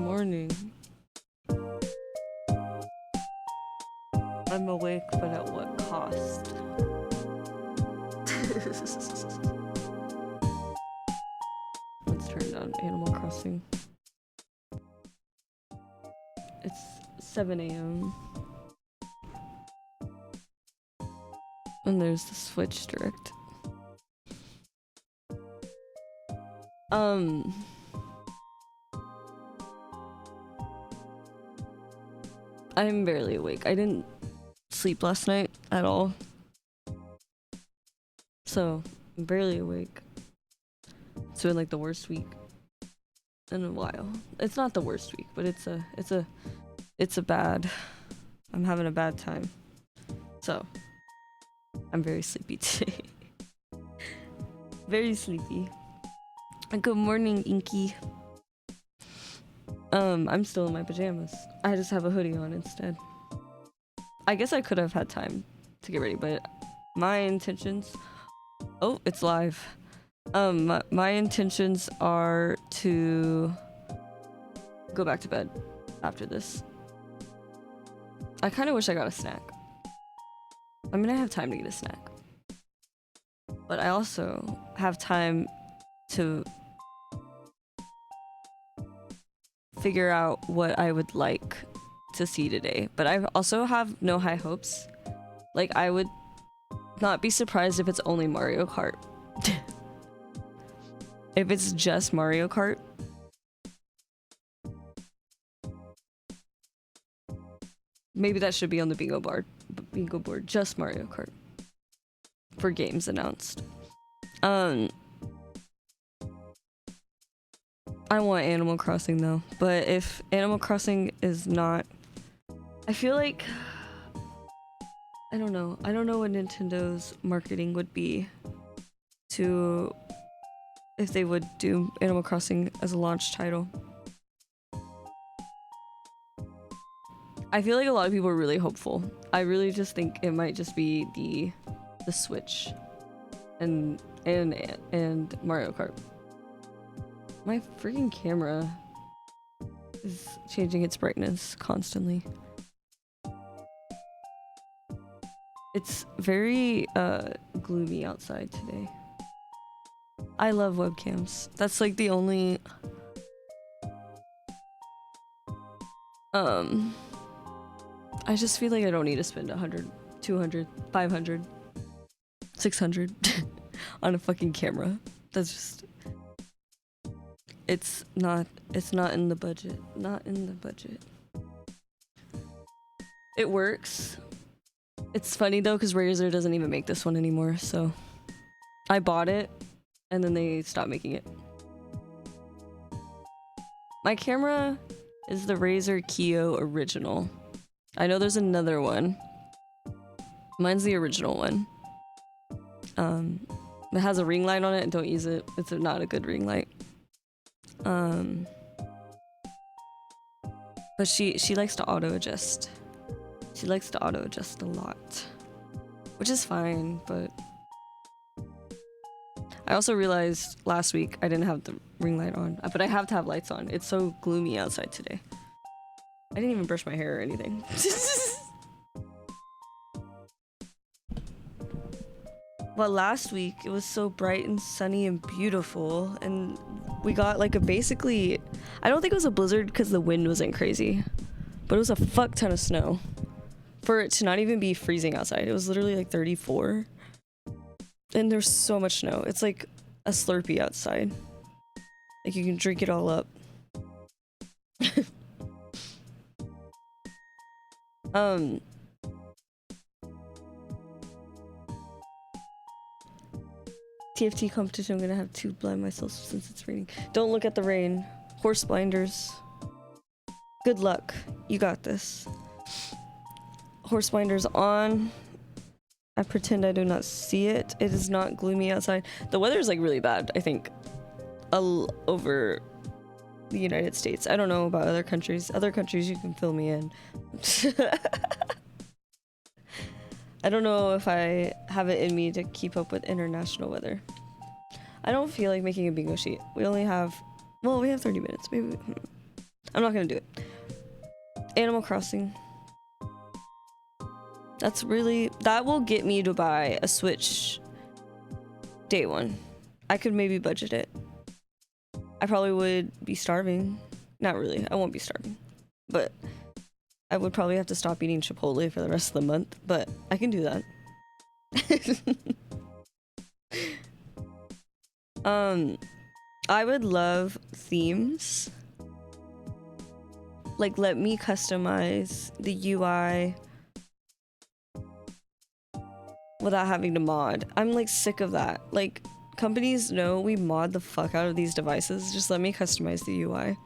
morning. I'm awake, but at what cost? Let's turn down Animal Crossing. It's 7 a.m. And there's the Switch Direct. I'm barely awake. I didn't sleep last night at all. So, I'm barely awake. It's been like the worst week in a while. It's not the worst week, but it's a bad. I'm having a bad time. So, I'm very sleepy today. Very sleepy. Good morning, Inky. I'm still in my pajamas. I just have a hoodie on instead. I guess I could have had time to get ready, but my intentions... Oh, it's live. My intentions are to go back to bed after this. I kind of wish I got a snack. I mean, I have time to get a snack. But I also have time to figure out what I would like to see today. But I also have no high hopes. Like, I would not be surprised if it's only Mario Kart. If it's just Mario Kart. Maybe that should be on the bingo board. Just Mario Kart. For games announced. I want Animal Crossing though, but if Animal Crossing is not... I feel like... I don't know what Nintendo's marketing would be to... if they would do Animal Crossing as a launch title. I feel like a lot of people are really hopeful. I really just think it might just be the Switch and Mario Kart. My freaking camera is changing its brightness constantly. It's very gloomy outside today. I love webcams. That's like the only I just feel like I don't need to spend 100, 200, 500, 600 on a fucking camera. That's just... It's not in the budget. Not in the budget. It works. It's funny though, because Razer doesn't even make this one anymore, so... I bought it, and then they stopped making it. My camera is the Razer Kiyo Original. I know there's another one. Mine's the original one. It has a ring light on it. Don't use it. It's not a good ring light. But she likes to auto adjust. She likes to auto adjust a lot, which is fine. But I also realized last week I didn't have the ring light on, but I have to have lights on. It's so gloomy outside today. I didn't even brush my hair or anything. But last week it was so bright and sunny and beautiful, and we got like a basically... I don't think it was a blizzard because the wind wasn't crazy, but it was a fuck ton of snow. For it to not even be freezing outside, it was literally like 34. And there's so much snow. It's like a Slurpee outside. Like you can drink it all up. TFT competition, I'm gonna have to blind myself since it's raining. Don't look at the rain. Horse blinders. Good luck. You got this. Horse blinders on. I pretend I do not see it. It is not gloomy outside. The weather is like really bad, I think, over the United States. I don't know about other countries. Other countries you can fill me in. I don't know if I have it in me to keep up with international weather. I don't feel like making a bingo sheet. We only have... Well, we have 30 minutes. Maybe... I'm not gonna do it. Animal Crossing. That will get me to buy a Switch day one. I could maybe budget it. I probably would be starving. Not really, I won't be starving. But I would probably have to stop eating Chipotle for the rest of the month, but I can do that. I would love themes. Like, let me customize the UI without having to mod. I'm like sick of that. Like, companies know we mod the fuck out of these devices. Just let me customize the UI.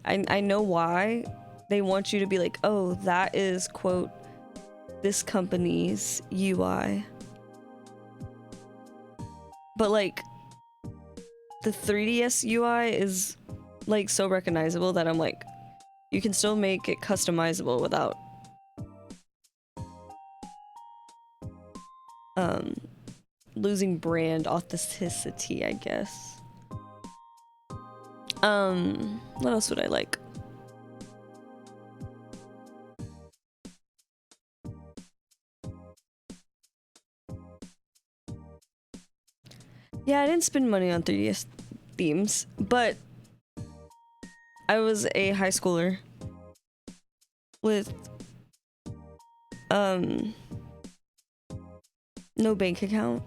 I know why they want you to be like, oh, that is, quote, this company's UI. But like, the 3DS UI is like so recognizable that I'm like, you can still make it customizable without losing brand authenticity, I guess. What else would I like? Yeah, I didn't spend money on 3DS themes, but I was a high schooler with no bank account.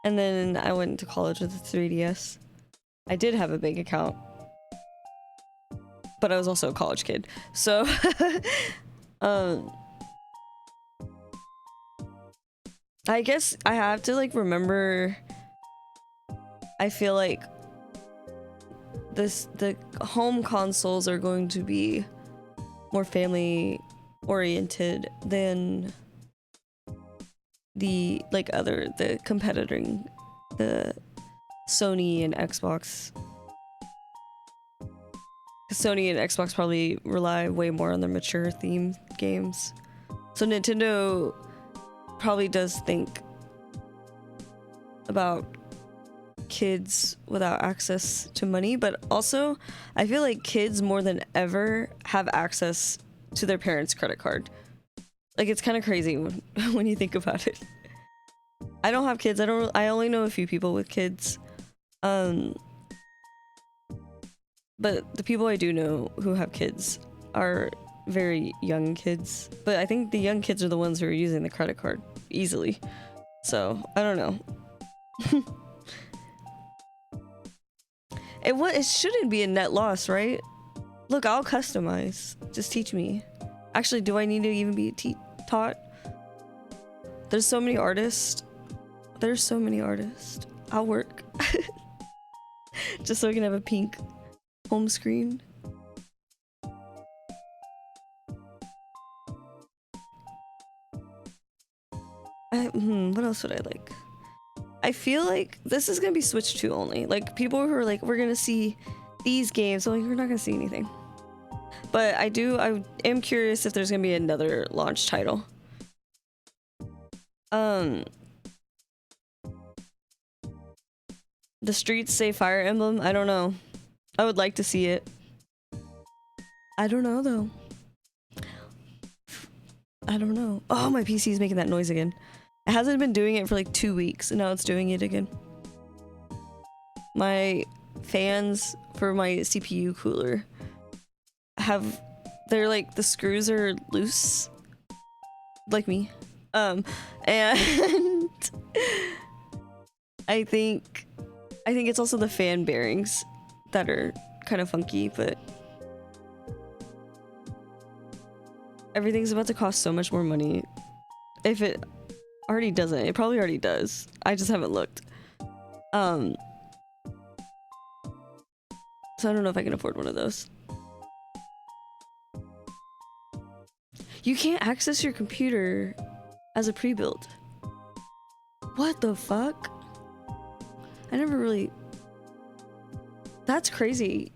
And then I went to college with a 3DS. I did have a bank account, but I was also a college kid. So I guess I have to like remember, I feel like the home consoles are going to be more family oriented than the competing, the Sony and Xbox. Sony and Xbox probably rely way more on their mature theme games. So Nintendo probably does think about kids without access to money, but also I feel like kids more than ever have access to their parents' credit card. Like, it's kind of crazy when you think about it. I don't have kids. I only know a few people with kids. But the people I do know who have kids are very young kids. But I think the young kids are the ones who are using the credit card easily. So, I don't know. It shouldn't be a net loss, right? Look, I'll customize. Just teach me. Actually, do I need to even be taught? There's so many artists. I'll work. Just so I can have a pink home screen. What else would I like? I feel like this is gonna be Switch 2 only. Like, people who are like, we're gonna see these games, so like, we're not gonna see anything. But I am curious if there's gonna be another launch title. The streets say Fire Emblem. I don't know. I would like to see it. I don't know though. I don't know. Oh, my PC is making that noise again. It hasn't been doing it for like 2 weeks, and now it's doing it again. My fans for my CPU cooler they're like, the screws are loose, like me. And I think it's also the fan bearings that are kind of funky, but everything's about to cost so much more money. If it already doesn't, it probably already does. I just haven't looked. So I don't know if I can afford one of those. You can't access your computer as a pre-built. What the fuck? I never really... That's crazy.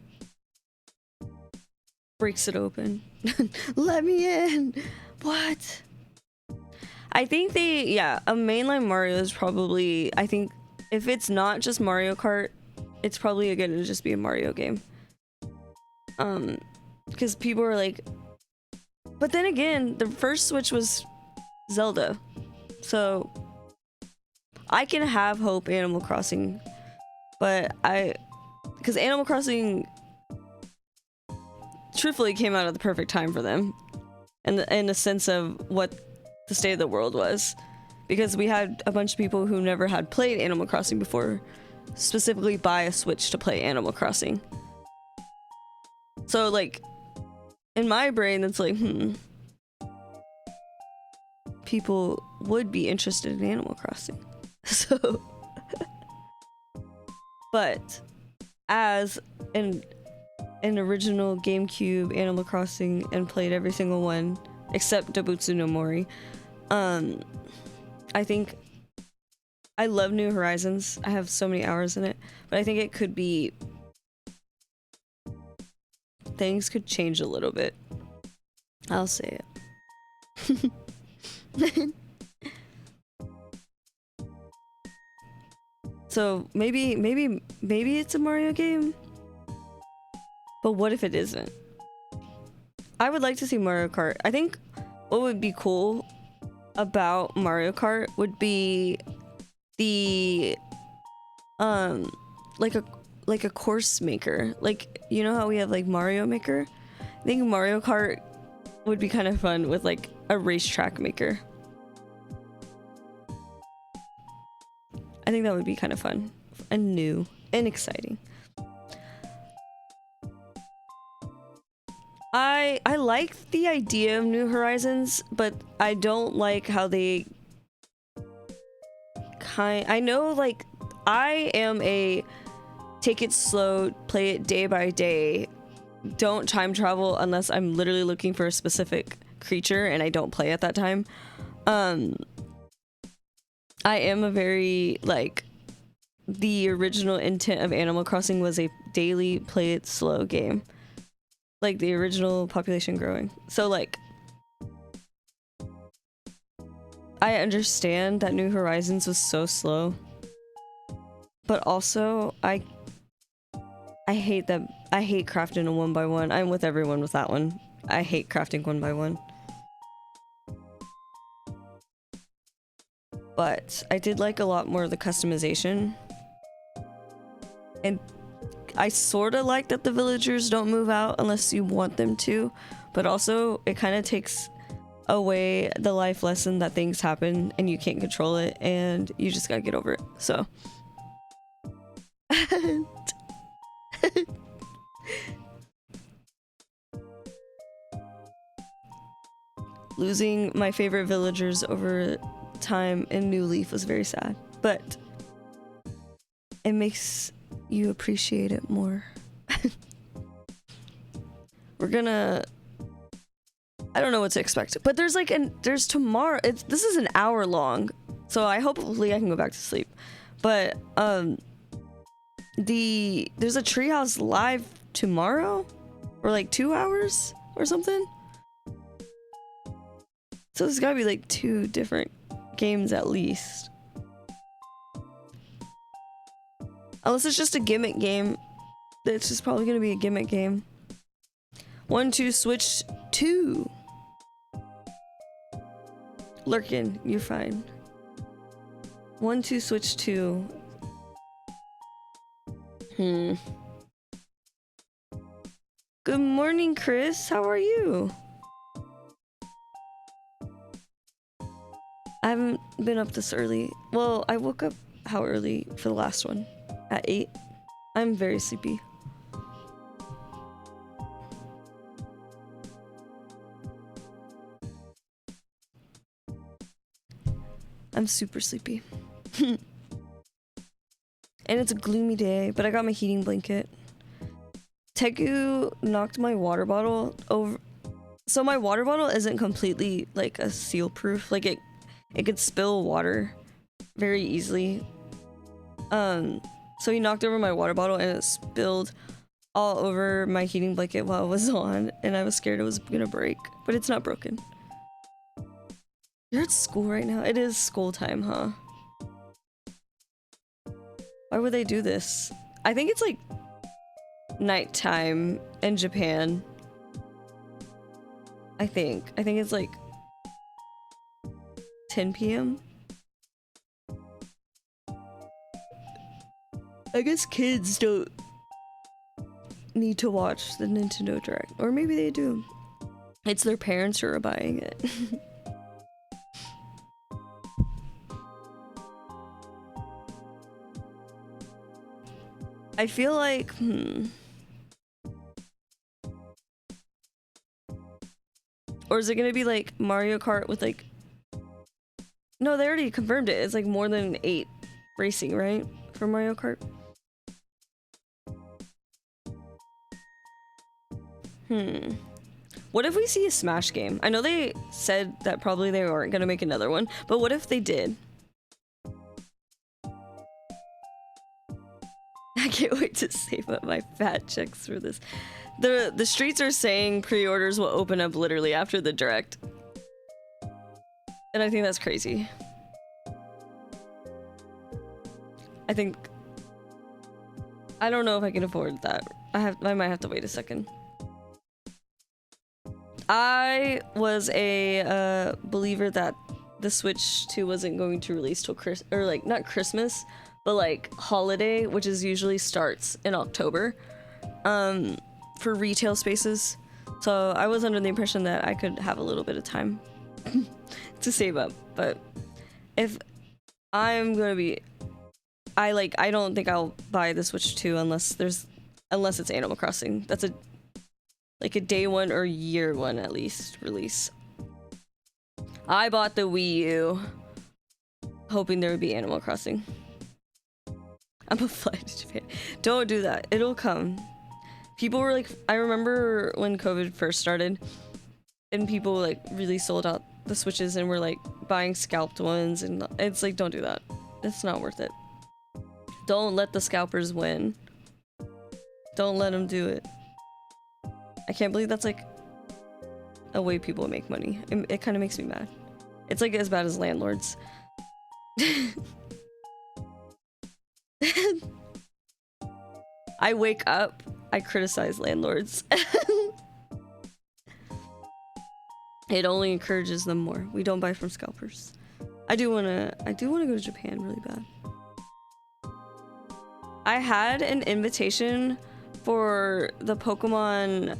Breaks it open. Let me in! What? I think a mainline Mario is probably... I think if it's not just Mario Kart it's probably going to just be a Mario game. Because people are like, but then again, the first Switch was Zelda, so I can have hope Animal Crossing, but because Animal Crossing truthfully came out at the perfect time for them, in the sense of what the state of the world was, because we had a bunch of people who never had played Animal Crossing before specifically buy a Switch to play Animal Crossing. So like, in my brain, it's like, people would be interested in Animal Crossing. So, but as an original GameCube Animal Crossing and played every single one except Dobutsu no Mori, I think I love New Horizons. I have so many hours in it, but I think it could be, things could change a little bit. I'll say it. So maybe it's a Mario game, but what if it isn't? I would like to see Mario Kart. I think what would be cool about Mario Kart would be the like a course maker. Like, you know how we have like Mario Maker? I think Mario Kart would be kind of fun with like a racetrack maker. I think that would be kind of fun and new and exciting. I like the idea of New Horizons, but I don't like how they I know, like, I am a take it slow, play it day by day, don't time travel unless I'm literally looking for a specific creature and I don't play at that time. I am a very, like, the original intent of Animal Crossing was a daily play it slow game. Like, the original population growing. So, like, I understand that New Horizons was so slow. But also, I hate that. I hate crafting a 1x1. I'm with everyone with that one. I hate crafting 1x1. But I did like a lot more of the customization. And I sort of like that the villagers don't move out unless you want them to. But also, it kind of takes away the life lesson that things happen and you can't control it and you just gotta get over it. So. Losing my favorite villagers over time in New Leaf was very sad, but it makes you appreciate it more. We're gonna, I don't know what to expect, but there's like there's tomorrow, this is an hour long, so hopefully I can go back to sleep. But there's a treehouse live tomorrow, or like 2 hours or something. So there's gotta be like 2 different games at least. Unless it's just a gimmick game. It's just probably gonna be a gimmick game. 1, 2, Switch 2. Lurkin, you're fine. 1, 2, Switch 2. Good morning, Chris. How are you? I haven't been up this early. Well, I woke up how early for the last one? At 8. I'm very sleepy. I'm super sleepy. And it's a gloomy day, but I got my heating blanket. Tegu knocked my water bottle over. So my water bottle isn't completely like a seal proof. Like it could spill water very easily. So he knocked over my water bottle and it spilled all over my heating blanket while it was on, and I was scared it was gonna break, but it's not broken. You're at school right now? It is school time, huh? Why would they do this? I think it's like nighttime in Japan. I think it's like 10 p.m. I guess kids don't need to watch the Nintendo Direct, or maybe they do. It's their parents who are buying it. I feel like, or is it gonna be like Mario Kart with like... No, they already confirmed it. It's like more than 8 racing, right? For Mario Kart. What if we see a Smash game? I know they said that probably they weren't gonna make another one, but what if they did? I can't wait to save up my fat checks for this. The streets are saying pre-orders will open up literally after the direct. And I think that's crazy. I don't know if I can afford that. I might have to wait a second. I was a believer that the Switch 2 wasn't going to release till not Christmas, but like holiday, which is usually starts in October, for retail spaces. So I was under the impression that I could have a little bit of time to save up. But if I'm gonna be, I don't think I'll buy the Switch 2 unless it's Animal Crossing. That's a day one or year one at least release. I bought the Wii U hoping there would be Animal Crossing. I'm a fly to Japan. Don't do that. It'll come. People were like, I remember when COVID first started and people like really sold out the Switches and were like buying scalped ones, and it's like, don't do that. It's not worth it. Don't let the scalpers win. Don't let them do it. I can't believe that's like a way people make money. It kind of makes me mad. It's like as bad as landlords. I wake up, I criticize landlords. It only encourages them more. We don't buy from scalpers. I do wanna go to Japan really bad. I had an invitation for the Pokemon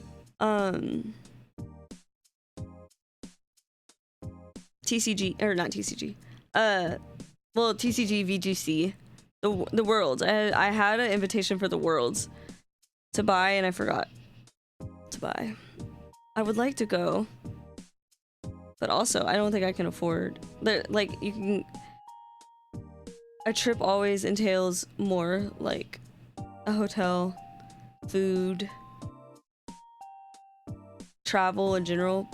TCG, or not TCG, well, TCG VGC, the Worlds. I had an invitation for the Worlds to buy, and I forgot to buy. I would like to go, but also I don't think I can afford. Like, you can. A trip always entails more, like a hotel, food, travel in general.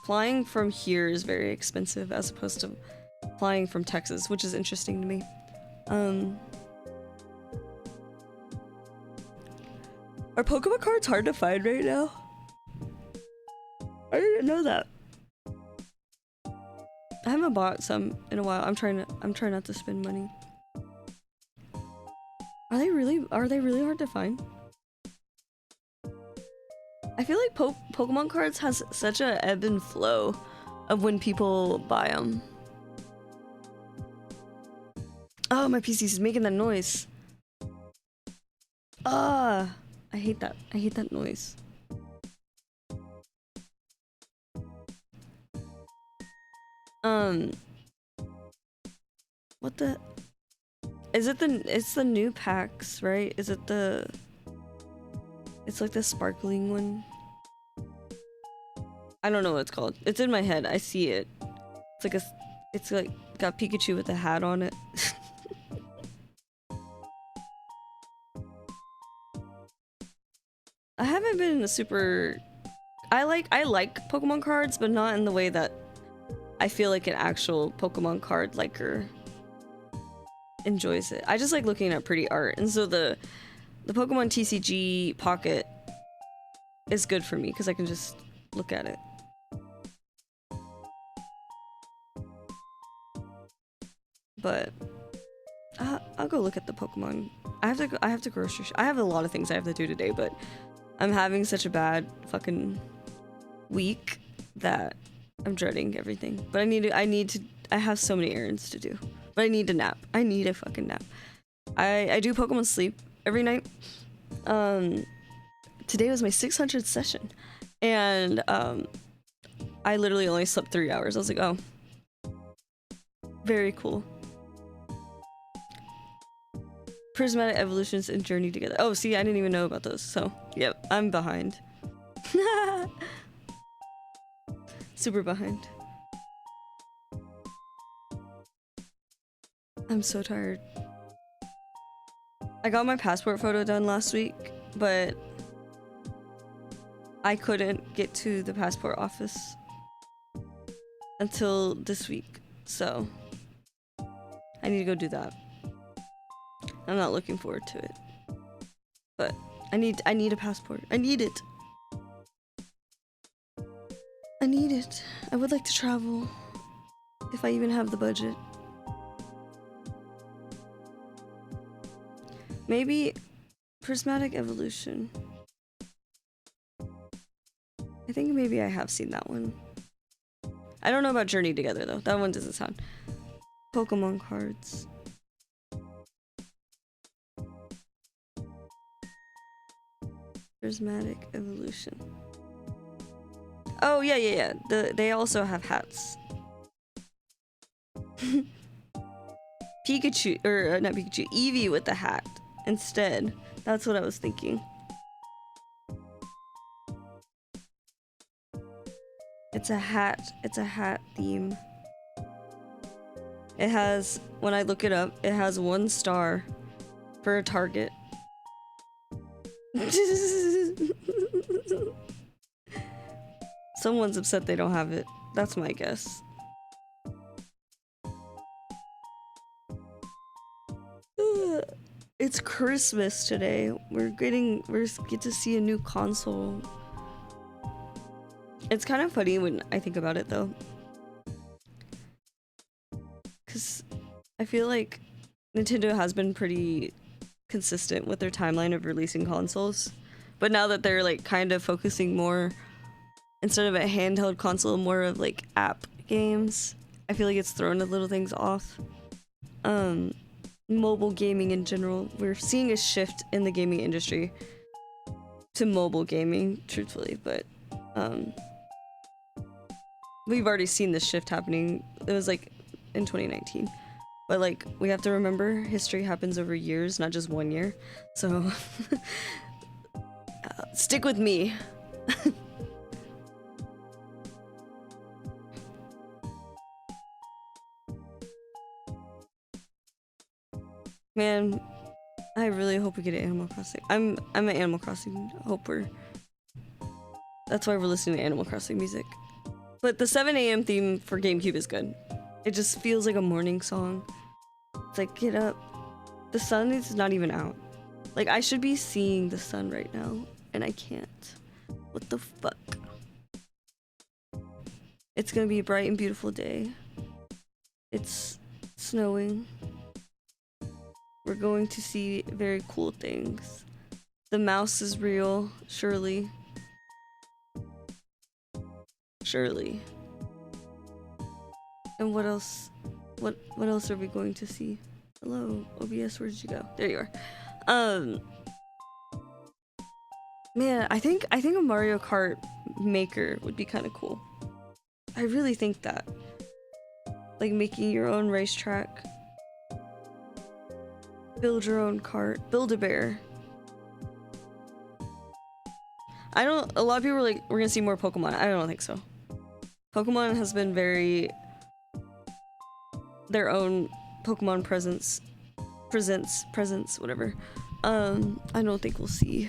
Flying from here is very expensive as opposed to flying from Texas, which is interesting to me. Are Pokemon cards hard to find right now? I didn't know that. I haven't bought some in a while. I'm trying not to spend money. Are they really hard to find? I feel like Pokemon cards has such a ebb and flow of when people buy them. Oh, my PC's making that noise. I hate that. I hate that noise. What the? It's the new packs, right? Is it the... It's like the sparkling one. I don't know what it's called. It's in my head. I see it. It's like got Pikachu with a hat on it. I haven't been a super... I like Pokemon cards, but not in the way that I feel like an actual Pokemon card liker enjoys it. I just like looking at pretty art, and so the Pokemon TCG Pocket is good for me because I can just look at it. But I'll go look at the Pokemon. I have to grocery shop. I have a lot of things I have to do today, but I'm having such a bad fucking week that I'm dreading everything. But I have so many errands to do. But I need a nap. I need a fucking nap. I do Pokemon sleep every night. Today was my 600th session, and I literally only slept 3 hours. I was like, oh, very cool. Prismatic evolutions and journey together. Oh, see, I didn't even know about those. So, yep, I'm behind. Super behind. I'm so tired. I got my passport photo done last week, but I couldn't get to the passport office until this week. So, I need to go do that. I'm not looking forward to it. But I need a passport. I need it. I need it. I would like to travel if I even have the budget. Maybe prismatic evolution. I think maybe I have seen that one. I don't know about journey together though. That one doesn't sound. Pokemon cards. Prismatic evolution. Oh yeah. They also have hats. Pikachu, or not Pikachu, Eevee with the hat instead. That's what I was thinking. It's a hat theme. It has, when I look it up, it has 1 star for a target. Someone's upset they don't have it. That's my guess. It's Christmas today. We get to see a new console. It's kind of funny when I think about it though. Cause I feel like Nintendo has been pretty consistent with their timeline of releasing consoles. But now that they're like kind of focusing more, instead of a handheld console, more of like app games, I feel like it's thrown a little things off. Mobile gaming in general, we're seeing a shift in the gaming industry to mobile gaming, truthfully, but we've already seen this shift happening. It was like in 2019, but like we have to remember history happens over years, not just 1 year, so stick with me. Man, I really hope we get an Animal Crossing. I'm an Animal Crossing hoper. That's why we're listening to Animal Crossing music. But the 7 a.m. theme for GameCube is good. It just feels like a morning song. It's like, get up. The sun is not even out. Like, I should be seeing the sun right now, and I can't. What the fuck? It's gonna be a bright and beautiful day. It's snowing. We're going to see very cool things. The mouse is real, surely. Surely. And what else? What else are we going to see? Hello, OBS, where did you go? There you are. Man, I think a Mario Kart maker would be kind of cool. I really think that. Like making your own racetrack. Build your own cart. Build-A-Bear. A lot of people are like, we're gonna see more Pokemon. I don't think so. Pokemon has been very their own Pokemon presence, whatever. I don't think we'll see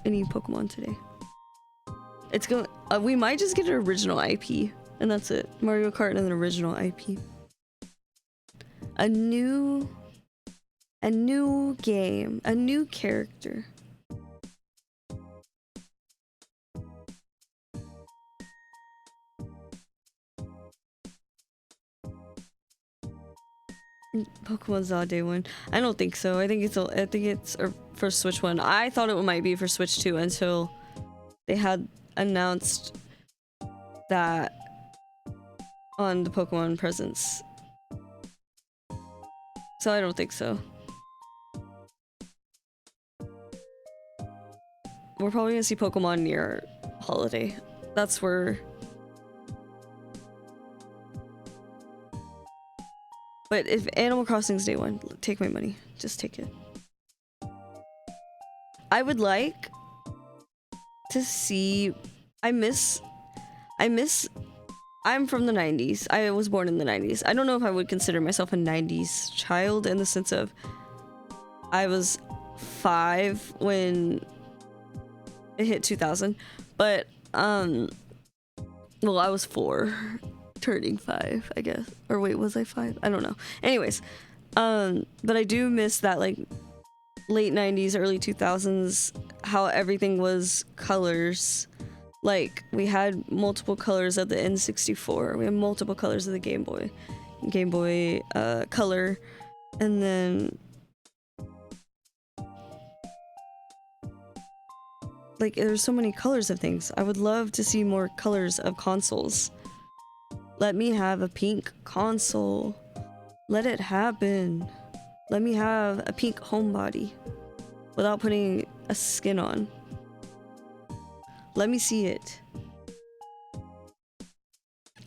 any Pokemon today. It's going. We might just get an original IP, and that's it. Mario Kart and an original IP. A new game, a new character. Pokemon's not day one. I don't think so. I think it's for Switch 1. I thought it might be for Switch 2 until they had announced that on the Pokemon presents. So I don't think so. We're probably gonna see Pokemon near holiday. That's where. But if Animal Crossing's day one, take my money. Just take it. I would like to see. I'm from the 90s. I was born in the 90s. I don't know if I would consider myself a 90s child in the sense of I was 5 when it hit 2000, but well, I was 4 turning 5, I guess. Or wait, was I 5? I don't know. Anyways, but I do miss that like late 90s, early 2000s, how everything was colors. Like, we had multiple colors of the N64. We had multiple colors of the Game Boy Color, and then like there's so many colors of things. I would love to see more colors of consoles. Let me have a pink console. Let it happen. Let me have a pink homebody without putting a skin on. Let me see it.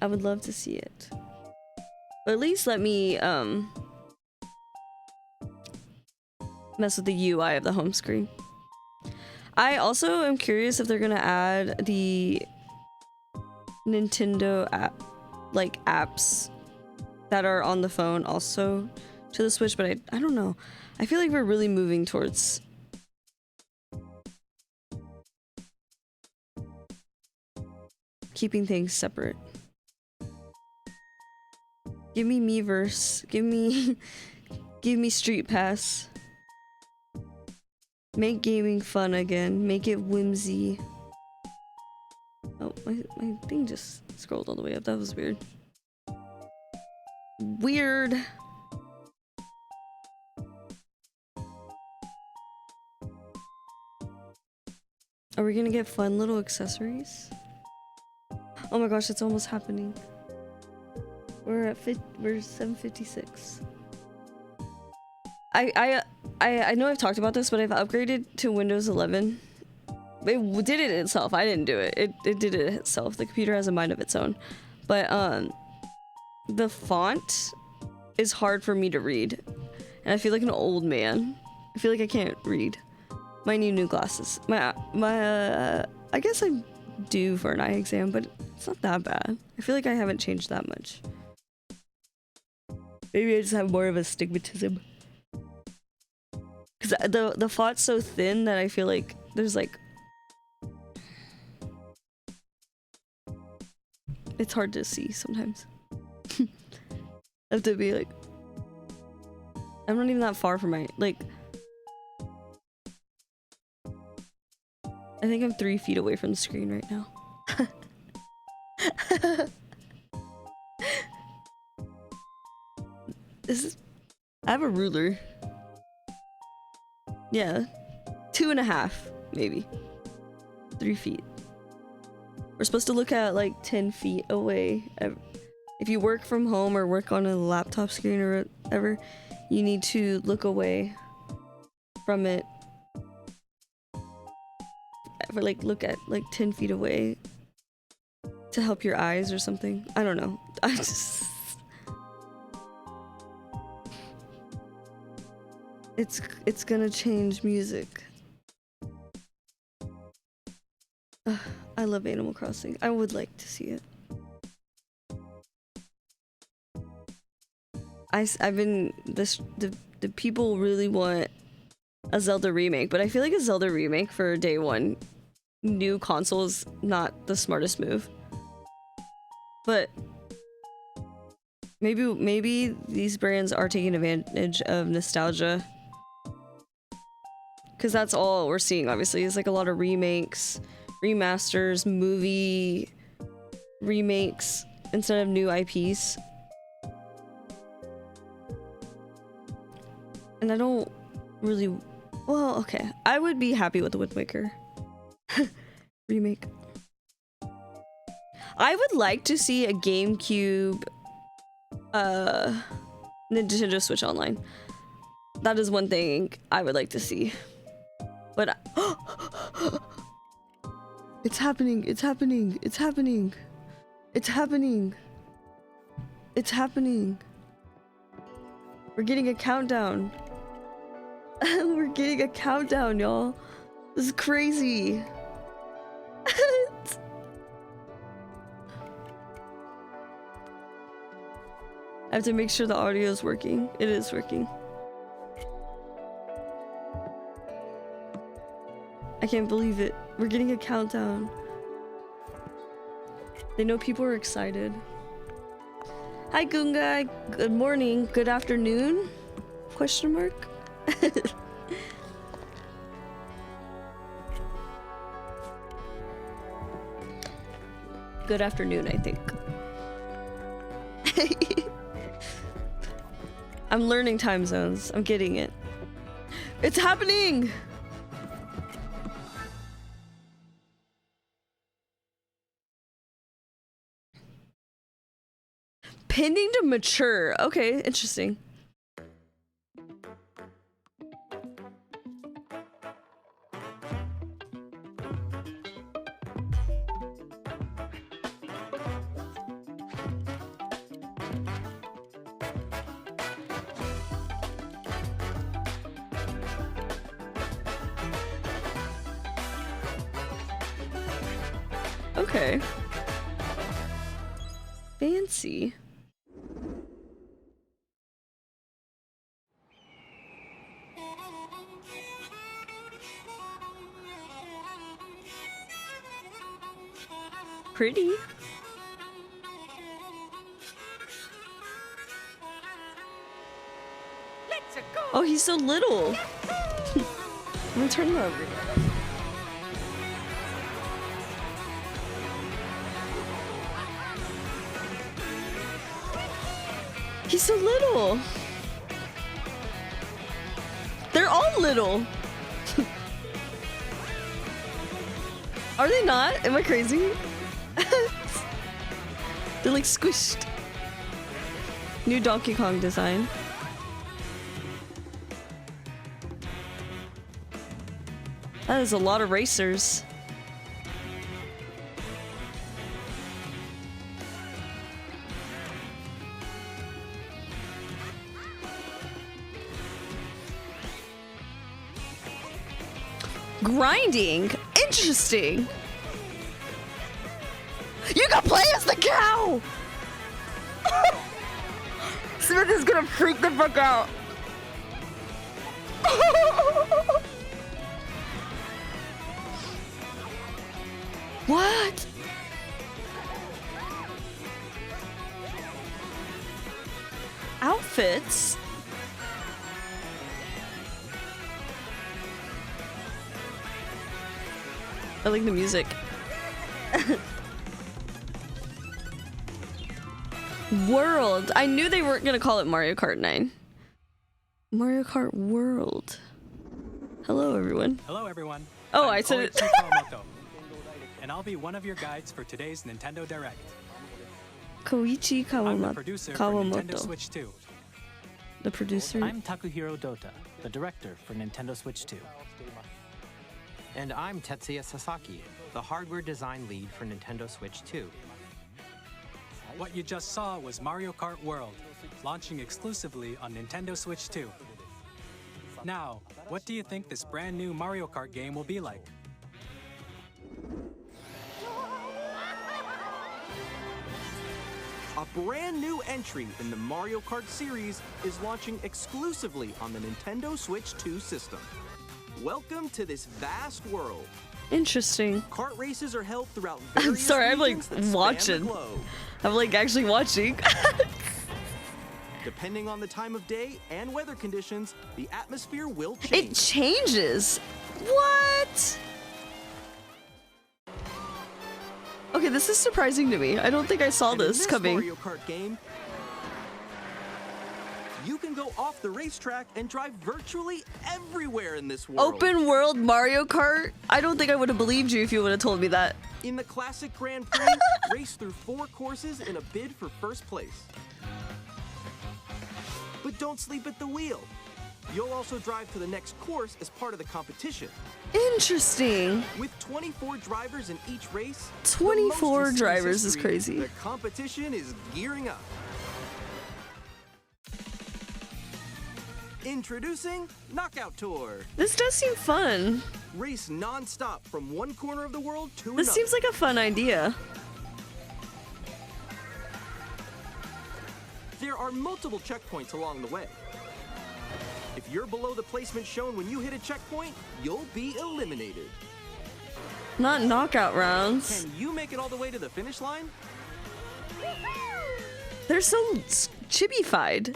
I would love to see it. But at least let me mess with the UI of the home screen. I also am curious if they're gonna add the Nintendo app, like apps that are on the phone also to the Switch, but I don't know. I feel like we're really moving towards keeping things separate. Give me Miiverse. Give me Street Pass. Make gaming fun again. Make it whimsy. Oh, my thing just scrolled all the way up. That was weird. Weird. Are we gonna get fun little accessories? Oh my gosh, it's almost happening. We're 7:56. I know I've talked about this, but I've upgraded to Windows 11. It did it itself. I didn't do it. It did it itself. The computer has a mind of its own. But the font is hard for me to read, and I feel like an old man. I feel like I can't read. My new glasses. I guess I'm due for an eye exam, but it's not that bad. I feel like I haven't changed that much. Maybe I just have more of a stigmatism. Because the font's so thin that I feel like there's like... It's hard to see sometimes. I have to be like... I'm not even that far from my... Like... I think I'm 3 feet away from the screen right now. I have a ruler. Yeah. 2.5, maybe. 3 feet. We're supposed to look at like 10 feet away. If you work from home or work on a laptop screen or whatever, you need to look away from it. For like look at like 10 feet away to help your eyes or something. I don't know. I just... It's gonna change music. I love Animal Crossing. I would like to see it. I've been the people really want a Zelda remake, but I feel like a Zelda remake for day one new console is not the smartest move. But maybe these brands are taking advantage of nostalgia. Because that's all we're seeing, obviously, is like a lot of remakes, remasters, movie remakes instead of new IPs. And I don't really... Well, okay. I would be happy with the Wind Waker remake. I would like to see a GameCube Nintendo Switch Online. That is one thing I would like to see. But it's happening, it's happening, it's happening. It's happening. It's happening. We're getting a countdown. We're getting a countdown, y'all. This is crazy. I have to make sure the audio is working. It is working. I can't believe it. We're getting a countdown. They know people are excited. Hi Gunga, good morning, good afternoon? Question mark? Good afternoon, I think. I'm learning time zones. I'm getting it. It's happening! Pending to mature. Okay, interesting. Okay. Fancy. Pretty. Oh, he's so little. Let me turn him over. He's so little. They're all little. Are they not? Am I crazy? They're like squished. New Donkey Kong design. That is a lot of racers. Grinding? Interesting. You can play as the cow! Smith is gonna freak the fuck out. What? Outfits? I like the music. World. I knew they weren't gonna call it Mario Kart 9. Mario Kart World. Hello, everyone. Hello, everyone. Oh, I said it. Kawamoto, and I'll be one of your guides for today's Nintendo Direct. Koichi I'm the producer for Nintendo Kawamoto. Switch 2. The producer. I'm Takuhiro Dota, the director for Nintendo Switch 2. And I'm Tetsuya Sasaki, the hardware design lead for Nintendo Switch 2. What you just saw was Mario Kart World, launching exclusively on Nintendo Switch 2. Now, what do you think this brand new Mario Kart game will be like? A brand new entry in the Mario Kart series is launching exclusively on the Nintendo Switch 2 system. Welcome to this vast world. Interesting. Kart races are held throughout I'm various sorry, I'm like regions that span the watching. globe. I'm like actually watching. Depending on the time of day and weather conditions, the atmosphere will It change. changes. What? Okay, this is surprising to me. I don't think I saw And in this coming. Mario Kart game, You can go off the racetrack and drive virtually everywhere in this world. Open world Mario Kart? I don't think I would have believed you if you would have told me that. In the classic Grand Prix, race through 4 courses in a bid for first place. But don't sleep at the wheel. You'll also drive to the next course as part of the competition. Interesting. With 24 drivers in each race, 24 drivers is history, crazy. The competition is gearing up. Introducing Knockout Tour. This does seem fun. Race non-stop from one corner of the world to This another. seems like a fun idea. There are multiple checkpoints along the way. If you're below the placement shown when you hit a checkpoint, you'll be eliminated. Not knockout rounds. Can you make it all the way to the finish line? They're so chibified.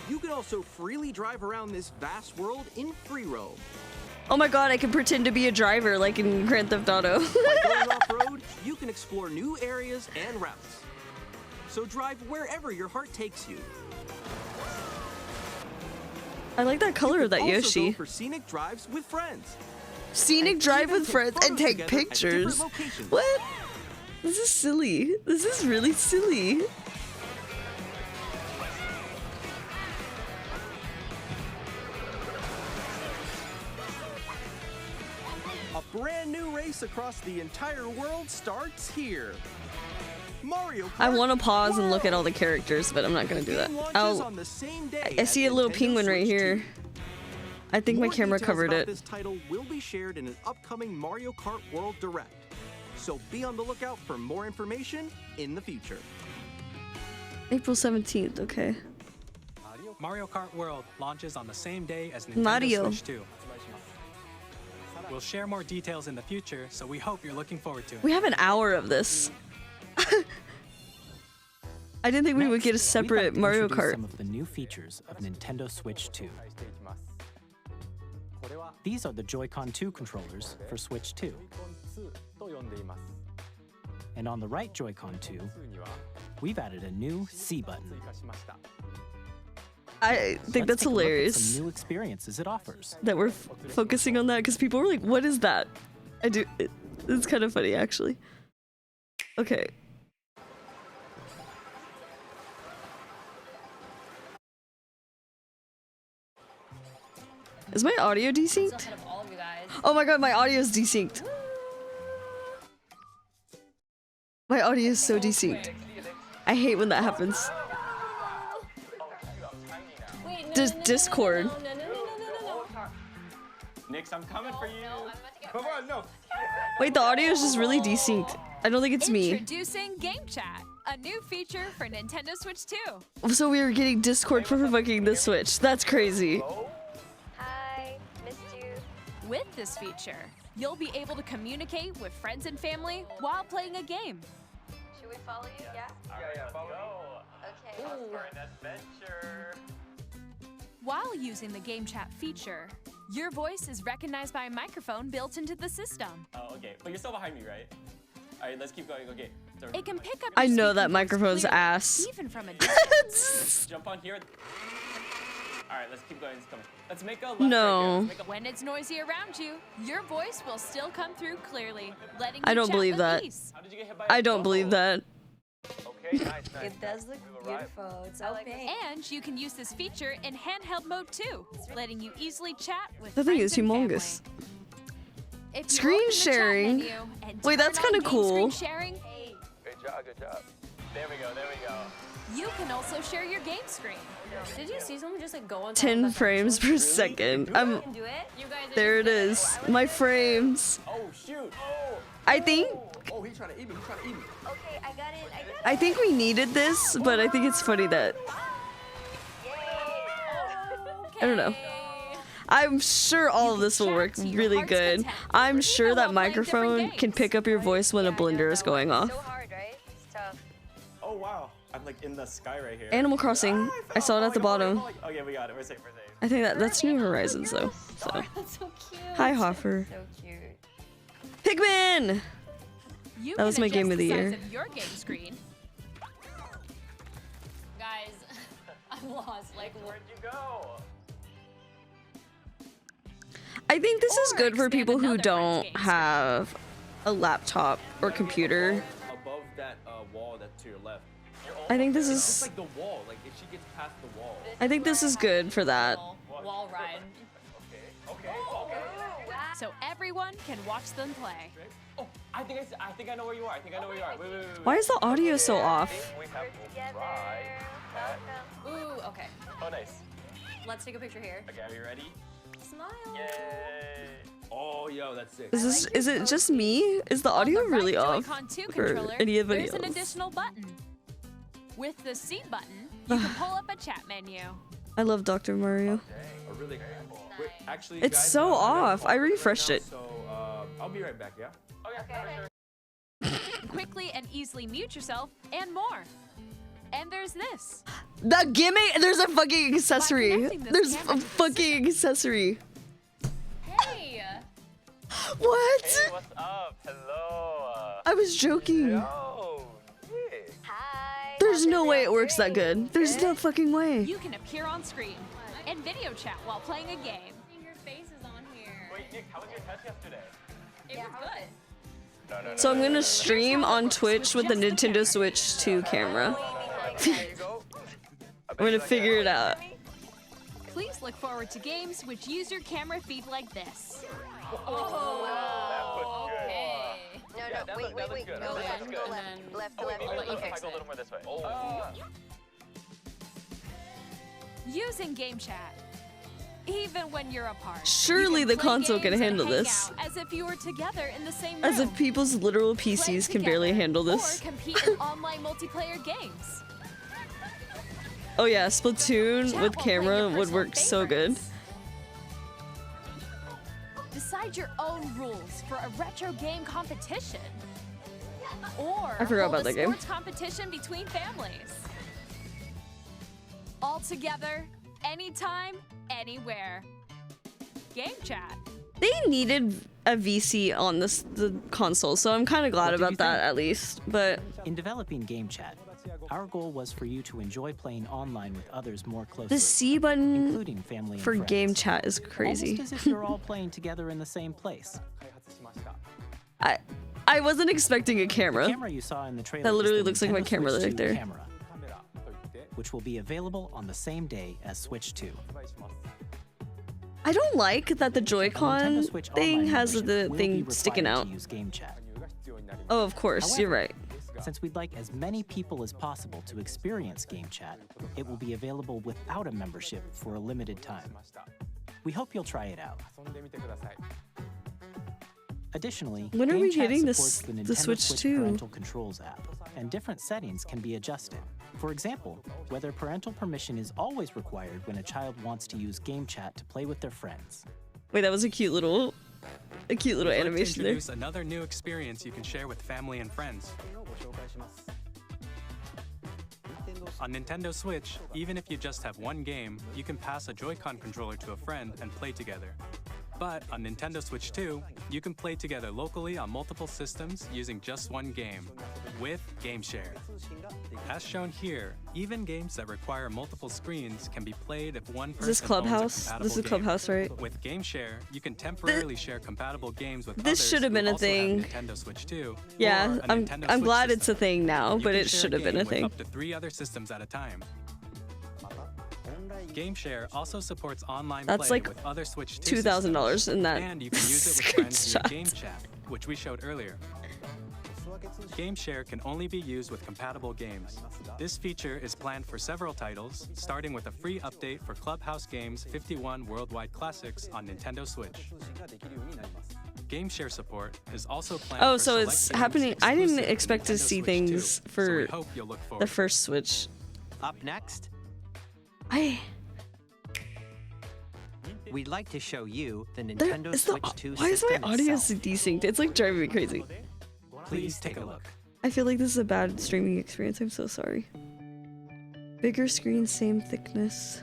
You can also freely drive around this vast world in free roam. Oh my god, I can pretend to be a driver like in Grand Theft Auto. By going off-road, you can explore new areas and routes. So drive wherever your heart takes you. I like that color of that Also Yoshi. go for scenic drives with friends. Scenic And drive even with take friends and photos take together at different pictures. locations. What? This is silly. This is really silly. A brand new race across the entire world starts here. Mario Kart I want to pause and look at World. all the characters, but I'm not going to do that. Game launches I'll, on the same day I as see a little Nintendo penguin right Switch here. 2. I think my More camera details covered about it. This title will be shared in an upcoming Mario Kart World Direct. So be on the lookout for more information in the future. April 17th, okay. Mario Kart World launches on the same day as Nintendo Mario. Switch 2. We'll share more details in the future, so we hope you're looking forward to it. We have an hour of this. I didn't think we would get a Next, separate we'd like to Mario introduce Kart. Some of the new features of Nintendo Switch 2. These are the Joy-Con 2 controllers for Switch 2. And on the right Joy-Con 2, we've added a new C button. I think that's Let's take a look at hilarious some new experiences it offers. that we're focusing on that because people were like, what is that? It's kind of funny actually. Okay. Is my audio desynced? Oh my god, my audio is desynced. My audio is so desynced. I hate when that happens. Discord. Nix, I'm coming for you. Come on, no. Wait, the audio is just really desynced. I don't think it's me. Introducing Game Chat, a new feature for Nintendo Switch 2. So we were getting Discord for provoking the Switch. That's crazy. Hi, missed you. With this feature, you'll be able to communicate with friends and family while playing a game. Should we follow you? Yeah? Yeah, follow me. Okay. For an adventure. While using the Game Chat feature, your voice is recognized by a microphone built into the system. Oh, okay. But you're still behind me, right? All right, let's keep going. Okay. So It can pick up I your know speaking that voice microphone's clearly, ass. even from a distance. jump on here. All right, let's keep going. Let's come. Let's make a left No. right here. Let's make a... When it's noisy around you, your voice will still come through clearly, letting you I don't chat believe with that. ease. How did you get hit by I don't believe that. Okay, nice, nice. It does look beautiful. It's opaque. And you can use this feature in handheld mode too, letting you easily chat with The thing friends is and family. humongous. If you Screen open the chat sharing. menu and Wait, that's turn on kinda game cool. screen sharing, Good job, good job. There we go, there we go. you can also share your game screen. Did you see someone just like go on 10 frames per second. can do it? You guys There it is. My frames. Oh, shoot. Oh. I think Oh, he's trying to eat me. He's trying to eat me. Okay, I got it. I got it. I think we needed this, but I think it's funny that I don't know. I'm sure all of this will work really good. I'm sure that microphone can pick up your voice when a blender is going off. So hard, right? It's tough. Oh, wow. I'm like in the sky right here. Animal Crossing. I saw it at the bottom. Okay, we got it. We're safe, we're safe. I think that's New Horizons though. So That's so cute. hi Hoffer. So cute. Pikmin! You That was can my game adjust of the size year. of your game screen. Guys, Lost, like, Where'd you go? I think this is Or good for expand people who another don't friend's game have a laptop or computer. Above that wall that's to your left. I think this It's just is like the wall. Like if she gets past the wall. I think this is good for that. wall ride. Okay. So everyone can watch them play. Oh, I think I know where you are. I think I know where you are. Wait. Why is the audio so off? We have to try. Ooh, okay. Oh, nice. Let's take a picture here. Okay, are you ready? Smile. Yay. Oh, yo, that's sick. Is it just me? Is the audio On the really right off? Joy-Con 2 For controller, anybody there's an else? additional button. With the C button, you can pull up a chat menu. I love Dr. Mario. Oh, really? Wait, actually, It's guys, so I'm gonna off. call I it right refreshed now, it. So I'll be right back. Yeah. Quickly and easily mute yourself, and more. And there's this. The gimmick. There's a fucking accessory. connecting this There's camera a to the fucking accessory. Hey. What? Hey, what's up? Hello. I was joking. Oh, Nick. Hi. There's no way it works that good. There's no fucking way. You can appear on screen and video chat while playing a game. Your face is on here. Wait, Nick, how was your test yesterday? It was good. No. So I'm gonna stream on Twitch with the Nintendo Switch 2 camera. There you go. I'm gonna figure it out. Please look forward to games which use your camera feed like this. Oh, okay. No, Yeah, that wait. looks Go good. left, That looks go good. left. Left, Oh, wait, left. maybe Let you if I fix go a it. little more this way. Oh. Using game chat. Even when you're apart. Surely you the can play console can games and handle hang this. out as if you were together in the same room. As if people's literal Play PCs can barely together, handle this. Or compete in online multiplayer games. Oh yeah, Splatoon Chat with while playing camera your would personal work so good. favorites. Decide your own rules for a retro game competition. Or I forgot hold about a that game. sports competition between families. All together, anytime, anywhere. Game chat. They needed a VC on the console, so I'm kind of glad What did about you that think? at least. But In developing Game Chat, our goal was for you to enjoy playing online with others more closely, the C button including family and for friends. game chat is crazy. Almost as if you're all playing together in the same place. I wasn't expecting a The camera. camera you saw in the trailer That is literally the looks like my Nintendo camera Switch right 2 there. camera, which will be available on the same day as Switch 2. I don't like that the A Joy-Con Nintendo Switch thing Online has membership the will be thing required sticking out. to use Game Chat. Oh, of course, you're However, right. Since we'd like as many people as possible to experience Game Chat, it will be available without a membership for a limited time. We hope you'll try it out. Additionally, When are Game we Chat getting supports the Nintendo Switch 2? Parental Controls app, and different settings can be adjusted. For example, whether parental permission is always required when a child wants to use Game Chat to play with their friends. Wait, that was a cute little We'd like to animation there. introduce another new experience you can share with family and friends. On Nintendo Switch, even if you just have one game, you can pass a Joy-Con controller to a friend and play together. But on Nintendo Switch 2, you can play together locally on multiple systems using just one game, with GameShare. As shown here, even games that require multiple screens can be played if one person Is this owns a Clubhouse? compatible This is game. Clubhouse, right? With GameShare, you can temporarily share compatible games with This others should have who been a also have thing. Nintendo Switch 2, Yeah, or a I'm Nintendo I'm Switch glad it's a system. thing now, You but can it share should have been game a with thing. Up to 3 other systems at a time. GameShare also supports online That's play like with other Switch 2 $2,000 systems, in that and you can use it with friends via screenshot. Game Chat, which we showed earlier. GameShare can only be used with compatible games. This feature is planned for several titles, starting with a free update for Clubhouse Games 51 Worldwide Classics on Nintendo Switch. GameShare support is also planned Oh, for so select it's games happening. I didn't exclusive to expect to Nintendo see Switch things 2, so for we hope you'll look the forward. first Switch. Up next, we'd like to show you the There Nintendo is the, Switch 2 why is my system audio itself. so desynced? It's like driving me crazy. Please take a look. I feel like this is a bad streaming experience. I'm so sorry. Bigger screen, same thickness.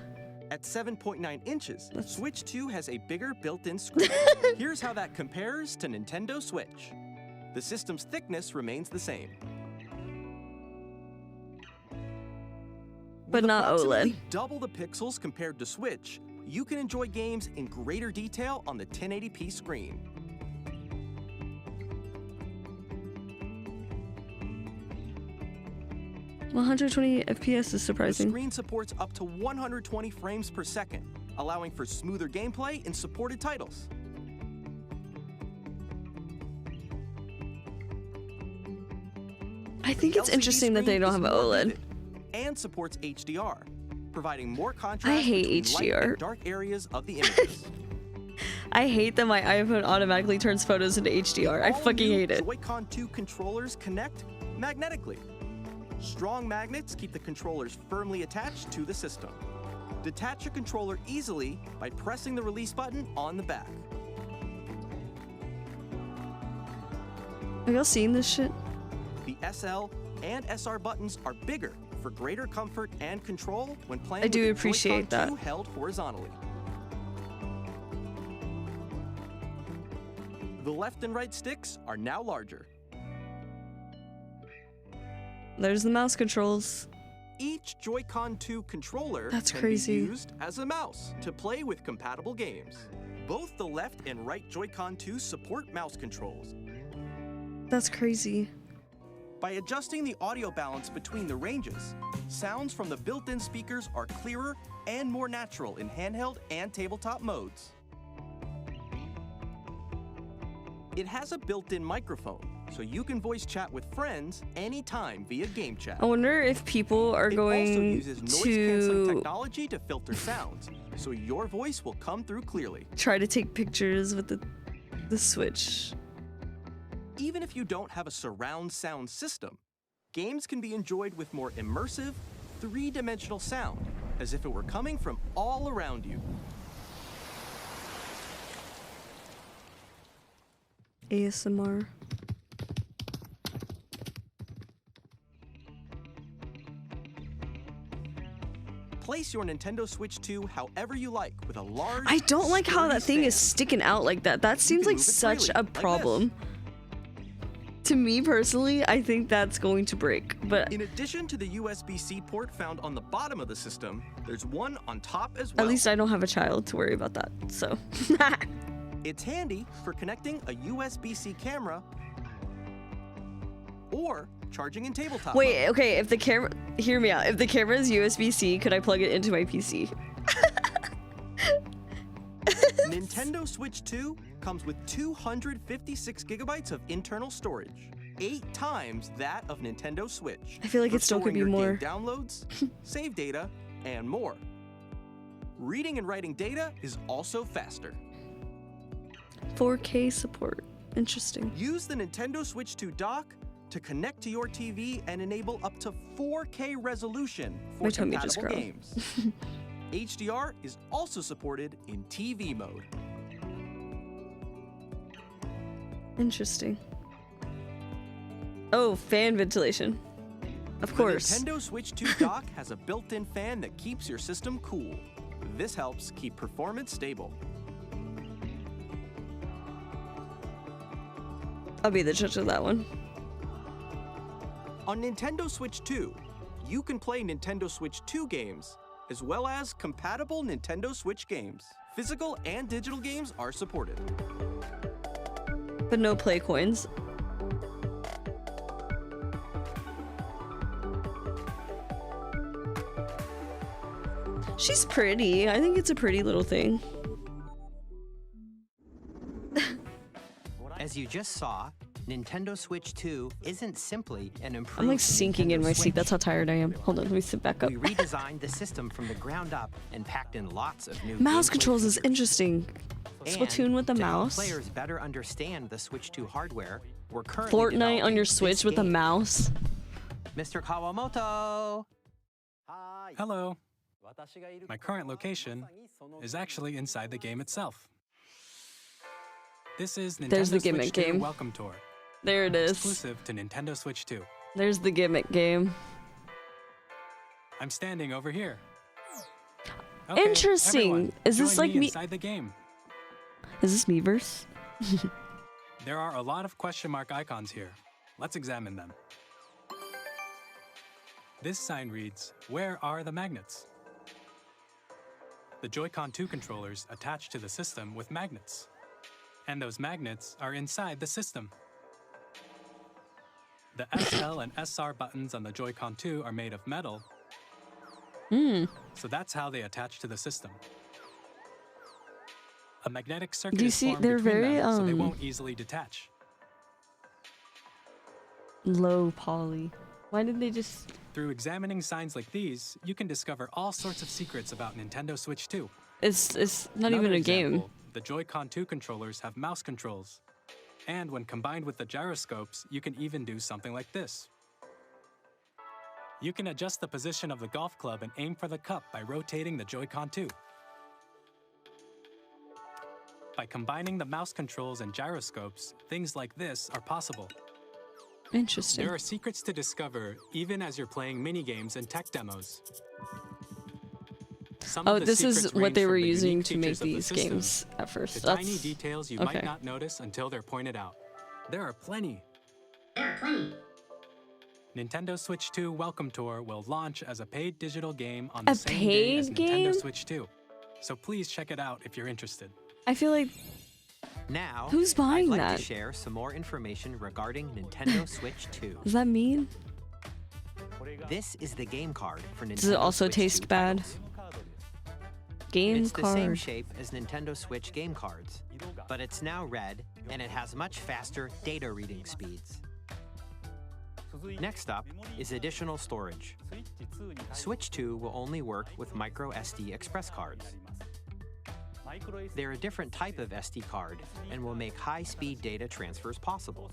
At 7.9 inches, That's- Switch 2 has a bigger built-in screen. Here's how that compares to Nintendo Switch. The system's thickness remains the same. But With not approximately OLED. double the pixels compared to Switch, you can enjoy games in greater detail on the 1080p screen. $120 FPS is The surprising. screen supports up to 120 frames per second, allowing for smoother gameplay in supported titles. I think it's LCD interesting that they screen don't is have more OLED. vivid and supports HDR, providing more contrast I hate between light HDR. and dark areas of the images. I hate that my iPhone automatically turns photos into HDR. I All fucking new hate it. Joy-Con 2 controllers connect magnetically. Strong magnets keep the controllers firmly attached to the system. Detach a controller easily by pressing the release button on the back. Have y'all seen this shit? The SL and SR buttons are bigger for greater comfort and control when playing I do with the appreciate Joy-Con 2 that. held horizontally. The left and right sticks are now larger. There's the mouse controls. Each Joy-Con 2 controller That's can crazy. be used as a mouse to play with compatible games. Both the left and right Joy-Con 2 support mouse controls. That's crazy. By adjusting the audio balance between the ranges, sounds from the built-in speakers are clearer and more natural in handheld and tabletop modes. It has a built-in microphone, so you can voice chat with friends anytime via game chat. I wonder if people are It also going uses noise-canceling to technology to filter sounds, so your voice will come through clearly. try to take pictures with the Switch. Even if you don't have a surround sound system, games can be enjoyed with more immersive, three-dimensional sound, as if it were coming from all around you. ASMR. Place your Nintendo Switch 2 however you like with a large, I don't like how that sturdy thing is stand. sticking out like that. That seems can like move it such freely, a like this. problem. To me personally, I think that's going to break. But In addition to the USB-C port found on the bottom of the system, there's one on top as well. at least I don't have a child to worry about that. So It's handy for connecting a USB-C camera or charging in tabletop wait, mode. okay, if the camera, hear me out. If the camera is USB-C, could I plug it into my PC? Nintendo Switch 2 comes with 256 gigabytes of internal storage, 8 times that of Nintendo Switch. I feel like for it still could storing be your more. game downloads, save data, and more. Reading and writing data is also faster. 4K support. Interesting. Use the Nintendo Switch 2 dock to connect to your TV and enable up to 4K resolution for My tummy just compatible growled. games. HDR is also supported in TV mode. Interesting. Oh, fan ventilation. Of course. The Nintendo Switch 2 dock has a built-in fan that keeps your system cool. This helps keep performance stable. I'll be the judge of that one. On Nintendo Switch 2, you can play Nintendo Switch 2 games, as well as compatible Nintendo Switch games. Physical and digital games are supported. But no play coins. She's pretty. I think it's a pretty little thing. As you just saw, Nintendo Switch 2 isn't simply an improvement. I'm like sinking in my seat. That's how tired I am. Hold on, let me sit back up. We redesigned the system from the ground up and packed in lots of new Mouse gameplay controls is features. interesting. And Splatoon with the to help mouse. players better understand the Switch 2 hardware, we're currently Fortnite on developing your this Switch with a game. mouse. Mr. Kawamoto! Hello. My current location is actually inside the game itself. This is Nintendo There's the Switch gimmick 2 game. Welcome Tour, There it is. exclusive to Nintendo Switch 2. There's the gimmick game. I'm standing over here. Okay, Interesting. everyone, Is this join like me- inside the game? Is this Miiverse? There are a lot of question mark icons here. Let's examine them. This sign reads, "Where are the magnets?" The Joy-Con 2 controllers attach to the system with magnets. And those magnets are inside the system. The SL and SR buttons on the Joy-Con 2 are made of metal. So that's how they attach to the system. A magnetic circuit is formed they're between very them, so they won't easily detach. low poly. Why did they just... Through examining signs like these, you can discover all sorts of secrets about Nintendo Switch 2. It's not Another even a game. example, the Joy-Con 2 controllers have mouse controls. And when combined with the gyroscopes, you can even do something like this. You can adjust the position of the golf club and aim for the cup by rotating the Joy-Con 2. By combining the mouse controls and gyroscopes, things like this are possible. Interesting. There are secrets to discover, even as you're playing mini-games and tech demos. Some Oh, of the this is secrets what range they from were the using unique to make features of the these system games at first. to That's tiny details you okay. might not notice until they're pointed out. There are plenty. Nintendo Switch 2 Welcome Tour will launch as a paid digital game on the same day as paid Nintendo game? Switch 2. So please check it out if you're interested. I feel like Now, Who's buying I'd like that? to share some more information regarding Nintendo Switch 2. does that mean? This is the game card for Nintendo Does it also Switch taste 2 bad? titles. Game It's the same card. shape as Nintendo Switch game cards, but it's now red and it has much faster data reading speeds. Next up is additional storage. Switch 2 will only work with micro SD express cards. They're a different type of SD card and will make high-speed data transfers possible.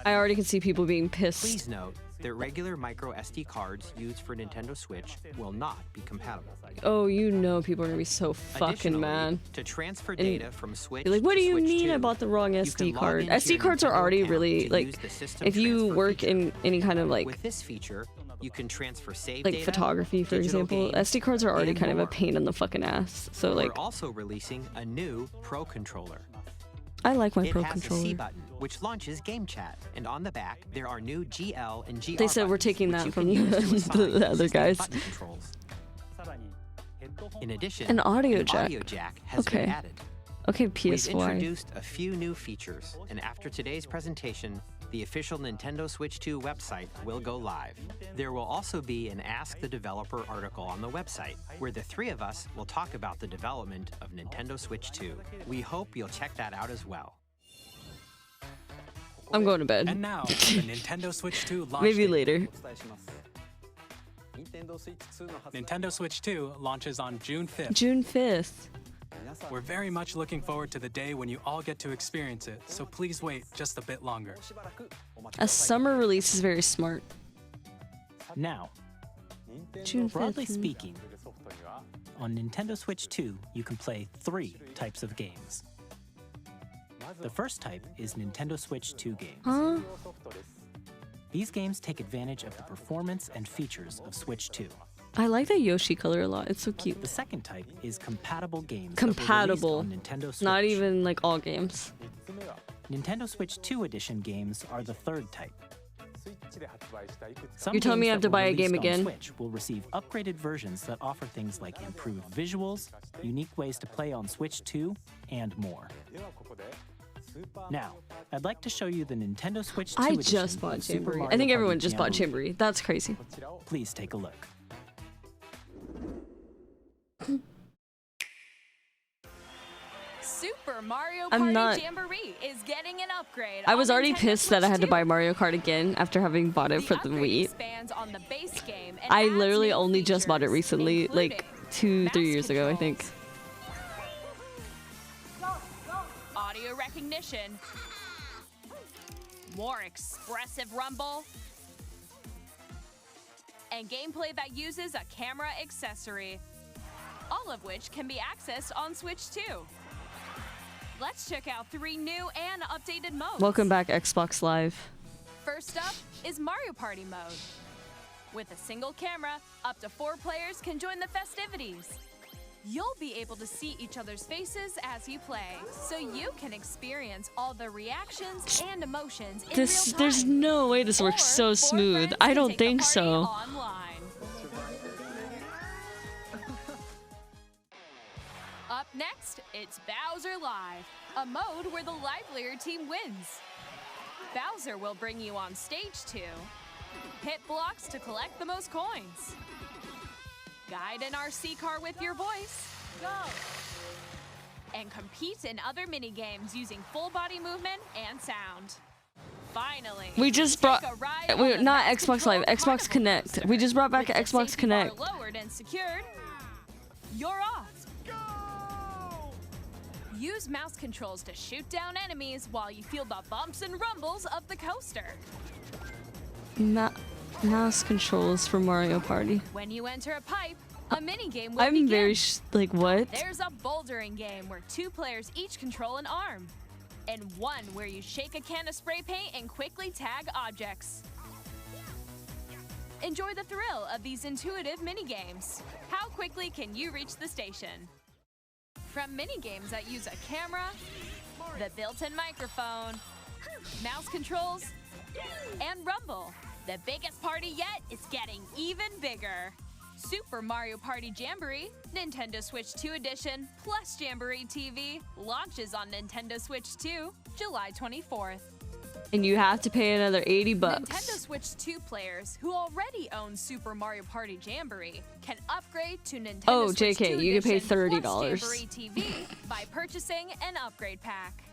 I already can see people being pissed. Please note that regular micro SD cards used for Nintendo Switch will not be compatible. Oh, you know people are gonna be so fucking Additionally, mad. to transfer data from Switch You're like, what to do you Switch mean 2, I bought the wrong you SD can log card? into SD your cards are Nintendo already account really to like, use the system if you transfer work feature. in any kind of like With this feature, you can transfer saved like data, photography, for digital example, games, SD cards are already and kind of a more. pain in the fucking ass. So like, We're also releasing a new Pro controller. I like my It Pro has a C controller. button, which launches Game Chat, and on the back there are new GL and GR They said we're buttons, taking which that you from can use to assign the other system guys. button controls. In addition, An audio jack. audio jack has been Okay. added. Okay, We've PS4. introduced a few new features, and after today's presentation, the official Nintendo Switch 2 website will go live. There will also be an Ask the Developer article on the website, where the three of us will talk about the development of Nintendo Switch 2. We hope you'll check that out as well. I'm going to bed. And now, the Nintendo Switch 2 launch Maybe date. later. Nintendo Switch 2 launches on June 5th. June 5th. We're very much looking forward to the day when you all get to experience it, so please wait just a bit longer. A summer release is very smart. Now, June broadly 5th. speaking, on Nintendo Switch 2, you can play 3 types of games. The first type is Nintendo Switch 2 games. Huh? These games take advantage of the performance and features of Switch 2. I like that Yoshi color a lot. It's so cute. The second type is compatible games that were released Compatible. on Nintendo Switch. Not even like all games. Nintendo Switch 2 edition games are the third type. Some You're telling me I games have that to were buy a game released on again? Switch will receive upgraded versions that offer things like improved visuals, unique ways to play on Switch 2, and more. Now, I'd like to show you the Nintendo Switch 2 I edition just of bought Super Jamboree. Mario I think Party everyone just bought Jamboree. Jamboree. That's crazy. Please take a look. Super Mario I'm Party not- Jamboree is getting an upgrade. I was on already Nintendo pissed that I Switch had to 2. buy Mario Kart again after having bought it for the upgrade Wii. expands on the base game and I adds literally new only just bought it features, recently, like including 2-3 mouse years ago, I think. audio recognition, more expressive rumble, and gameplay that uses a camera accessory, all of which can be accessed on Switch 2. Let's check out 3 new and updated modes. Welcome back, Xbox Live. First up is Mario Party mode. With a single camera, up to 4 players can join the festivities. You'll be able to see each other's faces as you play, so you can experience all the reactions and emotions in real time. There's no way this works so Or smooth. friends I can don't take the think party so. Online. Up next, it's Bowser Live, a mode where the livelier team wins. Bowser will bring you on stage to hit blocks to collect the most coins, guide an RC car with your voice, go, and compete in other mini-games using full body movement and sound. Finally, We just take brought, a ride on the not mouse Xbox Live, controlled Xbox carnival Connect. coaster. We just brought back With the Xbox safety bar Connect. lowered and secured, you're off. Use mouse controls to shoot down enemies while you feel the bumps and rumbles of the coaster. Mouse controls for Mario Party. When you enter a pipe, a mini-game will I'm begin. very like, what? There's a bouldering game where 2 players each control an arm, and one where you shake a can of spray paint and quickly tag objects. Enjoy the thrill of these intuitive mini-games. How quickly can you reach the station? From mini-games that use a camera, the built-in microphone, mouse controls, and rumble, the biggest party yet is getting even bigger. Super Mario Party Jamboree, Nintendo Switch 2 Edition, plus Jamboree TV launches on Nintendo Switch 2, July 24th. And you have to pay another 80 bucks. Nintendo Switch 2 players who already own Super Mario Party Jamboree can upgrade to Nintendo Oh, Switch 2 JK, you can pay Edition $30. plus Jamboree TV by purchasing an upgrade pack.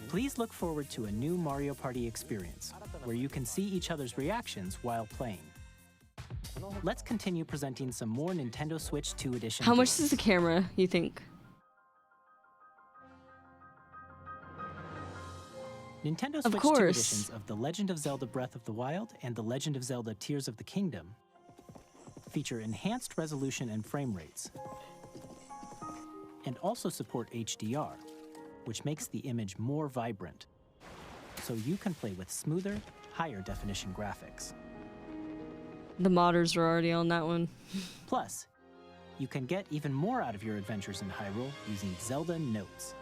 Please look forward to a new Mario Party experience, where you can see each other's reactions while playing. Let's continue presenting some more Nintendo Switch 2 Edition How much games. is the camera, you think? Nintendo Of Switch 2 course. editions of The Legend of Zelda Breath of the Wild and The Legend of Zelda Tears of the Kingdom feature enhanced resolution and frame rates, and also support HDR, which makes the image more vibrant, so you can play with smoother, higher definition graphics. The modders are already on that one. Plus, you can get even more out of your adventures in Hyrule using Zelda Notes.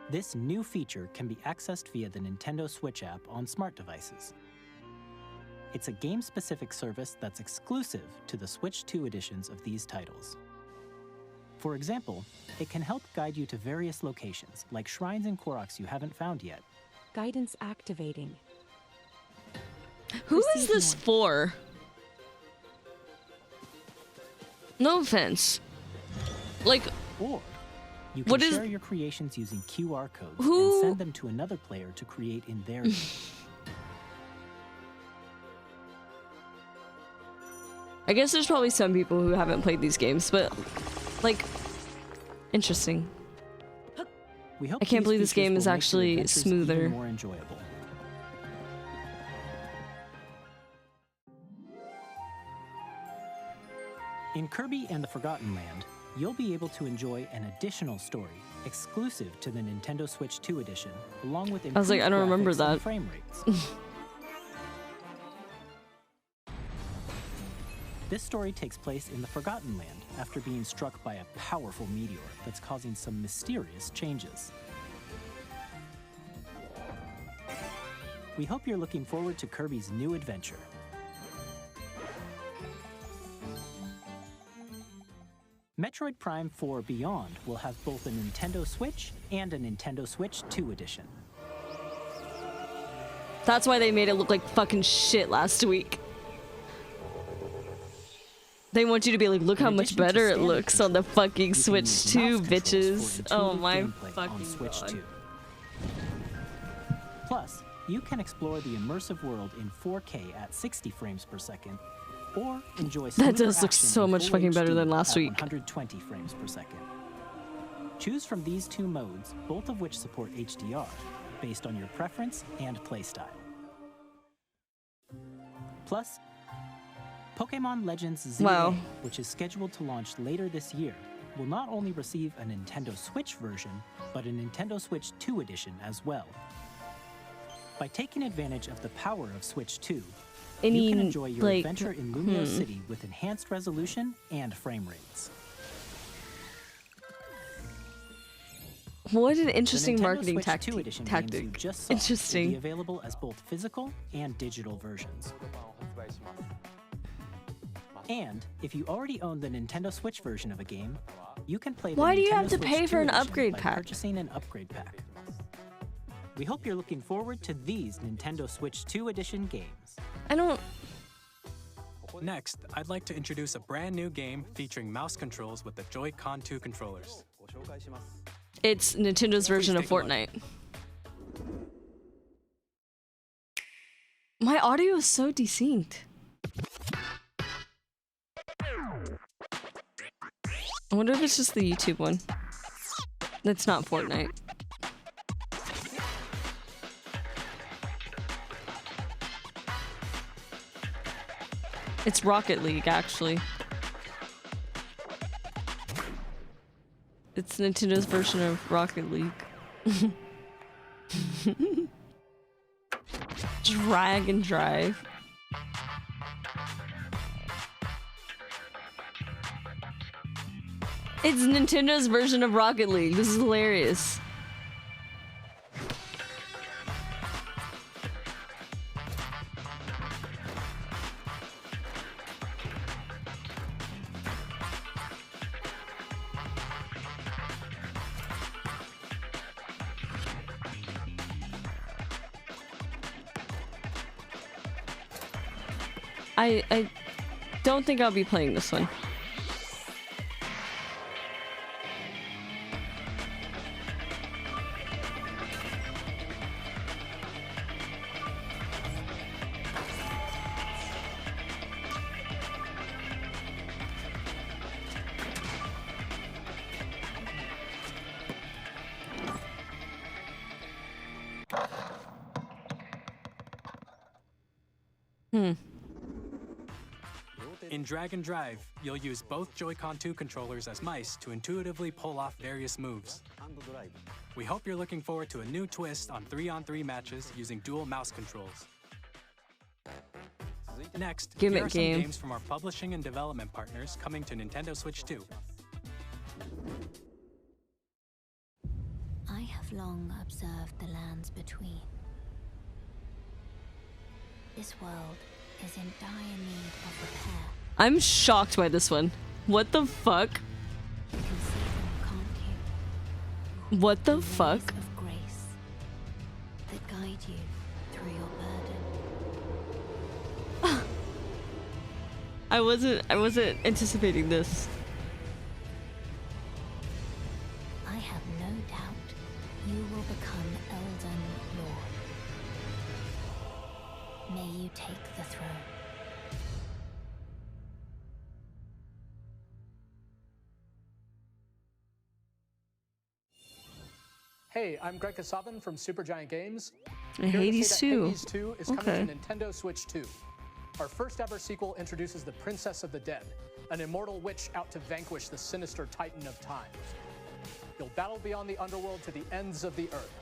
This new feature can be accessed via the Nintendo Switch app on smart devices. It's a game-specific service that's exclusive to the Switch 2 editions of these titles. For example, it can help guide you to various locations, like shrines and Koroks you haven't found yet. Guidance activating. Who is this for? No offense. Like, Or you What can is- share your creations using QR codes Who- and send them to another player to create in their game. I guess there's probably some people who haven't played these games, but like, interesting. We hope I can't these believe this features game will is make your actually adventures smoother. even more enjoyable. In Kirby and the Forgotten Land, you'll be able to enjoy an additional story exclusive to the Nintendo Switch 2 edition, along with I was like, I don't improved remember graphics and that. frame rates. This story takes place in the Forgotten Land after being struck by a powerful meteor that's causing some mysterious changes. We hope you're looking forward to Kirby's new adventure. Metroid Prime 4 Beyond will have both a Nintendo Switch and a Nintendo Switch 2 edition. That's why they made it look like fucking shit last week. They want you to be like, look how In much addition to better it standard looks on the controls, fucking you can Switch use 2, mouse controls bitches. for Oh intuitive my gameplay on fucking Switch god. 2. Plus, you can explore the immersive world in 4K at 60 frames per second, or enjoy That smoother does look action so in much full fucking better HD than last at week. 120 frames per second. Choose from these two modes, both of which support HDR, based on your preference and playstyle. Plus, Pokémon Legends ZA, Wow. which is scheduled to launch later this year, will not only receive a Nintendo Switch version, but a Nintendo Switch 2 edition as well. By taking advantage of the power of Switch 2, any you can enjoy your like adventure in Lumio City with enhanced resolution and frame rates. what an The interesting Nintendo marketing Switch 2 edition games you tactic. just saw will be Interesting. available as both physical and digital versions. And if you already own the Nintendo Switch version of a game, you can play the Why do you Nintendo have to Switch pay 2 for an edition upgrade by pack? purchasing an upgrade pack. We hope you're looking forward to these Nintendo Switch 2 edition games. I don't. Next, I'd like to introduce a brand new game featuring mouse controls with the Joy-Con 2 controllers. It's Nintendo's version of take a look. Fortnite. My audio is so desynced. I wonder if it's just the YouTube one. That's not Fortnite. It's Rocket League, actually. It's Nintendo's version of Rocket League. Drag and drive. It's Nintendo's version of Rocket League. This is hilarious. I don't think I'll be playing this one. In Drag and Drive, you'll use both Joy-Con 2 controllers as mice to intuitively pull off various moves. We hope you're looking forward to a new twist on 3-on-3 matches using dual mouse controls. Next, Gimmick here are some game. games from our publishing and development partners coming to Nintendo Switch 2. I have long observed the lands between. This world is in dire need of repair. I'm shocked by this one. What the fuck? You can see them, can't you? What the Ways fuck? of grace that guide you through your burden. I wasn't anticipating this. I have no doubt you will become Elden Lord. May you take the throne. Hey, I'm Greg Kasavin from Supergiant Games. And Here to say Hades that 2. Hades 2 is Okay. coming to Nintendo Switch 2. Our first ever sequel introduces the Princess of the Dead, an immortal witch out to vanquish the sinister Titan of Time. You'll battle beyond the underworld to the ends of the earth,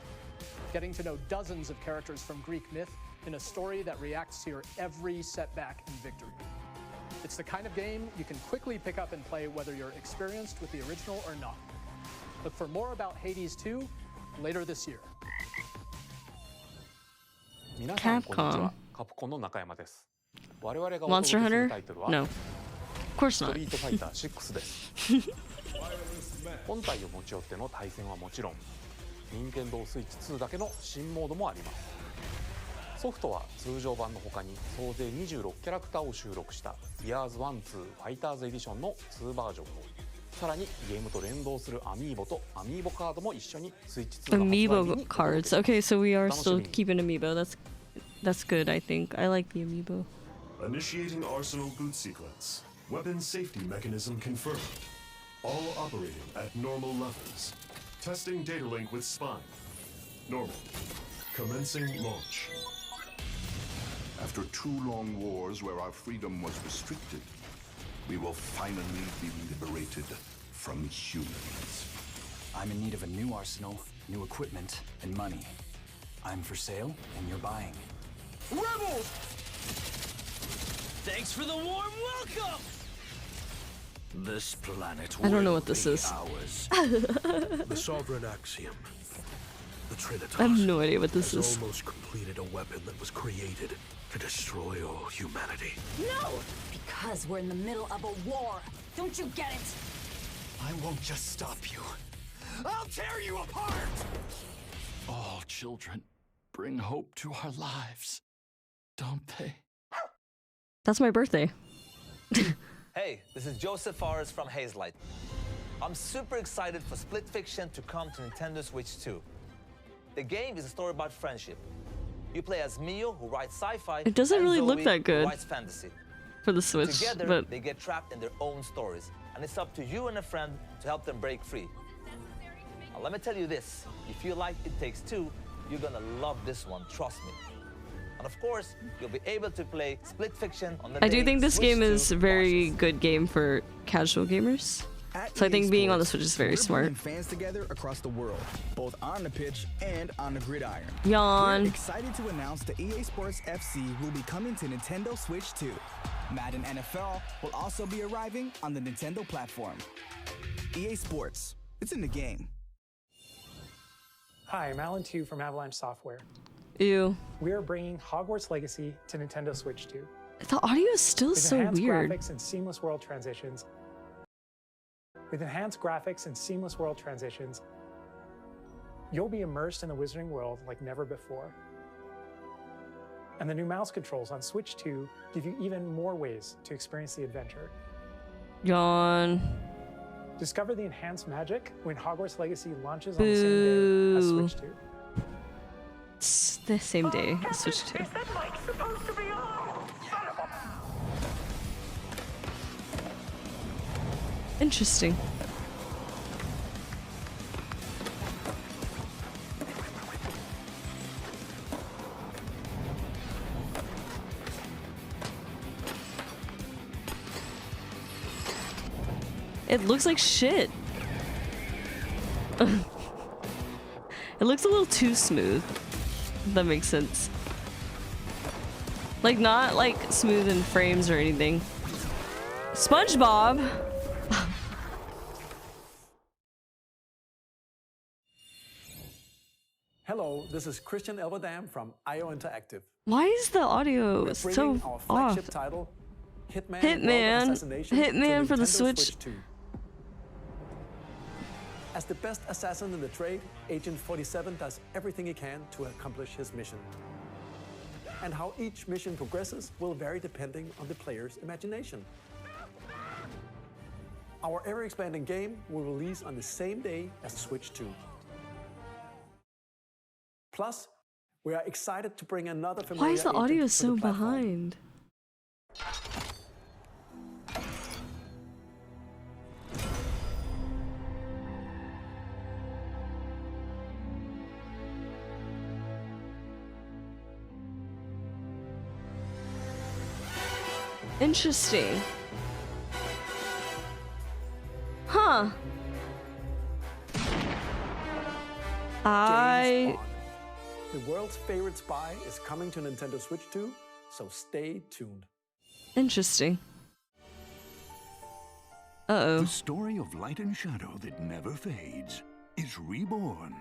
getting to know dozens of characters from Greek myth in a story that reacts to your every setback and victory. It's the kind of game you can quickly pick up and play whether you're experienced with the original or not. Look for more about Hades 2 later this year. 皆さんこんにち Capcom. は。カプコンの中山です。我々がお Monster 届けす Hunter? るタイトルは No. Of course スト not. リートファイター6です。本体を持ち寄っての対戦はもちろん、任天堂スイッチ2だけの新モードもあります。ソフトは通常版の他に総勢26キャラクターを収録した Years 1-2 ファイターズエディションの2バージョンを、さらにゲームと連動するアミーボとアミーボカードも一緒にスイッチ2の発売日に Amiibo cards. Okay, so we are still 楽しみに。 keeping Amiibo. That's good, I think. I like the Amiibo. Initiating Arsenal boot sequence. Weapon safety mechanism confirmed. All operating at normal levels. Testing data link with spine. Normal. Commencing launch. After 2 long wars where our freedom was restricted, we will finally be liberated from humans. I'm in need of a new arsenal, new equipment, and money. I'm for sale, and you're buying. Rebels! Thanks for the warm welcome. This planet I don't know will what this be is. ours. The sovereign axiom. The Trinitas I have no idea what this has is. almost completed a weapon that was created to destroy all humanity. No! Because we're in the middle of a war. Don't you get it? I won't just stop you. I'll tear you apart! All children bring hope to our lives, don't they? That's my birthday. Hey, this is Joseph Forrest from Hazelight. I'm super excited for Split Fiction to come to Nintendo Switch 2. The game is a story about friendship. You play as Mio, who writes sci-fi, It doesn't and really Zoe, look that good who writes fantasy. for the Switch, Together, but they get trapped in their own stories, and it's up to you and a friend to help them break free. Now, let me tell you this, if you like It Takes Two, you're gonna love this one, trust me. And of course, you'll be able to play Split Fiction on the I do day think this Switch game 2 is a very good game for casual gamers. So I think being on the Switch is very smart. Bringing fans together across the world, both on the pitch and on the gridiron. Yawn. We're excited to announce that EA Sports FC will be coming to Nintendo Switch 2. Madden NFL will also be arriving on the Nintendo platform. EA Sports, it's in the game. Hi, I'm Alan Tu from Avalanche Software. Ew. We are bringing Hogwarts Legacy to Nintendo Switch 2. The audio is still With so enhanced weird. graphics and seamless world transitions. You'll be immersed in the Wizarding world like never before. And the new mouse controls on Switch 2 give you even more ways to experience the adventure. Yawn. Discover the enhanced magic when Hogwarts Legacy launches on the same day as Boo. Switch 2. It's the same day as Switch 2. Interesting. It looks like shit. It looks a little too smooth. If that makes sense. Like, not like smooth in frames or anything. SpongeBob! Hello, this is Christian Elverdam from IO Interactive. Why is the audio We're so bringing our flagship off? title, Hitman, Hitman. World Assassination, Hitman to for the Nintendo Switch. 2. As the best assassin in the trade, Agent 47 does everything he can to accomplish his mission. And how each mission progresses will vary depending on the player's imagination. Our ever-expanding game will release on the same day as Switch 2. Plus, we are excited to bring another familiar Why is the agent audio to so the platform. behind? Interesting. Huh. The world's favorite spy is coming to Nintendo Switch 2, so stay tuned. Interesting. Uh-oh. The story of light and shadow that never fades is reborn.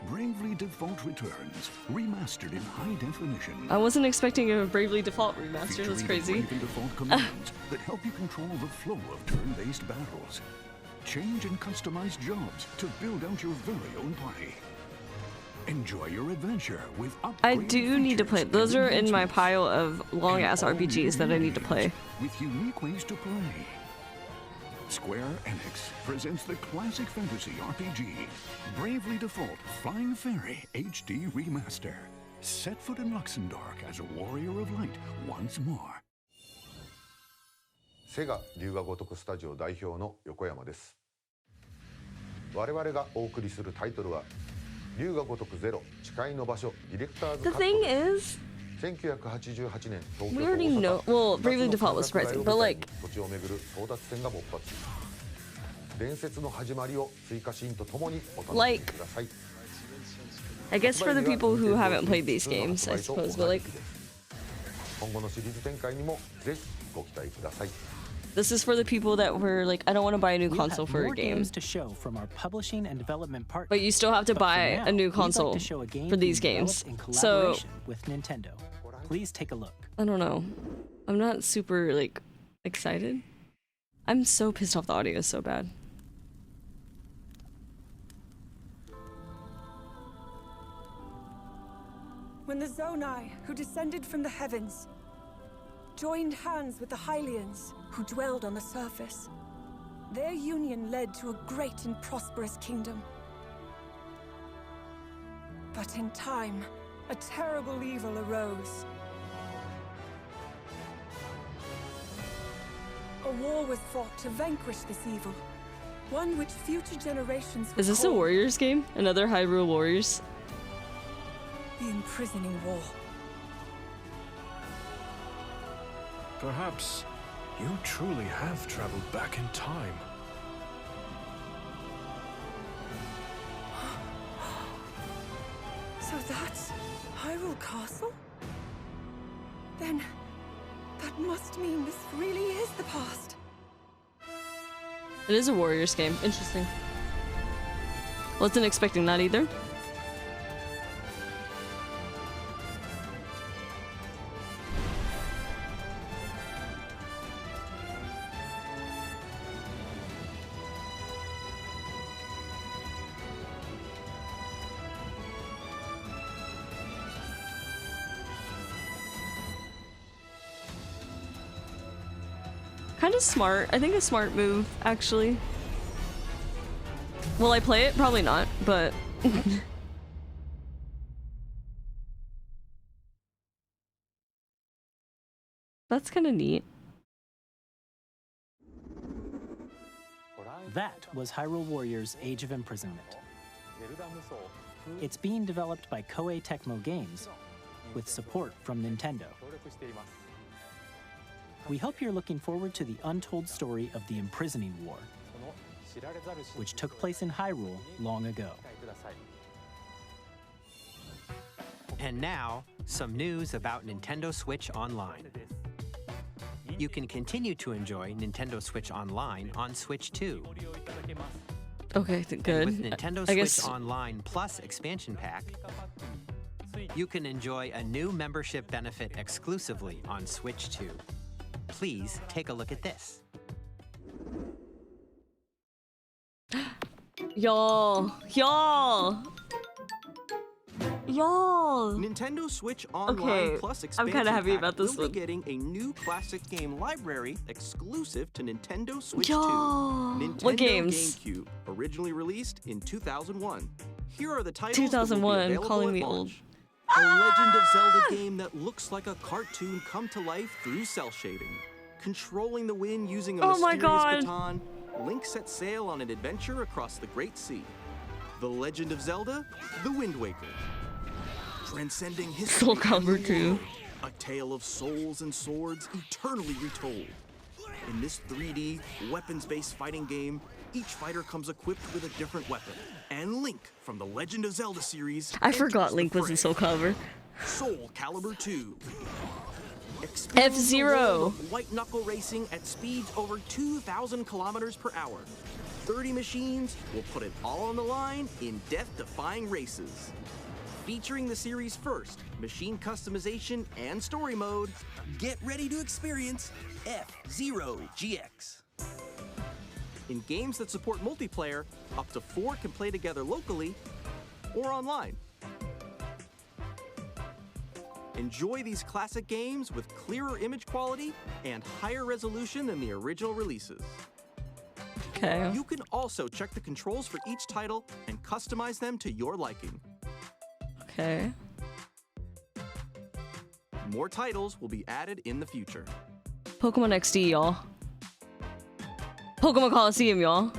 Bravely Default returns, remastered in high definition. I wasn't expecting a Bravely Default remaster. That's Featuring crazy. Brave and Default commands that help you control the flow of turn-based battles. Change and customize jobs to build out your very own party. Enjoy your adventure with I do need to play. Those are in my pile of long-ass RPGs that I need to play. with unique ways to play. Square Enix presents the classic fantasy RPG, Bravely Default Flying Fairy HD Remaster. Set foot in Luxembourg as a warrior of light once more. セガ龍が如くスタジオ代表の横山です。我々がお送りするタイトルは龍が如くゼロ誓いの場所ディレクターズカット The thing is, 1988年東 we 京と already 大 know. 阪 Well, Bravely Default was surprising, but like, 土地をめぐる争奪戦が勃発。伝説の始まりを追加シーンとともにお楽しみください。 I guess for the people who haven't played these games, I suppose, but like, 今後のシリーズ展開にもぜひご期待ください。 This is for the people that were like, I don't want to buy a new We'll console have for a more game. games to show from our publishing and development partners. But you still have to But for buy now, a new we'd like console to show a game for these being games. developed in So collaboration with Nintendo. Please take a look. I don't know. I'm not super like excited. I'm so pissed off the audio is so bad. When the Zonai, who descended from the heavens, joined hands with the Hylians, who dwelled on the surface, their union led to a great and prosperous kingdom. But in time, a terrible evil arose. A war was fought to vanquish this evil, one which future generations would Is this a call Warriors game? Another Hyrule Warriors? the imprisoning war. Perhaps you truly have traveled back in time. So that's Hyrule Castle? Then that must mean this really is the past. It is a Warriors game. Interesting. Wasn't expecting that either. Kind of smart. I think a smart move, actually. Will I play it? Probably not, but... That's kind of neat. That was Hyrule Warriors Age of Imprisonment. It's being developed by Koei Tecmo Games with support from Nintendo. We hope you're looking forward to the untold story of the Imprisoning War, which took place in Hyrule long ago. And now, some news about Nintendo Switch Online. You can continue to enjoy Nintendo Switch Online on Switch 2. Okay, good. And with Nintendo I Switch guess... Online Plus expansion pack, you can enjoy a new membership benefit exclusively on Switch 2. Please take a look at this. Y'all! Nintendo Switch Online Plus I'm expansion kind of happy pack about this will one. be getting a new classic game library exclusive to Nintendo Switch 2. Y'all! Nintendo What games? GameCube, originally released in 2001. Here are the titles 2001, that will be available calling at me launch. old. A Legend of Zelda game that looks like a cartoon come to life through cell shading. Controlling the wind using a Oh my mysterious God. baton, Link sets sail on an adventure across the Great Sea. The Legend of Zelda, The Wind Waker. Transcending history. Soul Calibur 2. A tale of souls and swords eternally retold. In this 3D, weapons-based fighting game, each fighter comes equipped with a different weapon. And Link from the Legend of Zelda series I enters forgot the Link was in Soul Calibur. Soul Calibur 2. F-Zero. The world of white knuckle racing at speeds over 2,000 kilometers per hour. 30 machines will put it all on the line in death-defying races. Featuring the series' first machine customization and story mode, get ready to experience F-Zero GX. In games that support multiplayer, up to 4 can play together locally or online. Enjoy these classic games with clearer image quality and higher resolution than the original releases. Okay. You can also check the controls for each title and customize them to your liking. Okay. More titles will be added in the future. Pokemon XD, y'all. Pokemon Coliseum, y'all.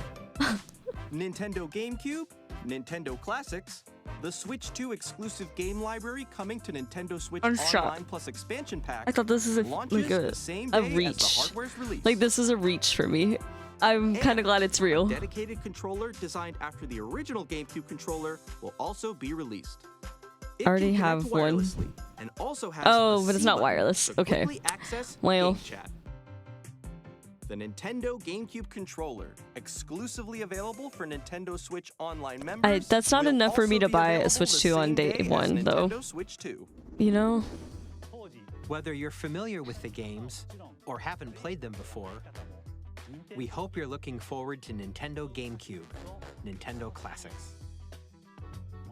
Nintendo GameCube, Nintendo Classics, the Switch 2 exclusive game library coming to Nintendo Switch I'm Online shocked. Plus expansion pack. I thought this is launches like the same a day as the reach. hardware's release. Like this is a reach for me. I'm kind of glad it's real. A dedicated controller designed after the original GameCube controller will also be released. It already can have connect one. wirelessly and also has Oh, a but it's C not button wireless. to Okay. quickly access Well. game chat. The Nintendo GameCube controller, exclusively available for Nintendo Switch Online members. That's not will enough for me also to be buy a available Switch the 2 on same day day as 1, though. Nintendo Switch 2. You know? Whether you're familiar with the games or haven't played them before, we hope you're looking forward to Nintendo GameCube, Nintendo Classics.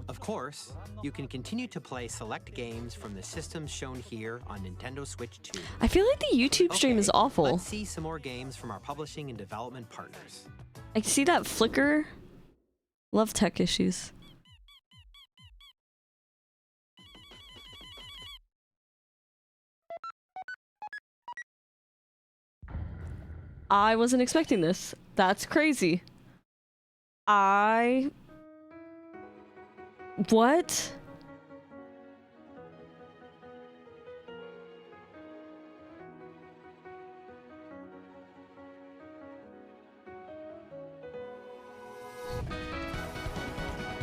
Of course, you can continue to play select games from the systems shown here on Nintendo Switch 2. I feel like the YouTube stream is awful. Let's see some more games from our publishing and development partners. I see that flicker. Love tech issues. I wasn't expecting this. That's crazy. What?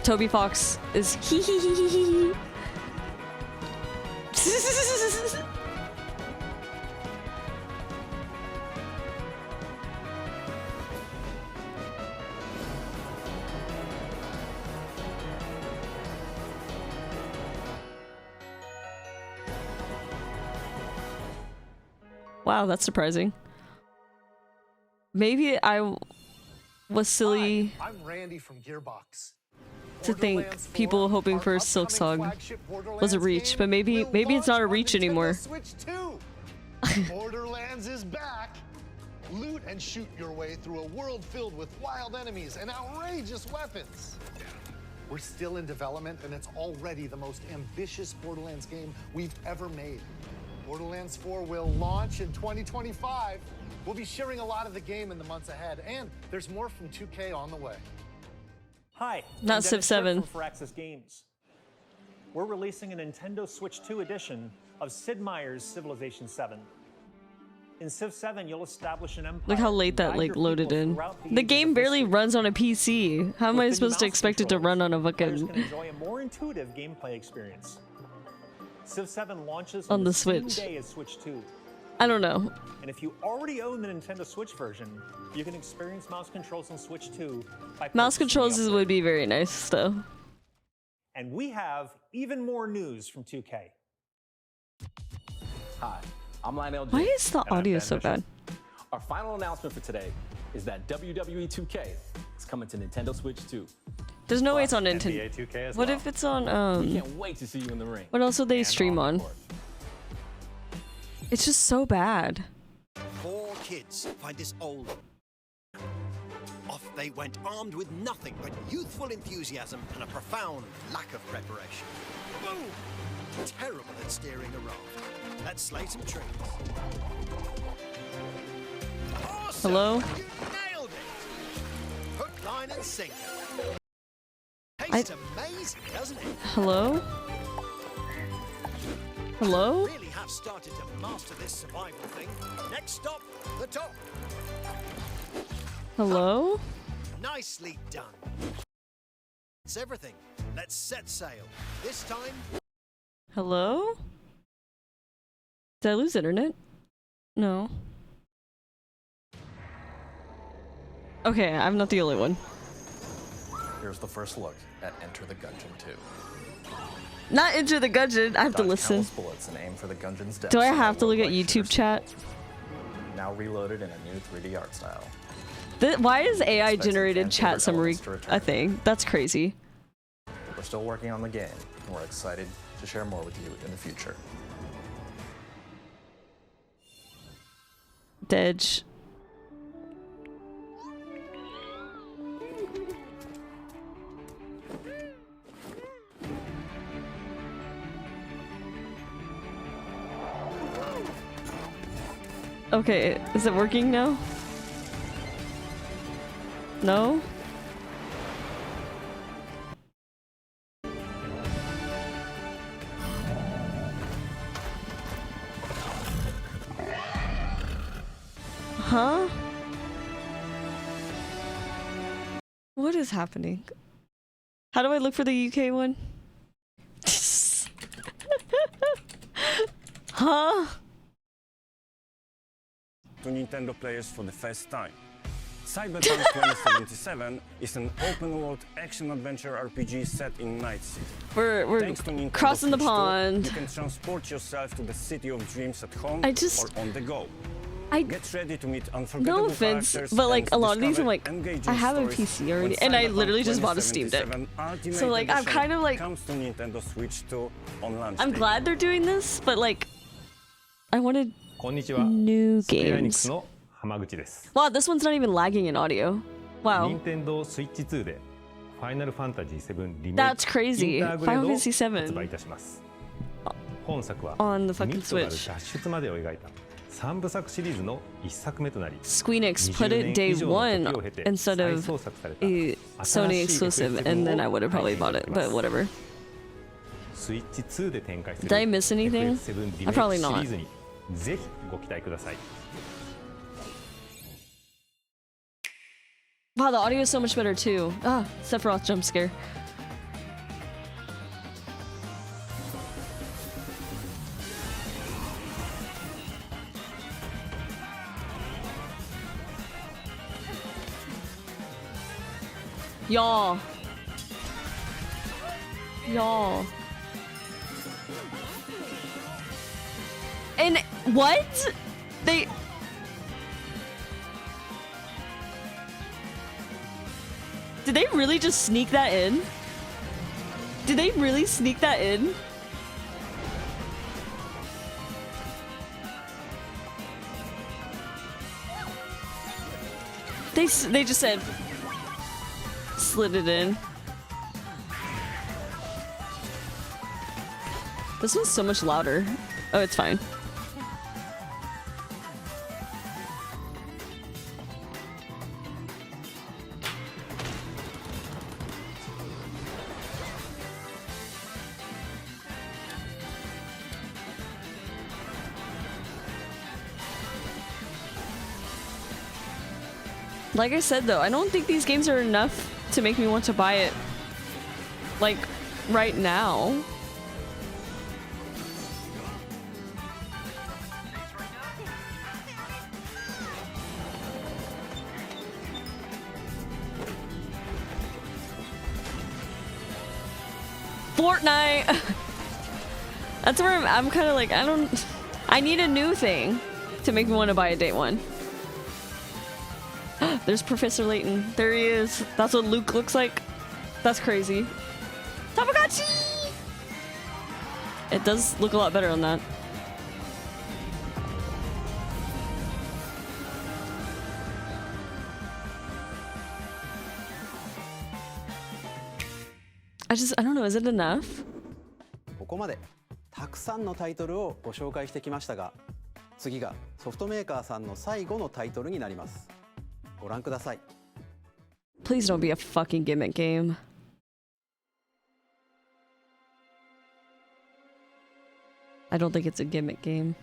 Toby Fox is hee hee hee hee hee. Wow, that's surprising. Maybe I was silly Hi, I'm Randy from Gearbox. to think people hoping for Silk Song was a reach, but maybe it's not a reach anymore. Switch 2. Borderlands is back. Loot and shoot your way through a world filled with wild enemies and outrageous weapons. We're still in development, and it's already the most ambitious Borderlands game we've ever made. Borderlands 4 will launch in 2025. We'll be sharing a lot of the game in the months ahead, and there's more from 2K on the way. Hi, Not I'm Civ Dennis 7. Strick from Firaxis Games. We're releasing a Nintendo Switch 2 edition of Sid Meier's Civilization 7. In Civ 7, you'll establish an empire. Look how late that like loaded in. The game barely runs on a PC. How am I supposed to expect it to run on a Players can fucking enjoy a more intuitive gameplay experience. Civ 7 launches on the same Switch? day as Switch 2. I don't know. And if you already own the Nintendo Switch version, you can experience mouse controls on Switch 2 by Mouse purchasing the controls upgrade. would be very nice though. And we have even more news from 2K. Hi, I'm Lionel Why James, is the and I'm audio Ben so Mitchell. bad? Our final announcement for today is that WWE 2K is coming to Nintendo Switch 2. There's no way it's on NBA Nintendo. 2K as What well. if it's on We can't wait to see you in the ring. what else would they and stream on on? the court. It's just so bad. 4 kids find this old. Off they went armed with nothing but youthful enthusiasm and a profound lack of preparation. Boom! Terrible at steering a raft. Let's slay some trees. Awesome! Hello? You nailed it! Hook, line, and sinker. I- Tastes amazing, doesn't it? Hello? Hello? Really have started to master this survival thing. Next stop, the top. Hello? Nicely done. It's everything. Let's set sail. This time, Hello? Did I lose internet? No. Okay, I'm not the only one. Here's the first look at Enter the Gungeon 2. Not Enter the Gungeon. I have to Dodge listen. countless bullets and aim for the Gungeon's depths Do I in have a to look at roguelike YouTube chat? now reloaded in a new 3D art style. Why is AI Expect some generated fan chat favorite summary elements to return. a thing? That's crazy. We're still working on the game, and we're excited to share more with you in the future. Dej. Okay, is it working now? No? Huh? What is happening? How do I look for the UK one? Huh? To Nintendo players for the first time. Cyberpunk 2077 is an open-world action-adventure RPG set in Night City. We're crossing the pond. You can transport yourself to the city of dreams at home or on the go. Get ready to meet unforgettable No offense, characters but like a and lot of these I'm like, engaging I have a stories PC already, when and I Cyberpunk literally just bought a Steam Deck. 2077 Ultimate So like I'm Edition kind of like, comes to Nintendo Switch 2 on launch I'm day. glad they're doing this, but like, I wanted こんにちは。 new スクエアエニックス games. の浜口です。 Wow, this one's not even lagging in audio. Wow. 任天堂スイッチ2でファイナルファンタジー7リメイク That's crazy. インターグレードを Final Fantasy 7発売いたします。本作は on the fucking ミッドガル Switch. 脱出までを描いた3部作シリーズの1作目となり、 Squeenix put it 20 day 年以上の one 時を経て instead 再 of 創作された a Sony 新しい exclusive, and then I would have probably bought it, but whatever. スイッチ2で展開する Did I miss anything? FF7 リメイ I ク probably シリ not. ーズにぜひご期待ください。 Wow, the audio is so much better too. Ah, Sephiroth jump scare. Y'all. Y'all. And what? They... Did they really just sneak that in? Did they really sneak that in? They just said slid it in. This one's so much louder. Oh, it's fine. Like I said though, I don't think these games are enough to make me want to buy it, like, right now. Fortnite! That's where I'm kind of like, I need a new thing to make me want to buy a day one. There's Professor Layton. There he is. That's what Luke looks like. That's crazy. Tamagotchi! It does look a lot better on that. I don't know, is it enough? ここまでたくさんのタイトルをご紹介してきましたが、次がソフトメーカーさんの最後のタイトルになります。ご覧ください。 Please don't be a fucking gimmick game. I don't think it's a gimmick game.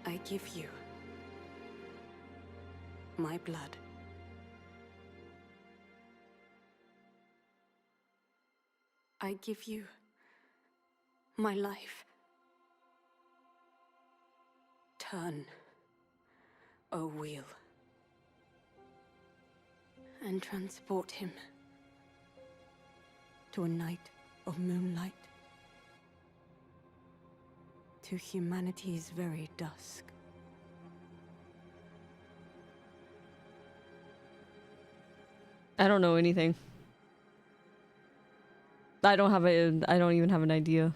I give you my blood. I give you my life. Turn, O wheel, and transport him to a night of moonlight, to humanity's very dusk. I don't know anything. I don't even have an idea.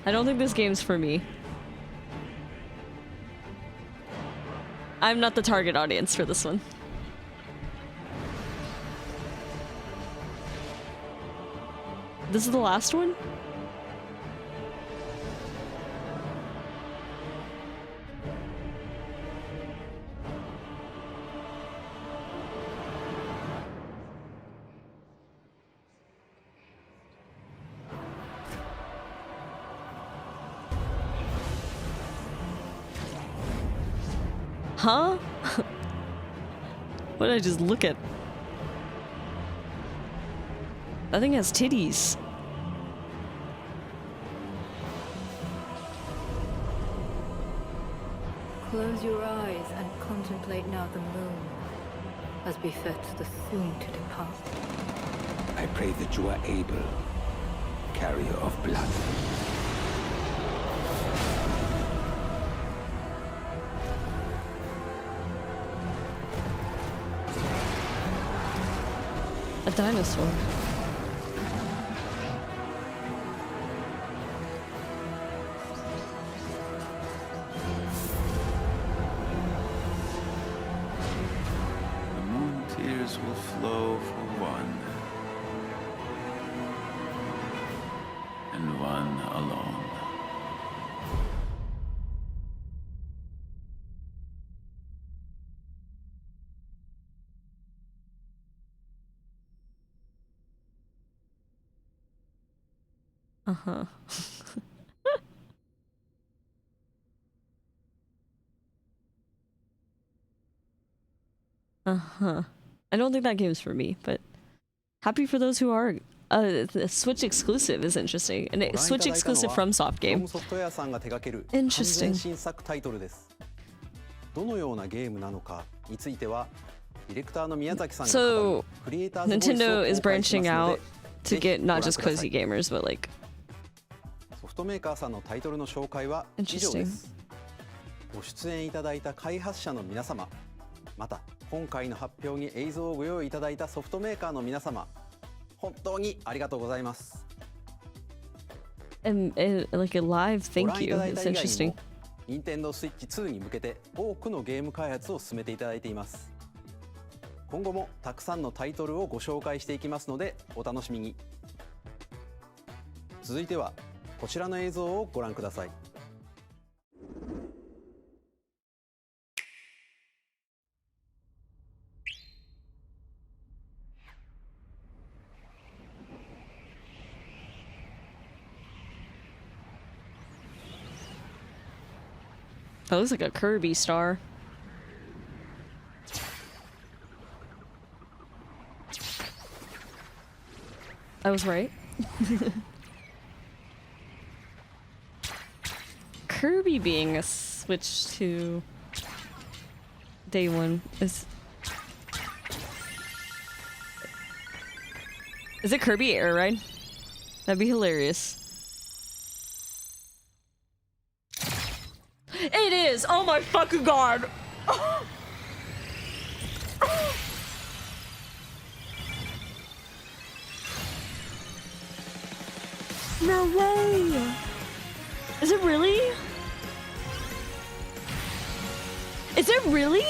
I don't think this game's for me. I'm not the target audience for this one. This is the last one? Huh? What did I just look at? That thing has titties. Close your eyes and contemplate now the moon, as befits the soon to depart. I pray that you are able, carrier of blood. A dinosaur. The moon tears will flow for one, and one alone. Uh-huh. Uh-huh. I don't think that game's for me, but happy for those who are. The Switch exclusive is interesting. And a Switch exclusive from Soft Game. ソフトウェアさんが手掛ける Interesting. 完全新作タイトルです。どのようなゲームなのかについては、ディレクターの宮崎さんが語るクリエイターズボイスを Nintendo is 公開し branching ますの out で、 to get not ぜ just ひご覧くださ cozy い。 gamers, but like ソフトメーカーさんのタイトルの紹介は以上です。ご出演いただいた開発者の皆様、また今回の発表に映像をご用意いただいたソフトメーカーの皆様、本当にありがとうございます。 and like a live ご thank 覧い you. ただい It's た以外に interesting. も、Nintendo Switch 2に向けて多くのゲーム開発を進めていただいています。今後もたくさんのタイトルをご紹介していきますのでお楽しみに。続いてはこちらの映像をご覧ください。That looks like a Kirby star. I was right. Kirby being a Switch to day one is... Is it Kirby Air Ride? That'd be hilarious. It is! Oh my fucking god! No way! Is it really? Is it really?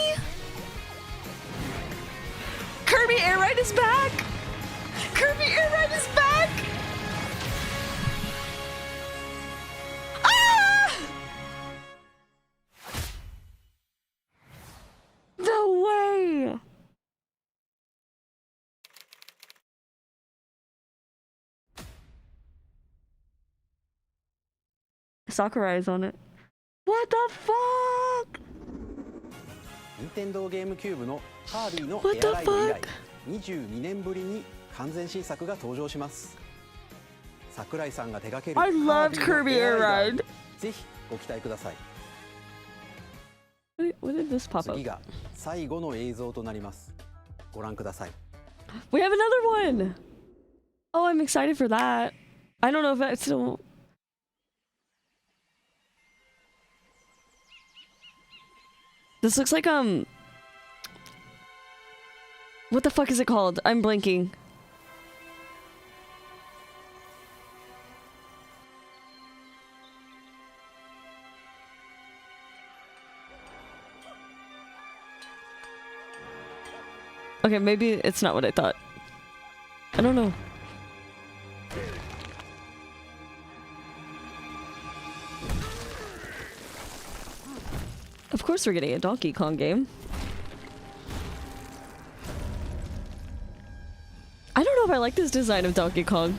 Kirby Air Ride is back! Kirby Air Ride is back! Ah! No way! Sakurai's on it. What the fuck? Nintendo ゲームキューブのカービィの What エ the アライド以来 fuck? 22年ぶりに完全新作が登場します。桜井さんが手掛ける I loved カー Kirby ビィの Air エアライド Ride. ぜひご期待ください。 What did this pop up? 次が最後の映像となります。ご覧ください。 We have another one! Oh, I'm excited for that. I don't know if that's still... This looks like, what the fuck is it called? I'm blanking. Okay, maybe it's not what I thought. I don't know. Of course we're getting a Donkey Kong game. I don't know if I like this design of Donkey Kong.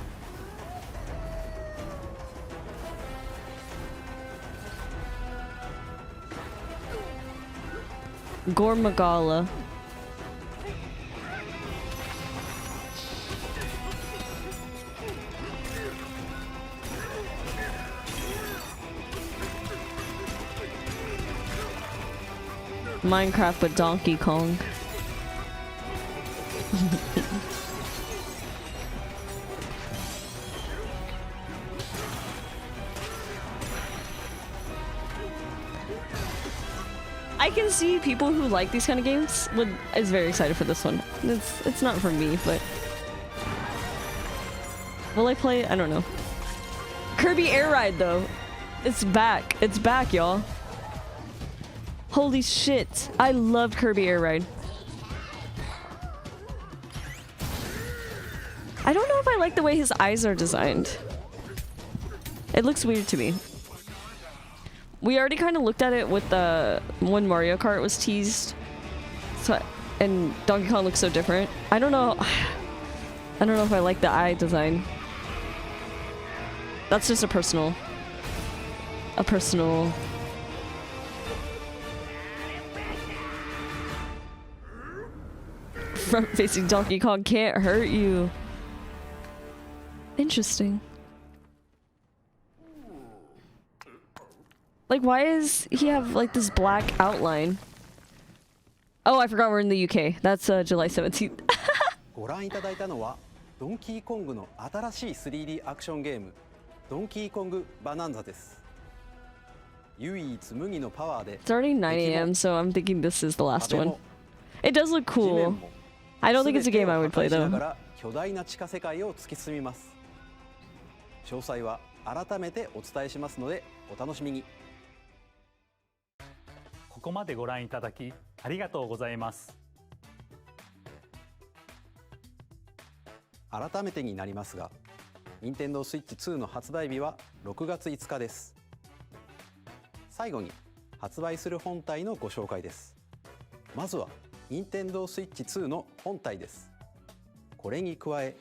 Gormagala. Minecraft with Donkey Kong. I can see people who like these kind of games is very excited for this one. It's not for me, but will I play it? I don't know. Kirby Air Ride though, it's back. It's back, y'all. Holy shit! I loved Kirby Air Ride. I don't know if I like the way his eyes are designed. It looks weird to me. We already kind of looked at it with the when Mario Kart was teased, so and Donkey Kong looks so different. I don't know. I don't know if I like the eye design. That's just a personal. Front-facing Donkey Kong can't hurt you. Interesting. Like, why does he have like this black outline? Oh, I forgot we're in the UK. That's July 17th. ご覧いただいたのはドンキーコングの新しい 3D アクションゲームドンキーコングバナンザです。唯一無二のパワーで It's already 9 a.m. so I'm thinking this is the last one. It does look cool. I don't think it's a game I would play though. 巨大な地下世界を突き進みます。詳細は改めてお伝えしますのでお楽しみに。ここまでご覧いただきありがとうございます。改めてになりますが、Nintendo Switch 2の発売日は6月5日です。最後に発売する本体のご紹介です。まずは Nintendo Switch 2の本体です。これに加え、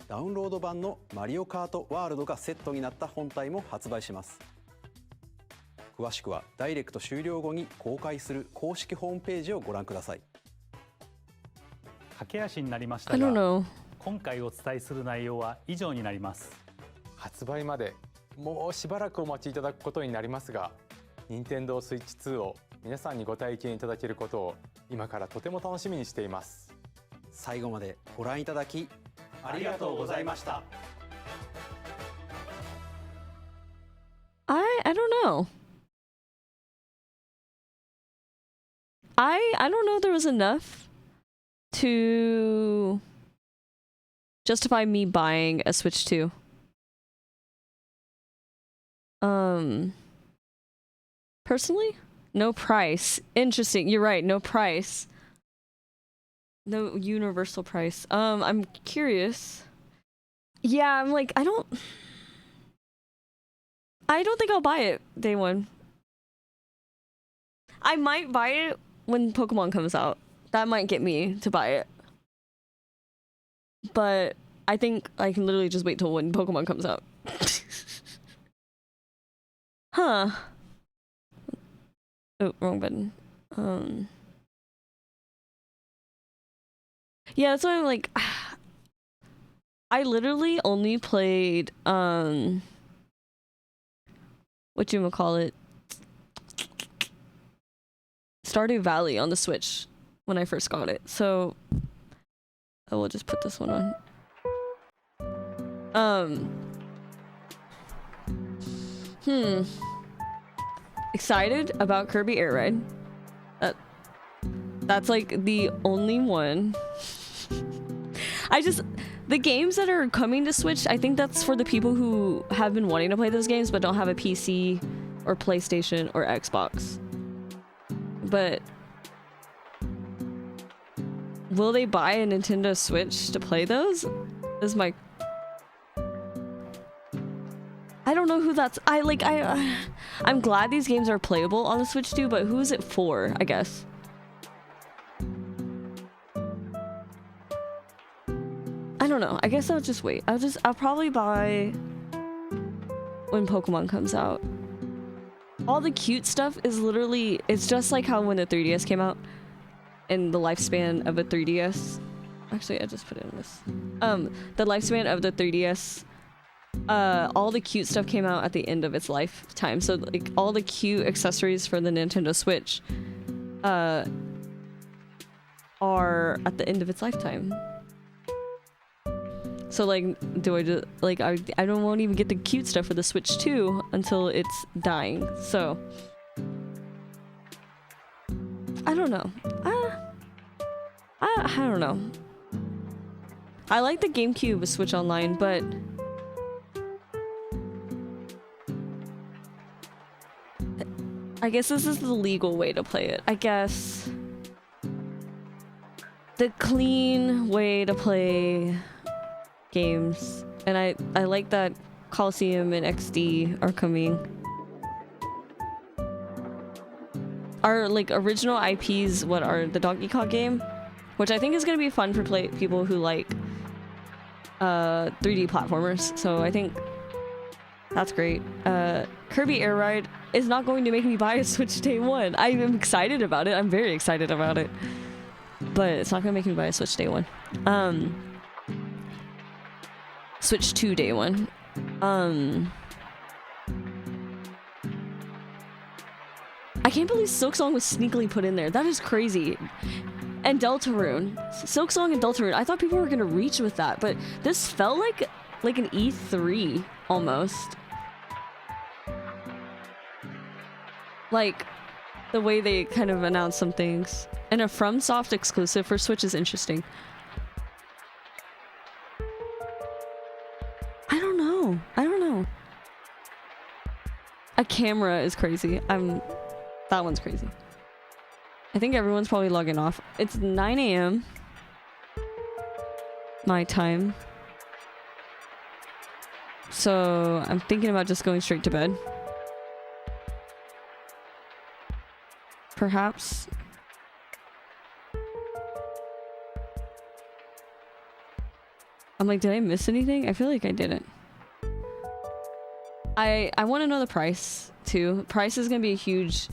ダウンロード版のマリオカートワールドがセットになった本体も発売します。詳しくはダイレクト終了後に公開する公式ホームページをご覧ください。駆け足になりましたが、今回お伝えする内容は以上になります。発売までもうしばらくお待ちいただくことになりますが、Nintendo Switch 2を皆さんにご体験いただけることを今からとても楽しみにしています。最後までご覧いただきありがとうございました。I don't know. I don't know if there was enough to justify me buying a Switch 2. Personally, no price. Interesting. You're right. No price. No universal price. I'm curious. Yeah, I'm like, I don't think I'll buy it day one. I might buy it when Pokemon comes out. That might get me to buy it. But I think I can literally just wait till when Pokemon comes out. Huh. Oh, wrong button. Yeah, that's why I'm like, I literally only played, whatchamacallit, Stardew Valley on the Switch when I first got it. So, I will just put this one on. Excited about Kirby Air Ride. That's like the only one. The games that are coming to Switch, I think that's for the people who have been wanting to play those games but don't have a PC or PlayStation or Xbox. But will they buy a Nintendo Switch to play those? Is my... I don't know who that's... I'm glad these games are playable on the Switch too, but who is it for, I guess? I don't know. I guess I'll just wait. I'll probably buy when Pokemon comes out. All the cute stuff is literally... It's just like how when the 3DS came out and the lifespan of a 3DS... Actually, I just put it in this. The lifespan of the 3DS... all the cute stuff came out at the end of its lifetime. So like all the cute accessories for the Nintendo Switch are at the end of its lifetime. So like, do I just like I won't even get the cute stuff for the Switch 2 until it's dying. So I don't know. I don't know. I like the GameCube with Switch Online, but I guess this is the legal way to play it. I guess the clean way to play games. And I like that Coliseum and XD are coming. Our like original IPs, what are the Donkey Kong game, which I think is gonna be fun for people who like 3D platformers. So I think that's great. Kirby Air Ride is not going to make me buy a Switch day one. I am excited about it. I'm very excited about it. But it's not gonna make me buy a Switch day one. Switch 2 day one. I can't believe Silksong was sneakily put in there. That is crazy. And Deltarune. Silksong and Deltarune. I thought people were gonna reach with that, but this felt like an E3 almost. Like the way they kind of announced some things. And a FromSoft exclusive for Switch is interesting. I don't know. A camera is crazy. That one's crazy. I think everyone's probably logging off. It's 9 a.m. my time. So I'm thinking about just going straight to bed. Perhaps. I'm like, did I miss anything? I feel like I didn't. I want to know the price too. Price is gonna be a huge...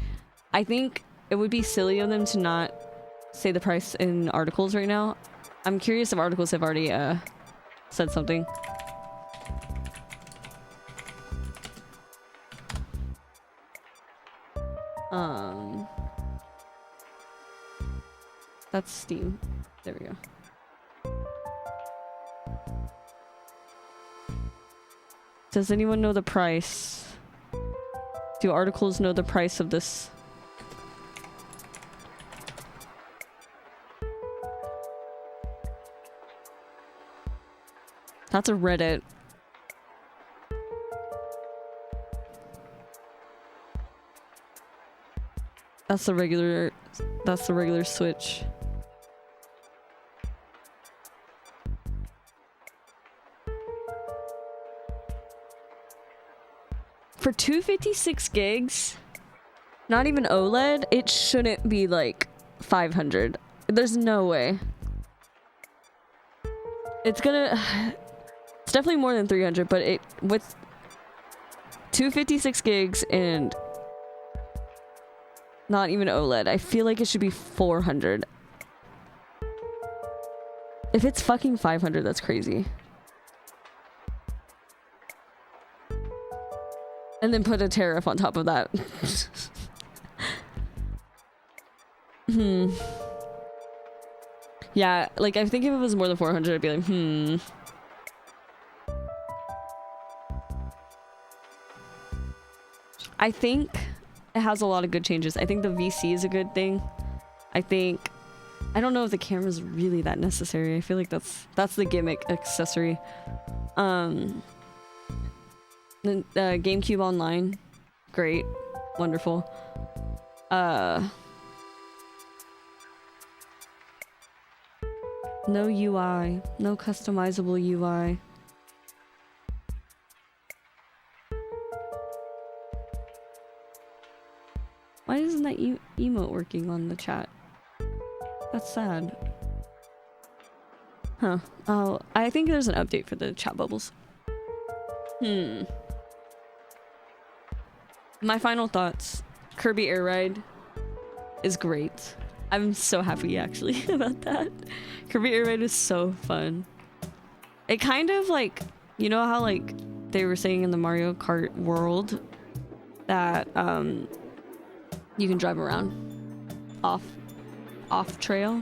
I think it would be silly of them to not say the price in articles right now. I'm curious if articles have already said something. That's Steam. There we go. Does anyone know the price? Do articles know the price of this? That's a Reddit. That's the regular Switch. For 256 gigs, not even OLED, it shouldn't be like 500. There's no way. It's definitely more than 300, but it with 256 gigs and not even OLED, I feel like it should be 400. If it's fucking 500, that's crazy. And then put a tariff on top of that. Yeah, like I think if it was more than 400, I'd be like, I think it has a lot of good changes. I think the VC is a good thing. I don't know if the camera's really that necessary. I feel like that's the gimmick accessory. The GameCube Online, great, wonderful. No UI. No customizable UI. Why isn't that emote working on the chat? That's sad. Huh. Oh, I think there's an update for the chat bubbles. My final thoughts. Kirby Air Ride is great. I'm so happy actually about that. Kirby Air Ride is so fun. It kind of like, you know how like they were saying in the Mario Kart world that you can drive around off trail.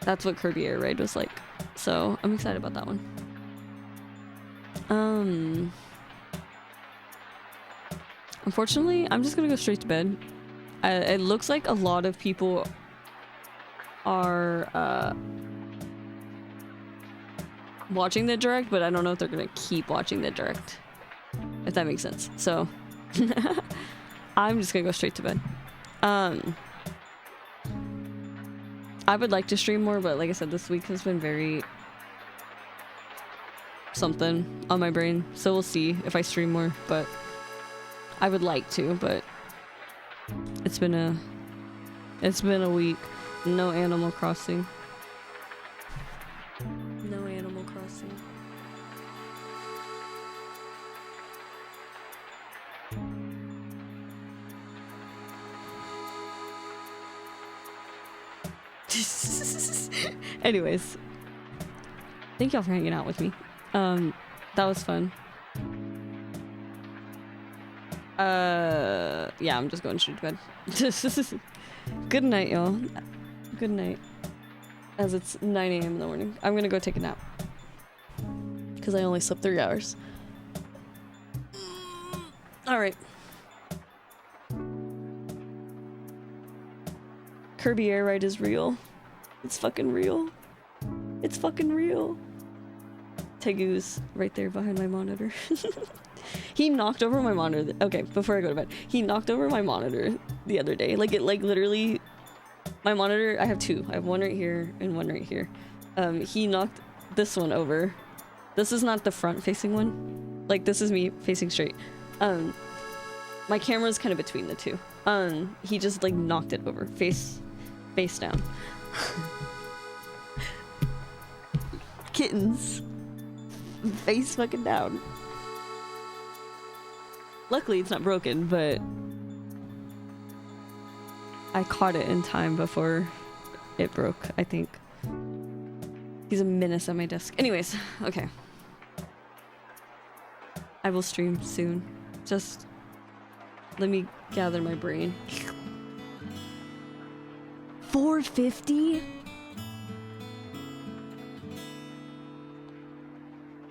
That's what Kirby Air Ride was like. So I'm excited about that one. Unfortunately, I'm just gonna go straight to bed. It looks like a lot of people are watching the direct, but I don't know if they're gonna keep watching the direct, if that makes sense. So I'm just gonna go straight to bed. I would like to stream more, but like I said, this week has been very something on my brain, so we'll see if I stream more. But I would like to, but it's been a week. No Animal Crossing. No Animal Crossing. Anyways, thank y'all for hanging out with me. That was fun. Yeah, I'm just going straight to bed. Good night, y'all. Good night. As it's 9 a.m. in the morning. I'm gonna go take a nap. Because I only slept 3 hours. Alright. Kirby Air Ride is real. It's fucking real. It's fucking real. Tegu's right there behind my monitor. He knocked over my monitor. Okay, before I go to bed, he knocked over my monitor the other day. Like it, like literally, my monitor. I have two. I have one right here and one right here. He knocked this one over. This is not the front-facing one. Like this is me facing straight. My camera's kind of between the two. He just like knocked it over, face down. Kittens, face fucking down. Luckily, it's not broken, but I caught it in time before it broke, I think. He's a menace at my desk. Anyways, okay. I will stream soon. Just let me gather my brain. 450?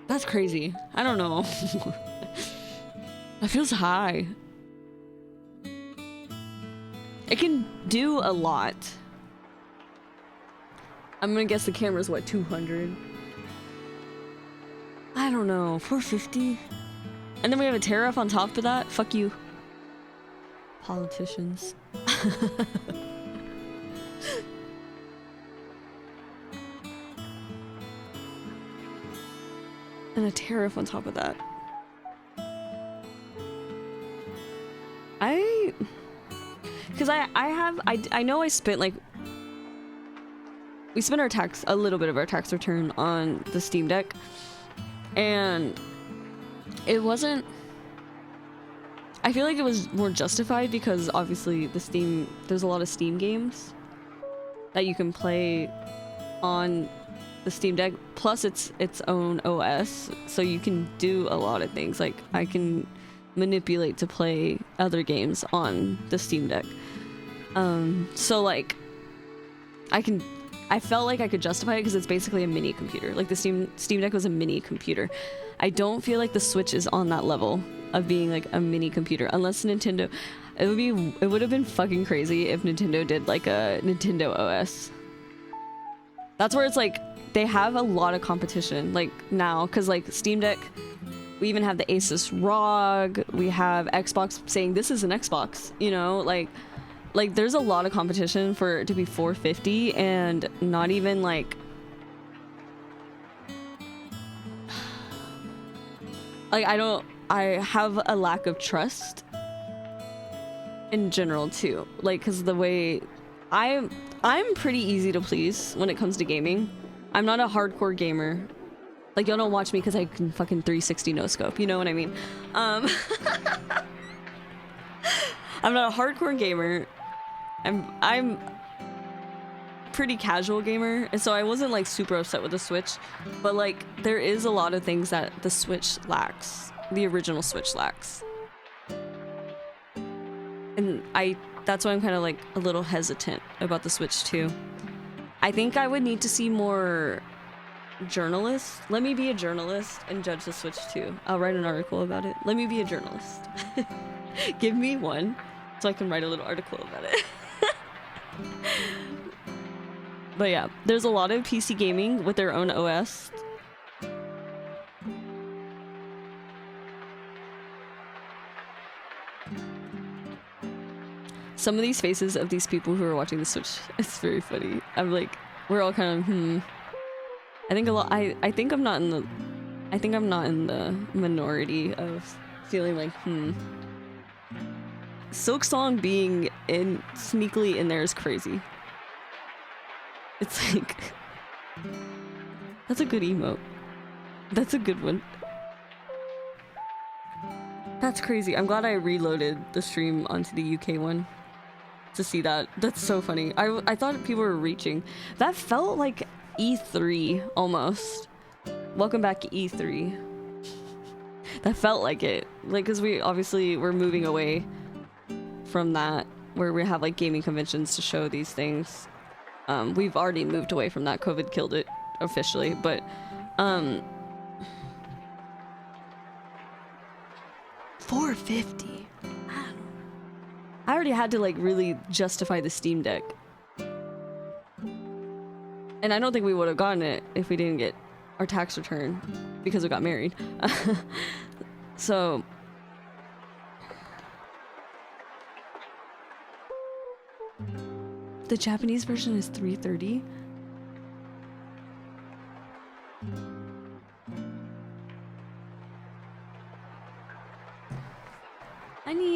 That's crazy. I don't know. That feels high. It can do a lot. I'm gonna guess the camera's what, 200? I don't know, 450? And then we have a tariff on top of that? Fuck you. Politicians. And a tariff on top of that. Because I know I spent like, we spent our tax, a little bit of our tax return on the Steam Deck, and it wasn't, I feel like it was more justified because obviously there's a lot of Steam games that you can play on the Steam Deck, plus it's its own OS, so you can do a lot of things. Like I can manipulate to play other games on the Steam Deck. So like I felt like I could justify it because it's basically a mini computer. Like the Steam Deck was a mini computer. I don't feel like the Switch is on that level of being like a mini computer unless Nintendo, it would have been fucking crazy if Nintendo did like a Nintendo OS. That's where it's like they have a lot of competition like now, because like Steam Deck, we even have the Asus ROG, we have Xbox saying this is an Xbox, you know, like there's a lot of competition for it to be 450 and not even like Like, I have a lack of trust in general too. Like, because the way I'm pretty easy to please when it comes to gaming. I'm not a hardcore gamer. Like, y'all don't watch me because I can fucking 360 no scope. You know what I mean? I'm not a hardcore gamer. I'm pretty casual gamer, and so I wasn't like super upset with the Switch, but like there is a lot of things that the Switch lacks, the original Switch lacks, and that's why I'm kind of like a little hesitant about the Switch 2. I think I would need to see more journalists. Let me be a journalist and judge the Switch 2. I'll write an article about it. Let me be a journalist. Give me one so I can write a little article about it. But yeah, there's a lot of PC gaming with their own OS. Some of these faces of these people who are watching the Switch, it's very funny. I'm like, we're all kind of, I think a lot, I think I'm not in the minority of feeling like, Silk Song being sneakily in there is crazy. It's like, that's a good emote. That's a good one. That's crazy. I'm glad I reloaded the stream onto the UK one to see that. That's so funny. I thought people were reaching. That felt like E3 almost. Welcome back to E3. That felt like it. Like, because we're moving away from that, where we have like gaming conventions to show these things. We've already moved away from that. COVID killed it officially, but $450. I already had to like really justify the Steam Deck, and I don't think we would have gotten it if we didn't get our tax return because we got married. So the Japanese version is $330.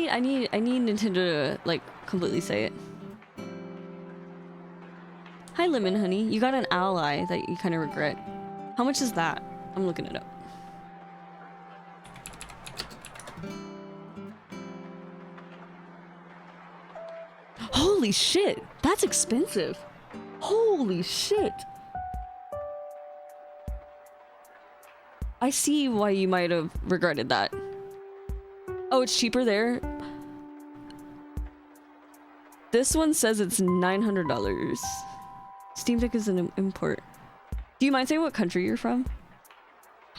I need Nintendo to like completely say it. Hi Lemon Honey, you got an ally that you kind of regret. How much is that? I'm looking it up. Holy shit, that's expensive. Holy shit. I see why you might have regretted that. Oh, it's cheaper there? This one says it's $900. Steam Deck is an import. Do you mind saying what country you're from?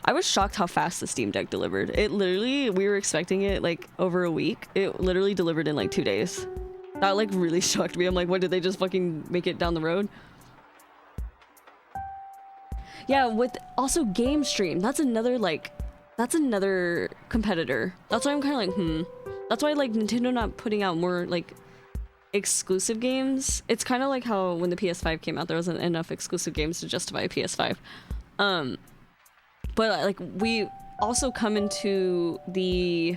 I was shocked how fast the Steam Deck delivered. It literally, we were expecting it like over a week. It literally delivered in like 2 days. That like really shocked me. I'm like, what, did they just fucking make it down the road? Yeah, with also Game Stream. That's another competitor. That's why I'm kind of like, That's why like Nintendo not putting out more like exclusive games. It's kind of like how when the PS5 came out, there wasn't enough exclusive games to justify a PS5. But like we also come into the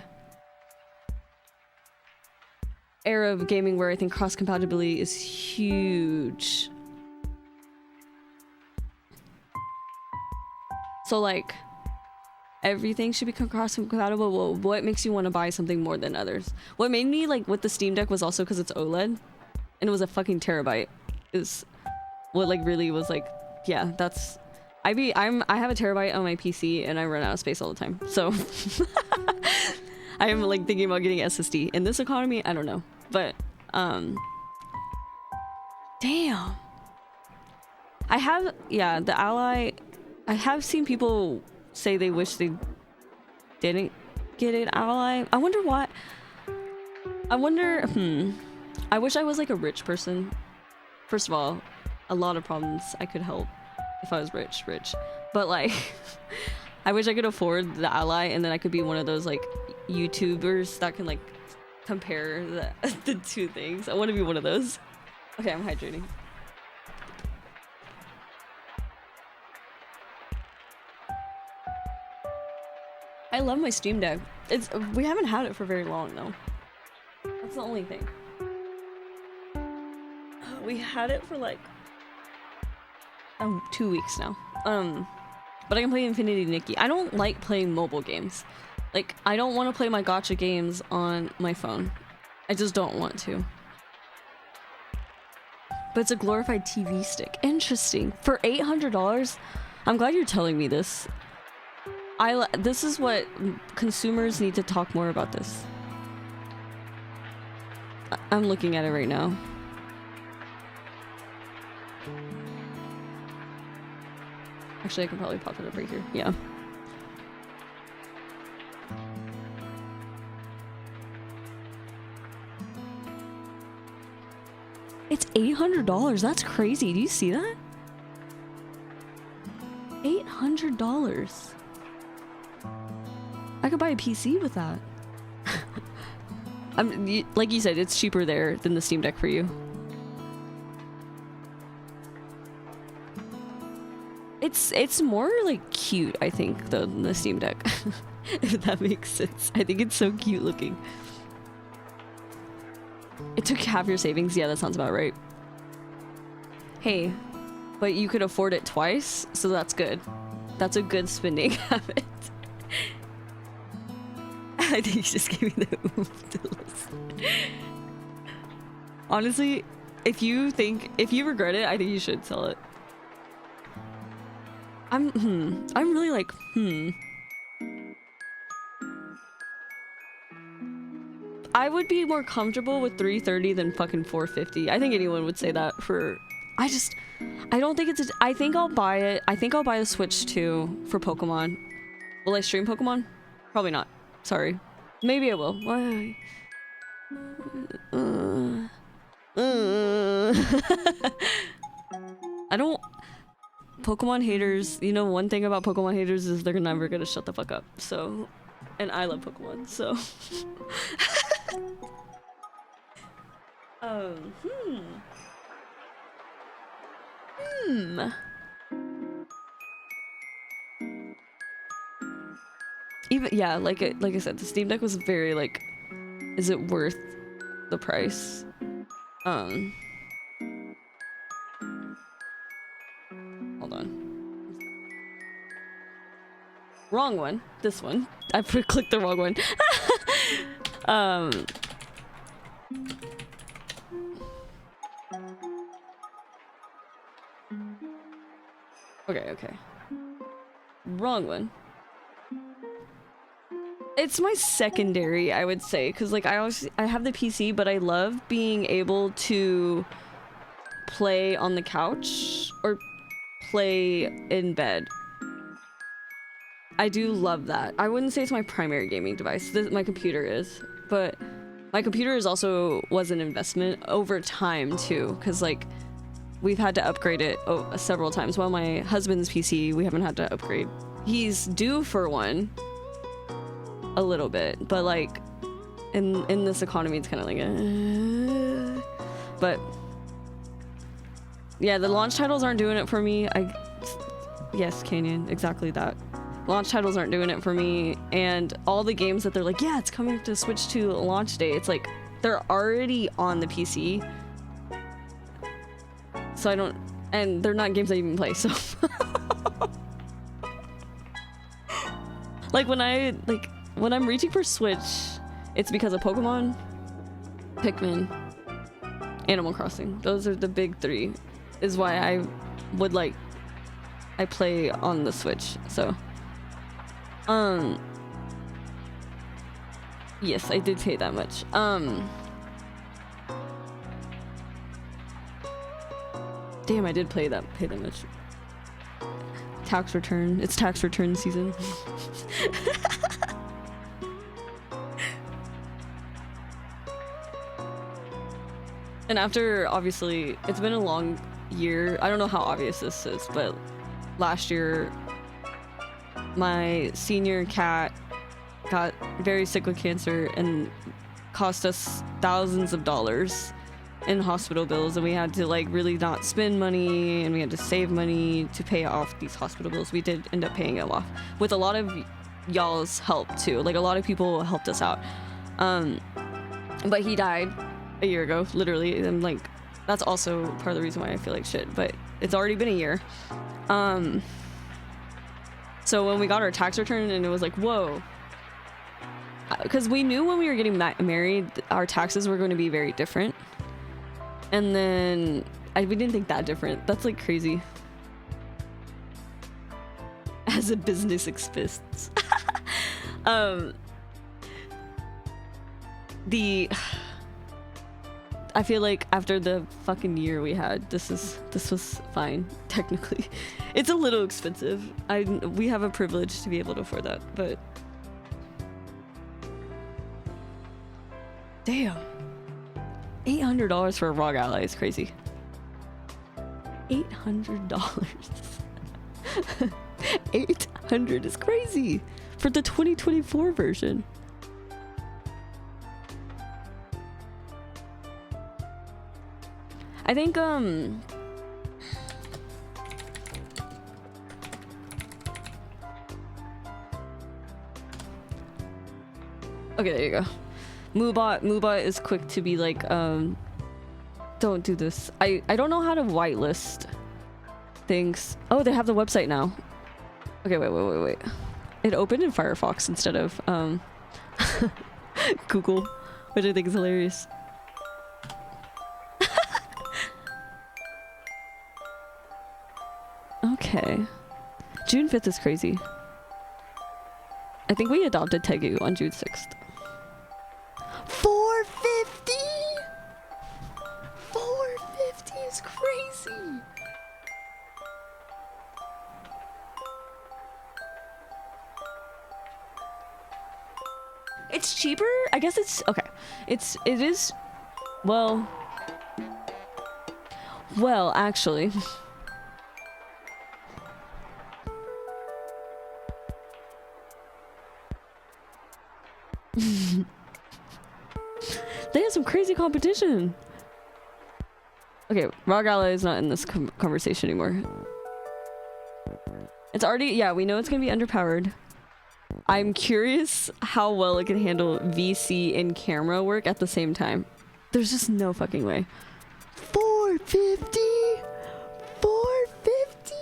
era of gaming where I think cross compatibility is huge. So like everything should be cross compatible. Well, what makes you want to buy something more than others? What made me like with the Steam Deck was also because it's OLED and it was a fucking terabyte. Is what like really was like, yeah, that's I have a terabyte on my PC and I run out of space all the time. So I am like thinking about getting SSD. In this economy, I don't know. But damn. I have the Ally. I have seen people say they wish they didn't get an Ally. I wonder why. I wonder, I wish I was like a rich person. First of all, a lot of problems I could help if I was rich. But like, I wish I could afford the Ally and then I could be one of those like YouTubers that can like compare the two things. I want to be one of those. Okay, I'm hydrating. I love my Steam Deck. We haven't had it for very long though. That's the only thing. We had it for like 2 weeks now. But I can play Infinity Nikki. I don't like playing mobile games. Like, I don't want to play my gacha games on my phone. I just don't want to. But it's a glorified TV stick. Interesting. For $800? I'm glad you're telling me this. This is what consumers need to talk more about this. I'm looking at it right now. Actually, I can probably pop it up right here. Yeah. It's $800. That's crazy. Do you see that? $800. I could buy a PC with that. Like you said, it's cheaper there than the Steam Deck for you. It's more like cute, I think, than the Steam Deck. If that makes sense. I think it's so cute looking. It took half your savings. Yeah, that sounds about right. Hey, but you could afford it twice, so that's good. That's a good spending habit. I think you just gave me the oomph to listen. Honestly, if you regret it, I think you should sell it. I'm really like, I would be more comfortable with $330 than fucking $450. I think anyone would say that for... I don't think it's... I think I'll buy it. I think I'll buy the Switch 2 for Pokemon. Will I stream Pokemon? Probably not. Sorry. Maybe I will. Why? I don't... Pokemon haters, you know, one thing about Pokemon haters is they're never gonna shut the fuck up. So... And I love Pokemon, so... Even, yeah, like I said, the Steam Deck was very like, is it worth the price? Hold on. Wrong one. This one. I clicked the wrong one. Okay. Wrong one. It's my secondary, I would say, because like I have the PC, but I love being able to play on the couch or play in bed. I do love that. I wouldn't say it's my primary gaming device. My computer is, but my computer was an investment over time too, because like we've had to upgrade it several times. While my husband's PC, we haven't had to upgrade. He's due for one a little bit, but like in this economy, it's kind of like, but yeah, the launch titles aren't doing it for me. Yes, Canyon, exactly that. Launch titles aren't doing it for me, and all the games that they're like, yeah, it's coming to Switch 2 launch day, it's like they're already on the PC, so I don't, and they're not games I even play, so like when I'm reaching for Switch, it's because of Pokemon, Pikmin, Animal Crossing. Those are the big three, is why I play on the Switch, so yes, I did pay that much. Damn, I did pay that much. Tax return. It's tax return season. And after, obviously, it's been a long year. I don't know how obvious this is, but last year, my senior cat got very sick with cancer and cost us thousands of dollars in hospital bills, and we had to like really not spend money, and we had to save money to pay off these hospital bills. We did end up paying it off with a lot of y'all's help too. Like a lot of people helped us out. But he died a year ago, literally, and like that's also part of the reason why I feel like shit. But it's already been a year. So when we got our tax return, and it was like, whoa, because we knew when we were getting married, our taxes were going to be very different. And then we didn't think that different. That's like crazy. As a business expense. I feel like after the fucking year we had, this was fine, technically. It's a little expensive. We have a privilege to be able to afford that, but damn. $800 for a ROG Ally is crazy. $800. 800 is crazy for the 2024 version. I think okay, there you go. Moobot is quick to be like, don't do this. I don't know how to whitelist things. Oh, they have the website now. Okay, wait. It opened in Firefox instead of Google, which I think is hilarious. Okay. June 5th is crazy. I think we adopted Tegu on June 6th. 450? 450 is crazy. It's cheaper? I guess it's okay. It is well actually. They have some crazy competition. Okay, ROG Ally is not in this conversation anymore. It's already, yeah, we know it's gonna be underpowered. I'm curious how well it can handle VC and camera work at the same time. There's just no fucking way. 450? 450?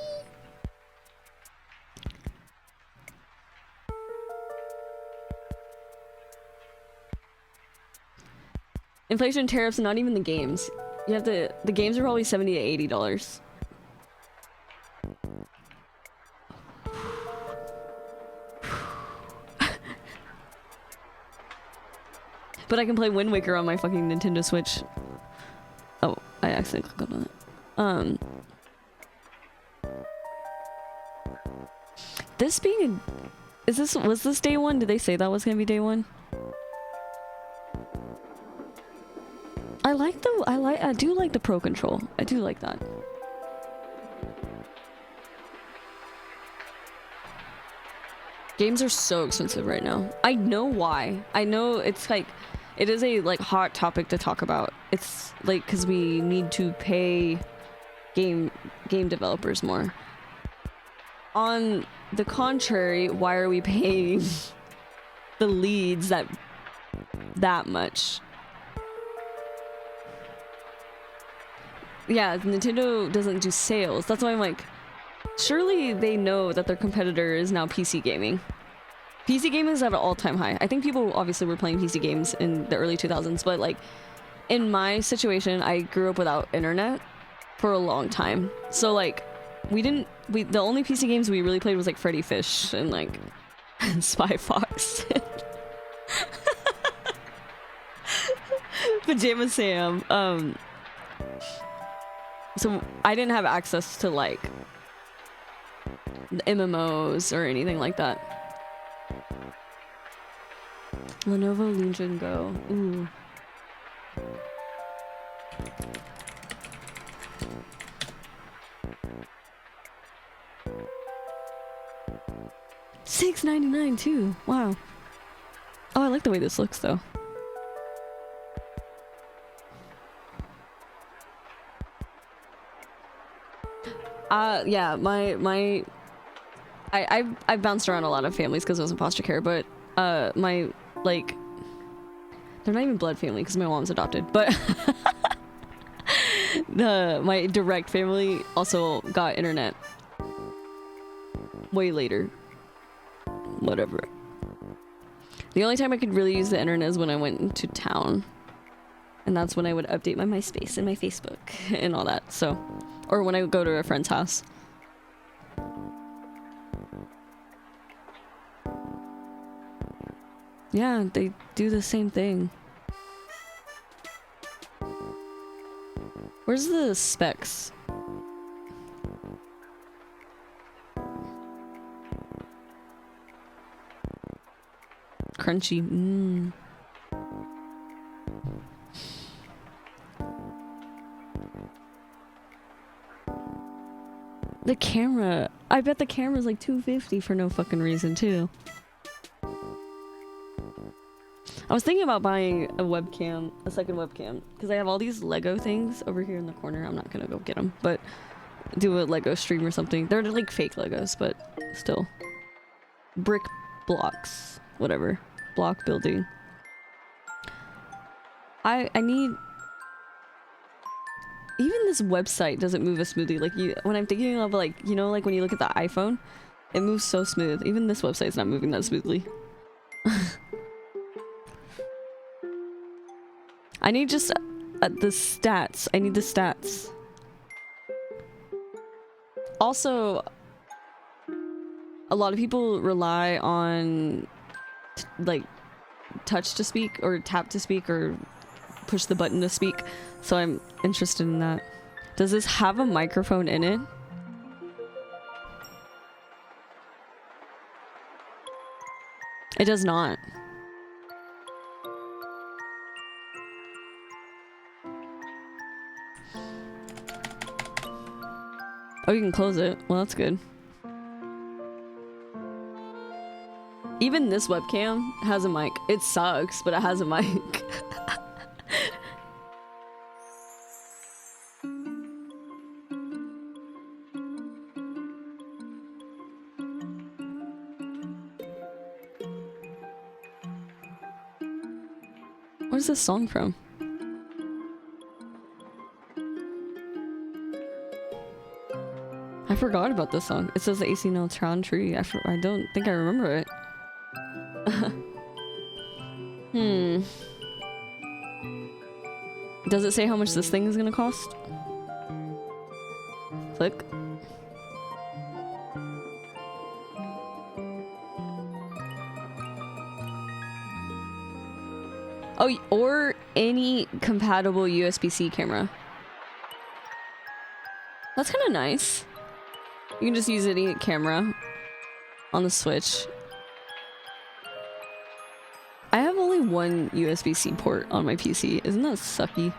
Inflation, tariffs, not even the games. You have to, the games are probably $70 to $80. But I can play Wind Waker on my fucking Nintendo Switch. Oh, I accidentally clicked on it. This being was this day one? Did they say that was gonna be day one? I do like the Pro Control. I do like that. Games are so expensive right now. I know why. I know it's like, it is a like hot topic to talk about. It's like, because we need to pay game developers more. On the contrary, why are we paying the leads that much? Yeah, Nintendo doesn't do sales. That's why I'm like, surely they know that their competitor is now PC gaming. PC gaming is at an all-time high. I think people obviously were playing PC games in the early 2000s, but like in my situation, I grew up without internet for a long time. So like the only PC games we really played was like Freddy Fish and like Spy Fox. Pajama Sam. So I didn't have access to like the MMOs or anything like that. Lenovo Legion Go. Ooh. $6.99 too. Wow. Oh, I like the way this looks though. Yeah, my I've bounced around a lot of families because I was in foster care, but my like they're not even blood family because my mom's adopted, but my direct family also got internet way later. Whatever. The only time I could really use the internet is when I went into town, and that's when I would update my MySpace and my Facebook and all that. So, or when I would go to a friend's house. Yeah, they do the same thing. Where's the specs? Crunchy. Mmm. The camera. I bet the camera's like $250 for no fucking reason too. I was thinking about buying a webcam, a second webcam, because I have all these Lego things over here in the corner. I'm not gonna go get them, but do a Lego stream or something. They're like fake Legos, but still. Brick blocks, whatever. Block building. I need... Even this website doesn't move as smoothly. Like, when I'm thinking of, like, you know, like when you look at the iPhone, it moves so smooth. Even this website's not moving that smoothly. I need just the stats. I need the stats. Also, a lot of people rely on like touch to speak or tap to speak or push the button to speak. So I'm interested in that. Does this have a microphone in it? It does not. Oh, you can close it. Well, that's good. Even this webcam has a mic. It sucks, but it has a mic. Where's this song from? I forgot about this song. It says the AC Neutron Tree. I don't think I remember it. Does it say how much this thing is gonna cost? Click. Oh, or any compatible USB-C camera. That's kind of nice. You can just use any camera on the Switch. I have only one USB-C port on my PC. Isn't that sucky?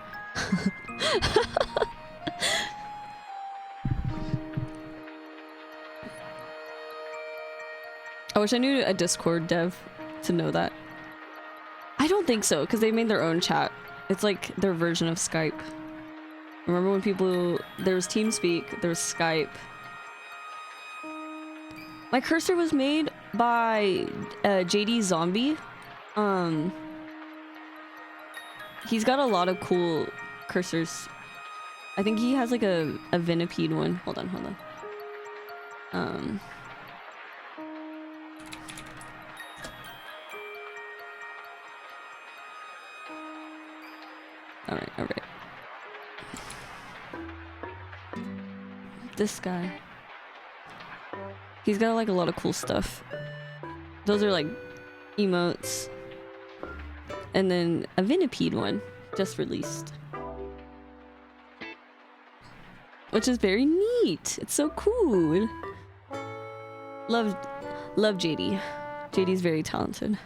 I wish I knew a Discord dev to know that. I don't think so, because they made their own chat. It's like their version of Skype. Remember when people... There was TeamSpeak, there was Skype. My cursor was made by JD Zombie. He's got a lot of cool cursors. I think he has like a Venipede one. Hold on. Alright. This guy. He's got like a lot of cool stuff. Those are like emotes. And then a Venipede one just released. Which is very neat. It's so cool. Love JD. JD's very talented.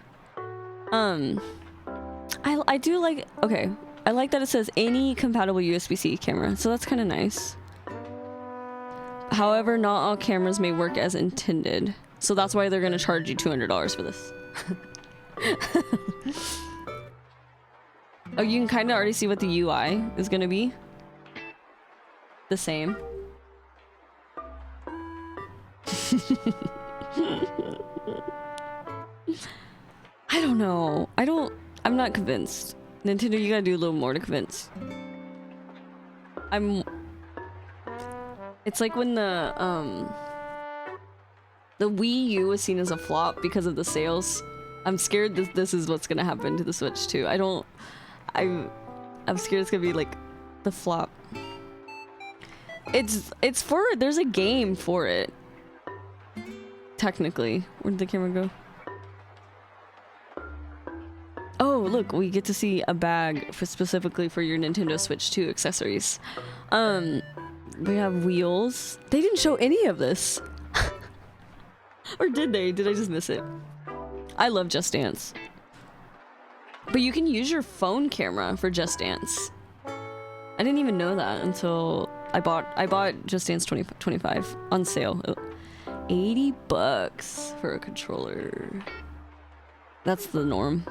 I do like, okay. I like that it says any compatible USB-C camera, so that's kind of nice. However, not all cameras may work as intended. So that's why they're going to charge you $200 for this. Oh, you can kind of already see what the UI is going to be. The same. I don't know. I'm not convinced. Nintendo, you gotta do a little more to convince. It's like when the Wii U was seen as a flop because of the sales. I'm scared this is what's gonna happen to the Switch too. I'm scared it's gonna be like the flop. There's a game for it. Technically. Where did the camera go? Oh, look, we get to see a bag specifically for your Nintendo Switch 2 accessories. We have wheels. They didn't show any of this. Or did they? Did I just miss it? I love Just Dance. But you can use your phone camera for Just Dance. I didn't even know that until I bought Just Dance 2025 on sale. $80 for a controller. That's the norm.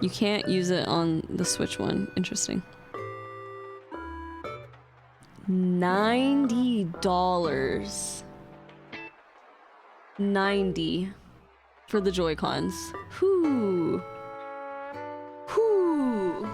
You can't use it on the Switch one. Interesting. $90. $90 for the Joy-Cons. Whoo. Whoo.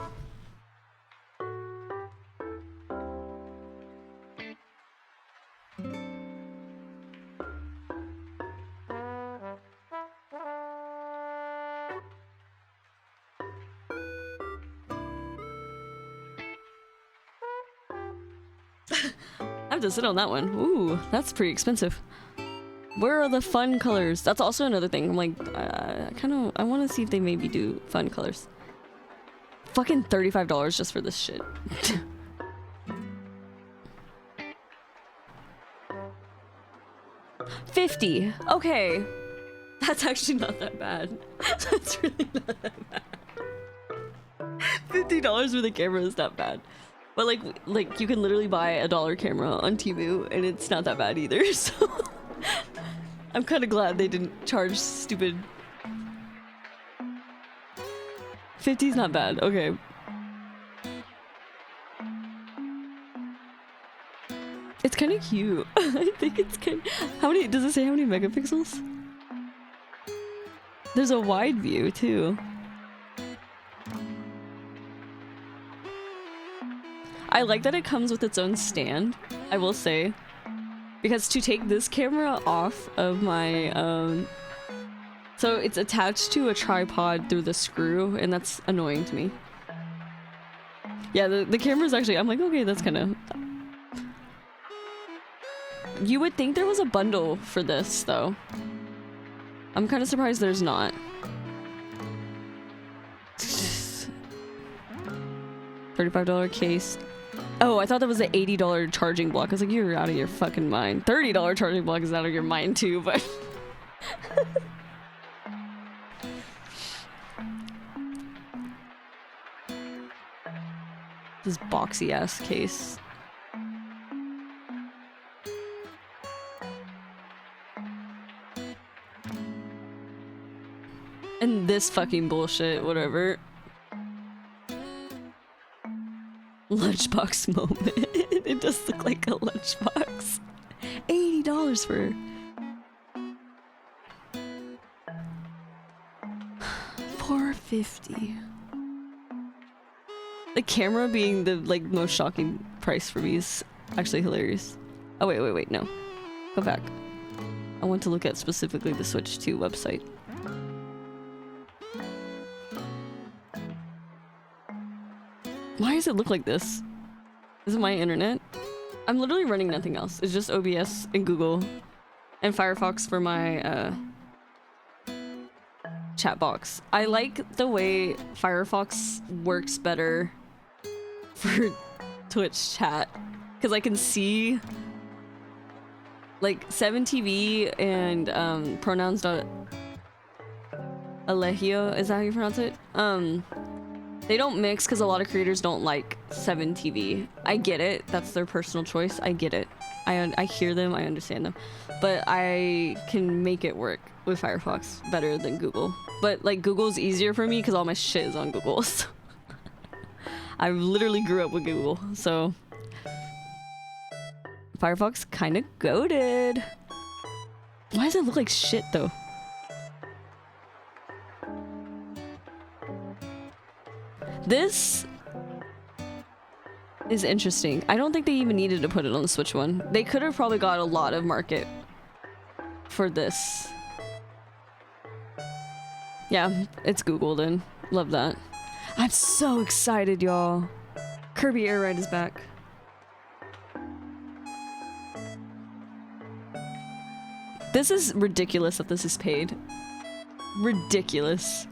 I have to sit on that one. Ooh, that's pretty expensive. Where are the fun colors? That's also another thing. I'm like, I want to see if they maybe do fun colors. Fucking $35 just for this shit. $50. Okay. That's actually not that bad. That's really not that bad. $50 for the camera is not bad. But like you can literally buy a $1 camera on Temu and it's not that bad either. So I'm kind of glad they didn't charge stupid. 50's not bad. Okay. It's kind of cute. I think it's kind. How many? Does it say how many megapixels? There's a wide view too. I like that it comes with its own stand, I will say. Because to take this camera off of my, so it's attached to a tripod through the screw, and that's annoying to me. Yeah, the camera's actually, I'm like, okay, that's kind of... You would think there was a bundle for this, though. I'm kind of surprised there's not. $35 case. Oh, I thought that was an $80 charging block. I was like, you're out of your fucking mind. $30 charging block is out of your mind too, but... This boxy ass case. And this fucking bullshit, whatever. Lunchbox moment. It does look like a lunchbox. $80 for... $450. The camera being the most shocking price for me is actually hilarious. Oh wait, no. Go back. I want to look at specifically the Switch 2 website. Why does it look like this? Is it my internet? I'm literally running nothing else. It's just OBS and Google and Firefox for my chat box. I like the way Firefox works better for Twitch chat because I can see like 7TV and pronouns.alegio, is that how you pronounce it? They don't mix because a lot of creators don't like 7TV. I get it. That's their personal choice. I get it. I hear them. I understand them. But I can make it work with Firefox better than Google. But like Google's easier for me because all my shit is on Google. So I literally grew up with Google. So Firefox kind of goated. Why does it look like shit though? This is interesting. I don't think they even needed to put it on the Switch one. They could have probably got a lot of market for this. Yeah, it's Googled in. Love that. I'm so excited, y'all. Kirby Air Ride is back. This is ridiculous that this is paid. Ridiculous.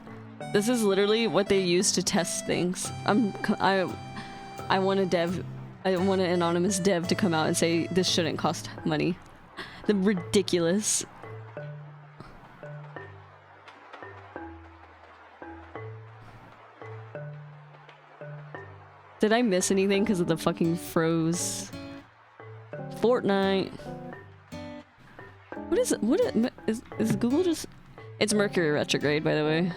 This is literally what they use to test things. I want a dev. I want an anonymous dev to come out and say this shouldn't cost money. The ridiculous. Did I miss anything because of the fucking froze? Fortnite. What is it? What is Google just? It's Mercury retrograde, by the way.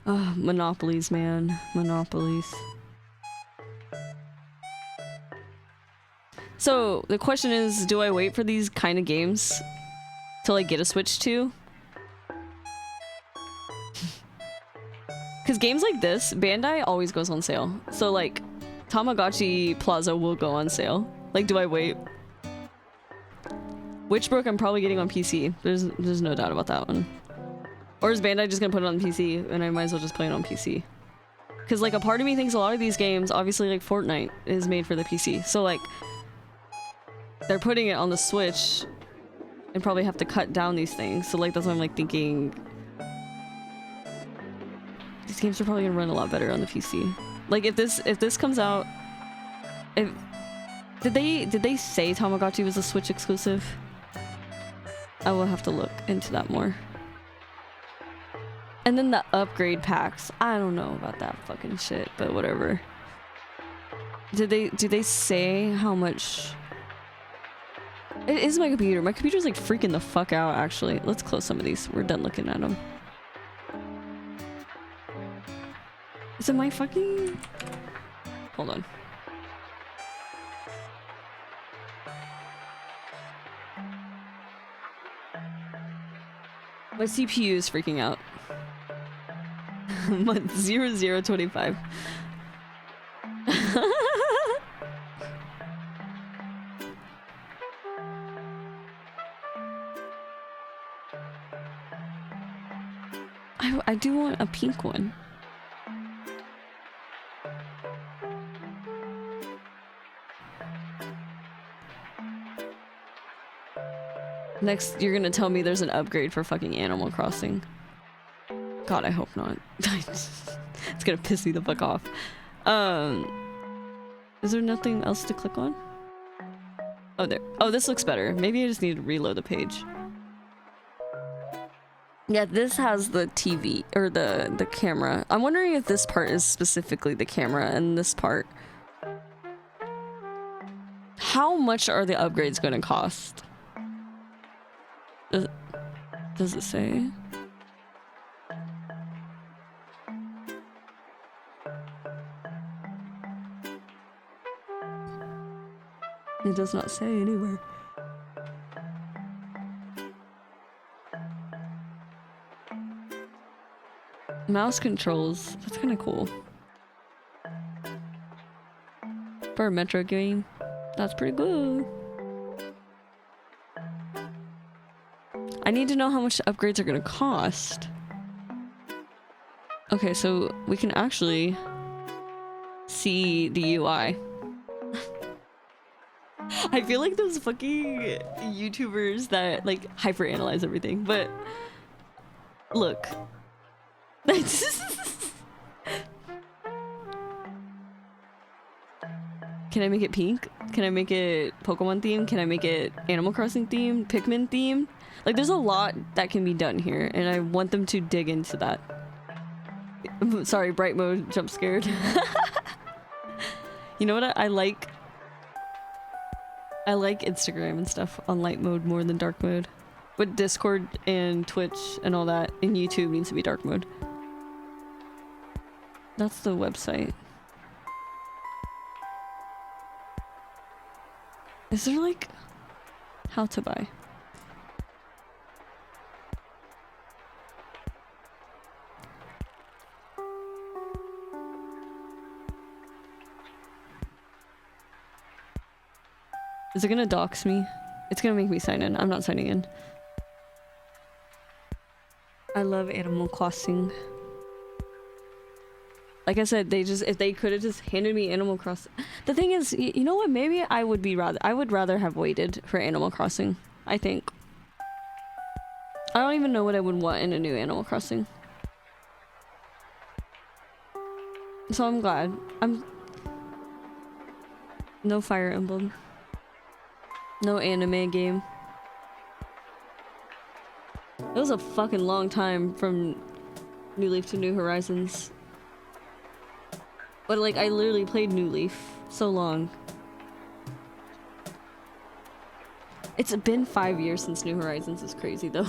Oh, monopolies, man. Monopolies. So, the question is, do I wait for these kind of games till I get a Switch 2? Because games like this, Bandai always goes on sale. So, like, Tamagotchi Plaza will go on sale. Like, do I wait? Witchbrook I'm probably getting on PC. There's no doubt about that one. Or is Bandai just gonna put it on PC and I might as well just play it on PC? Because, like, a part of me thinks a lot of these games, obviously, like, Fortnite is made for the PC. So, like, they're putting it on the Switch and probably have to cut down these things. So, like, that's why I'm, like, thinking these games are probably gonna run a lot better on the PC. Like, if this comes out, did they say Tamagotchi was a Switch exclusive? I will have to look into that more. And then the upgrade packs. I don't know about that fucking shit, but whatever. Did they say how much? It is my computer. My computer's like freaking the fuck out, actually. Let's close some of these. We're done looking at them. Is it my fucking... Hold on. My CPU is freaking out. Month 0025. I do want a pink one. Next, you're gonna tell me there's an upgrade for fucking Animal Crossing. God, I hope not. It's gonna piss me the fuck off. Is there nothing else to click on? Oh, there. Oh, this looks better. Maybe I just need to reload the page. Yeah, this has the TV, or the camera. I'm wondering if this part is specifically the camera and this part. How much are the upgrades gonna cost? Does it say? It does not say anywhere. Mouse controls. That's kind of cool. For a Metro game, that's pretty good. I need to know how much the upgrades are going to cost. Okay, so we can actually see the UI. I feel like those fucking YouTubers that like hyperanalyze everything, but look. Can I make it pink? Can I make it Pokemon themed? Can I make it Animal Crossing themed? Pikmin themed? Like, there's a lot that can be done here, and I want them to dig into that. Sorry, bright mode, jump scared. You know what? I like Instagram and stuff on light mode more than dark mode. But Discord and Twitch and all that and YouTube needs to be dark mode. That's the website. Is there like how to buy? Is it gonna dox me? It's gonna make me sign in. I'm not signing in. I love Animal Crossing. Like I said, if they could have just handed me Animal Crossing. The thing is, you know what? Maybe I would rather have waited for Animal Crossing. I think. I don't even know what I would want in a new Animal Crossing. So I'm glad. No Fire Emblem. No anime game. It was a fucking long time from New Leaf to New Horizons. But like, I literally played New Leaf so long. It's been 5 years since New Horizons. Is crazy though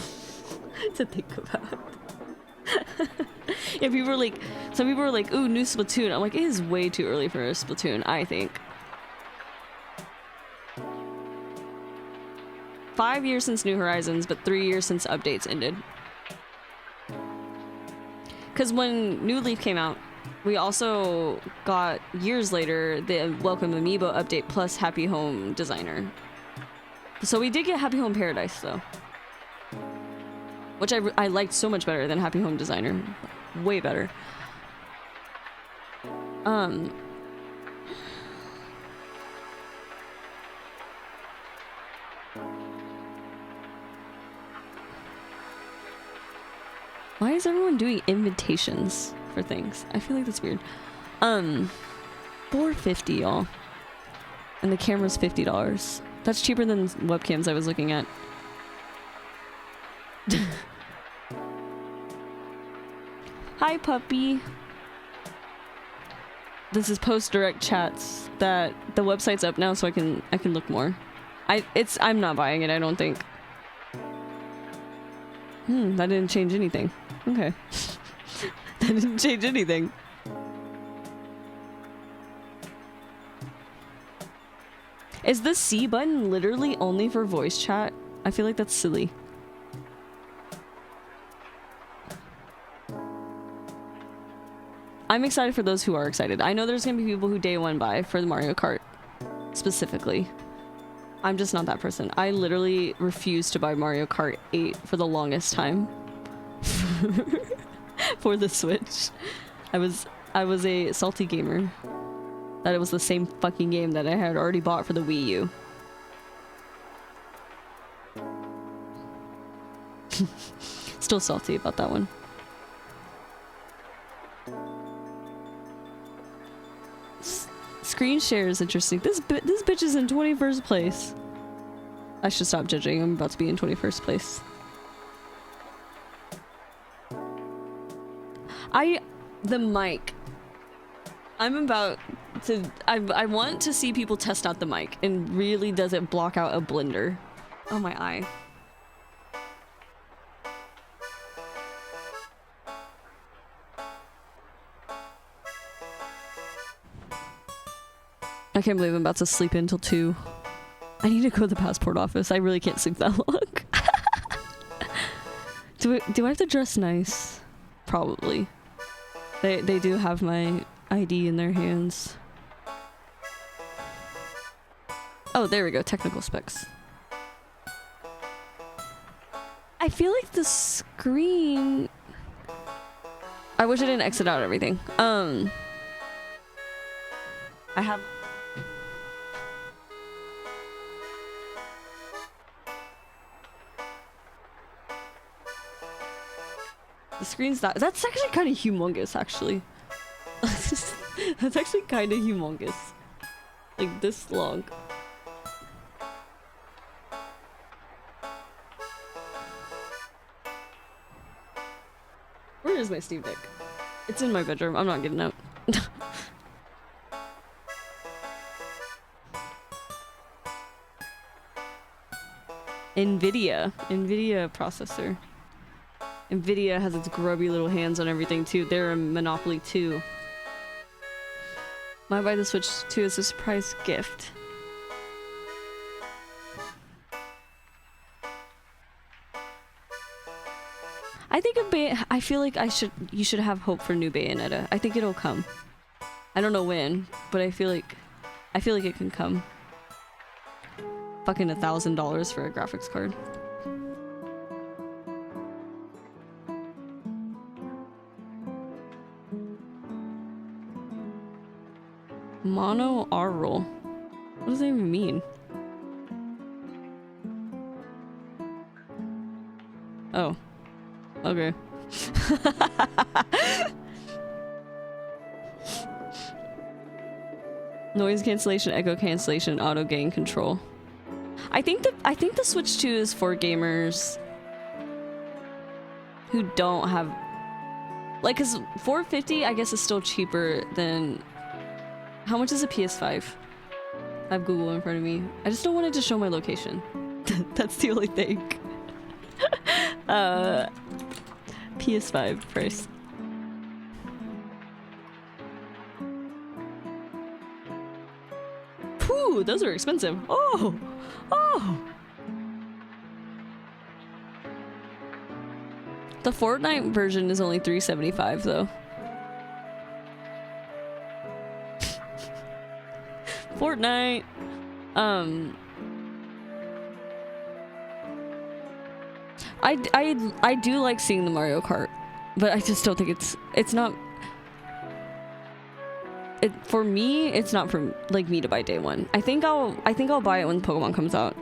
to think about. Yeah, some people were like, ooh, new Splatoon. I'm like, it is way too early for a Splatoon, I think. 5 years since New Horizons, but 3 years since updates ended. Because when New Leaf came out, we also got, years later, the Welcome Amiibo update plus Happy Home Designer. So we did get Happy Home Paradise, though. Which I liked so much better than Happy Home Designer. Way better. Why is everyone doing invitations for things? I feel like that's weird. $450, y'all. And the camera's $50. That's cheaper than webcams I was looking at. Hi, puppy. This is post direct chats that the website's up now, so I can look more. I'm not buying it, I don't think. That didn't change anything. Okay. That didn't change anything. Is the C button literally only for voice chat? I feel like that's silly. I'm excited for those who are excited. I know there's gonna be people who day one buy for the Mario Kart specifically. I'm just not that person. I literally refused to buy Mario Kart 8 for the longest time. For the Switch. I was a salty gamer. That it was the same fucking game that I had already bought for the Wii U. Still salty about that one. Screen share is interesting. This bitch is in 21st place. I should stop judging. I'm about to be in 21st place. The mic. I'm about to... I want to see people test out the mic. And really, does it block out a blender? Oh, my eye. I can't believe I'm about to sleep until 2. I need to go to the passport office. I really can't sleep that long. Do I have to dress nice? Probably. They do have my ID in their hands. Oh, there we go. Technical specs. I feel like the screen... I wish I didn't exit out everything. I have... The screen's that's actually kind of humongous, actually. That's actually kind of humongous. Like, this long. Where is my Steam Deck? It's in my bedroom. I'm not getting out. NVIDIA processor. NVIDIA has its grubby little hands on everything too. They're a monopoly too. Might buy the Switch 2 as a surprise gift. I think I feel like you should have hope for new Bayonetta. I think it'll come. I don't know when, but I feel like it can come. Fucking $1,000 for a graphics card. Mono R-roll. What does that even mean? Oh. Okay. Noise cancellation, echo cancellation, auto gain control. I think the Switch 2 is for gamers who don't have, like, cause $450 I guess is still cheaper than, how much is a PS5? I have Google in front of me. I just don't want it to show my location. That's the only thing. PS5 price. Phew, those are expensive. Oh! Oh! The Fortnite version is only $375 though. Fortnite. I do like seeing the Mario Kart, but I just don't think it's not. For me, it's not for like me to buy day one. I think I'll buy it when Pokemon comes out.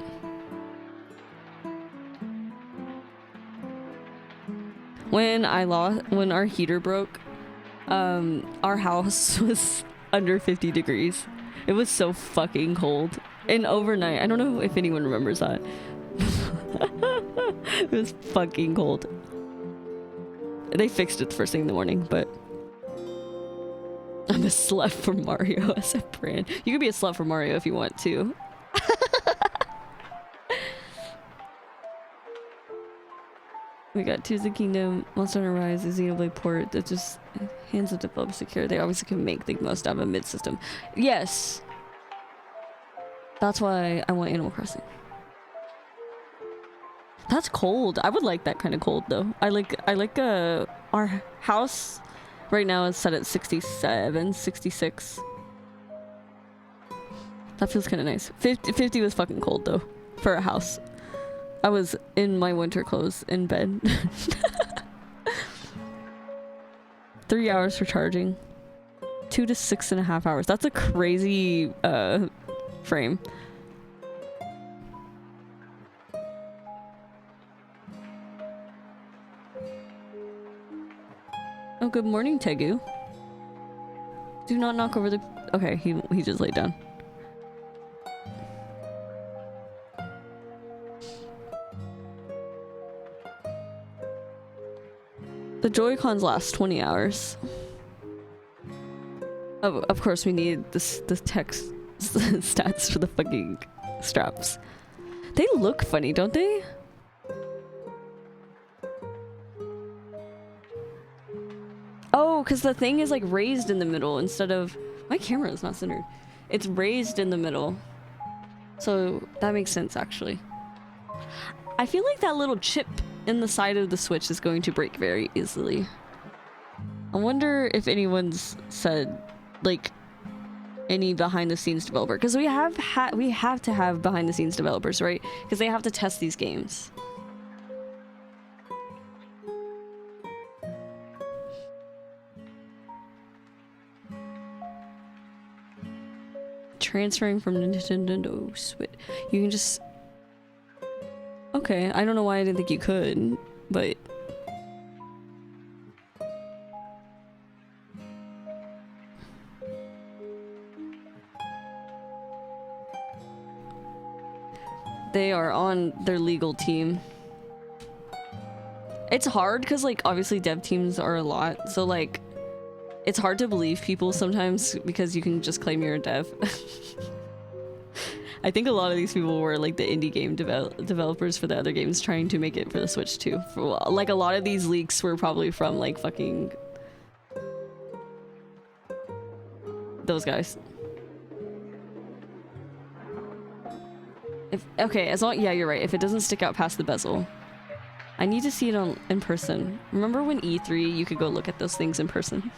When our heater broke, our house was under 50 degrees. It was so fucking cold. And overnight, I don't know if anyone remembers that. It was fucking cold. They fixed it the first thing in the morning, but I'm a slut for Mario as a brand. You could be a slut for Mario if you want to. We got Tears of the Kingdom, Monster Hunter Rise, the Xenoblade port. That just hands of developer secure. They obviously can make the most out of a mid-system. Yes! That's why I want Animal Crossing. That's cold. I would like that kind of cold though. I like our house right now is set at 67, 66. That feels kind of nice. 50 was fucking cold though for a house. I was in my winter clothes in bed. 3 hours for charging. 2 to 6.5 hours. That's a crazy frame. Oh, good morning, Tegu. Do not knock over the... Okay, he just laid down. The Joy-Cons last 20 hours. Oh, of course we need the text stats for the fucking straps. They look funny, don't they? Oh, because the thing is like raised in the middle instead of... My camera is not centered. It's raised in the middle. So that makes sense, actually. I feel like that little chip in the side of the Switch is going to break very easily. I wonder if anyone's said, like, any behind-the-scenes developer. Because we have to have behind-the-scenes developers, right? Because they have to test these games. Transferring from Nintendo Switch. You can just... Okay, I don't know why I didn't think you could, but... They are on their legal team. It's hard because, like, obviously dev teams are a lot, so, like, it's hard to believe people sometimes because you can just claim you're a dev. I think a lot of these people were like the indie game developers for the other games trying to make it for the Switch too. Like a lot of these leaks were probably from like fucking those guys. Okay, as long, yeah, you're right. If it doesn't stick out past the bezel. I need to see it in person. Remember when E3 you could go look at those things in person?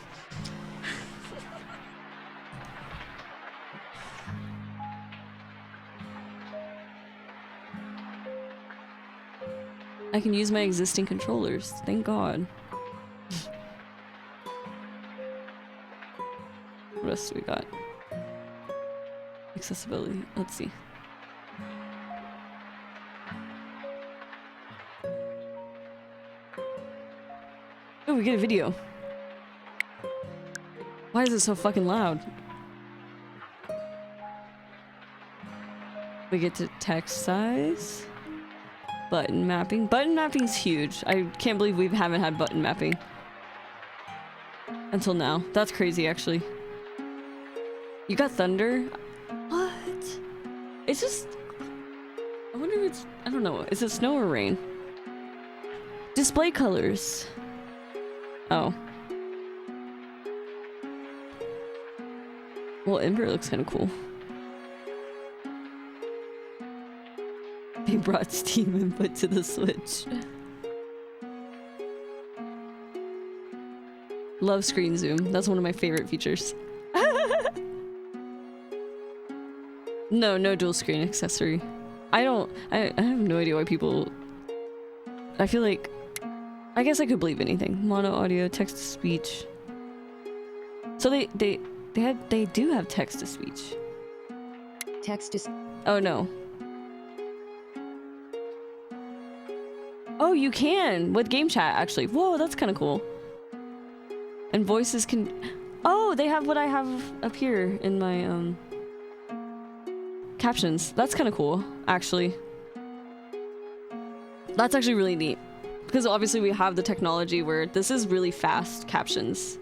I can use my existing controllers. Thank God. What else do we got? Accessibility. Let's see. Oh, we get a video. Why is it so fucking loud? We get to text size. Button mapping. Button mapping's huge. I can't believe we haven't had button mapping until now. That's crazy, actually. You got thunder? What? It's just... I wonder if it's... I don't know. Is it snow or rain? Display colors. Oh. Well, Ember looks kind of cool. They brought Steam input to the Switch. Love screen zoom. That's one of my favorite features. No dual screen accessory. I have no idea why people... I feel like... I guess I could believe anything. Mono audio, text to speech. So they do have text to speech. Text to... Oh no. Oh, you can with game chat actually. Whoa, that's kind of cool. And voices can... Oh, they have what I have up here in my captions. That's kind of cool, actually. That's actually really neat. Because obviously we have the technology where this is really fast captions.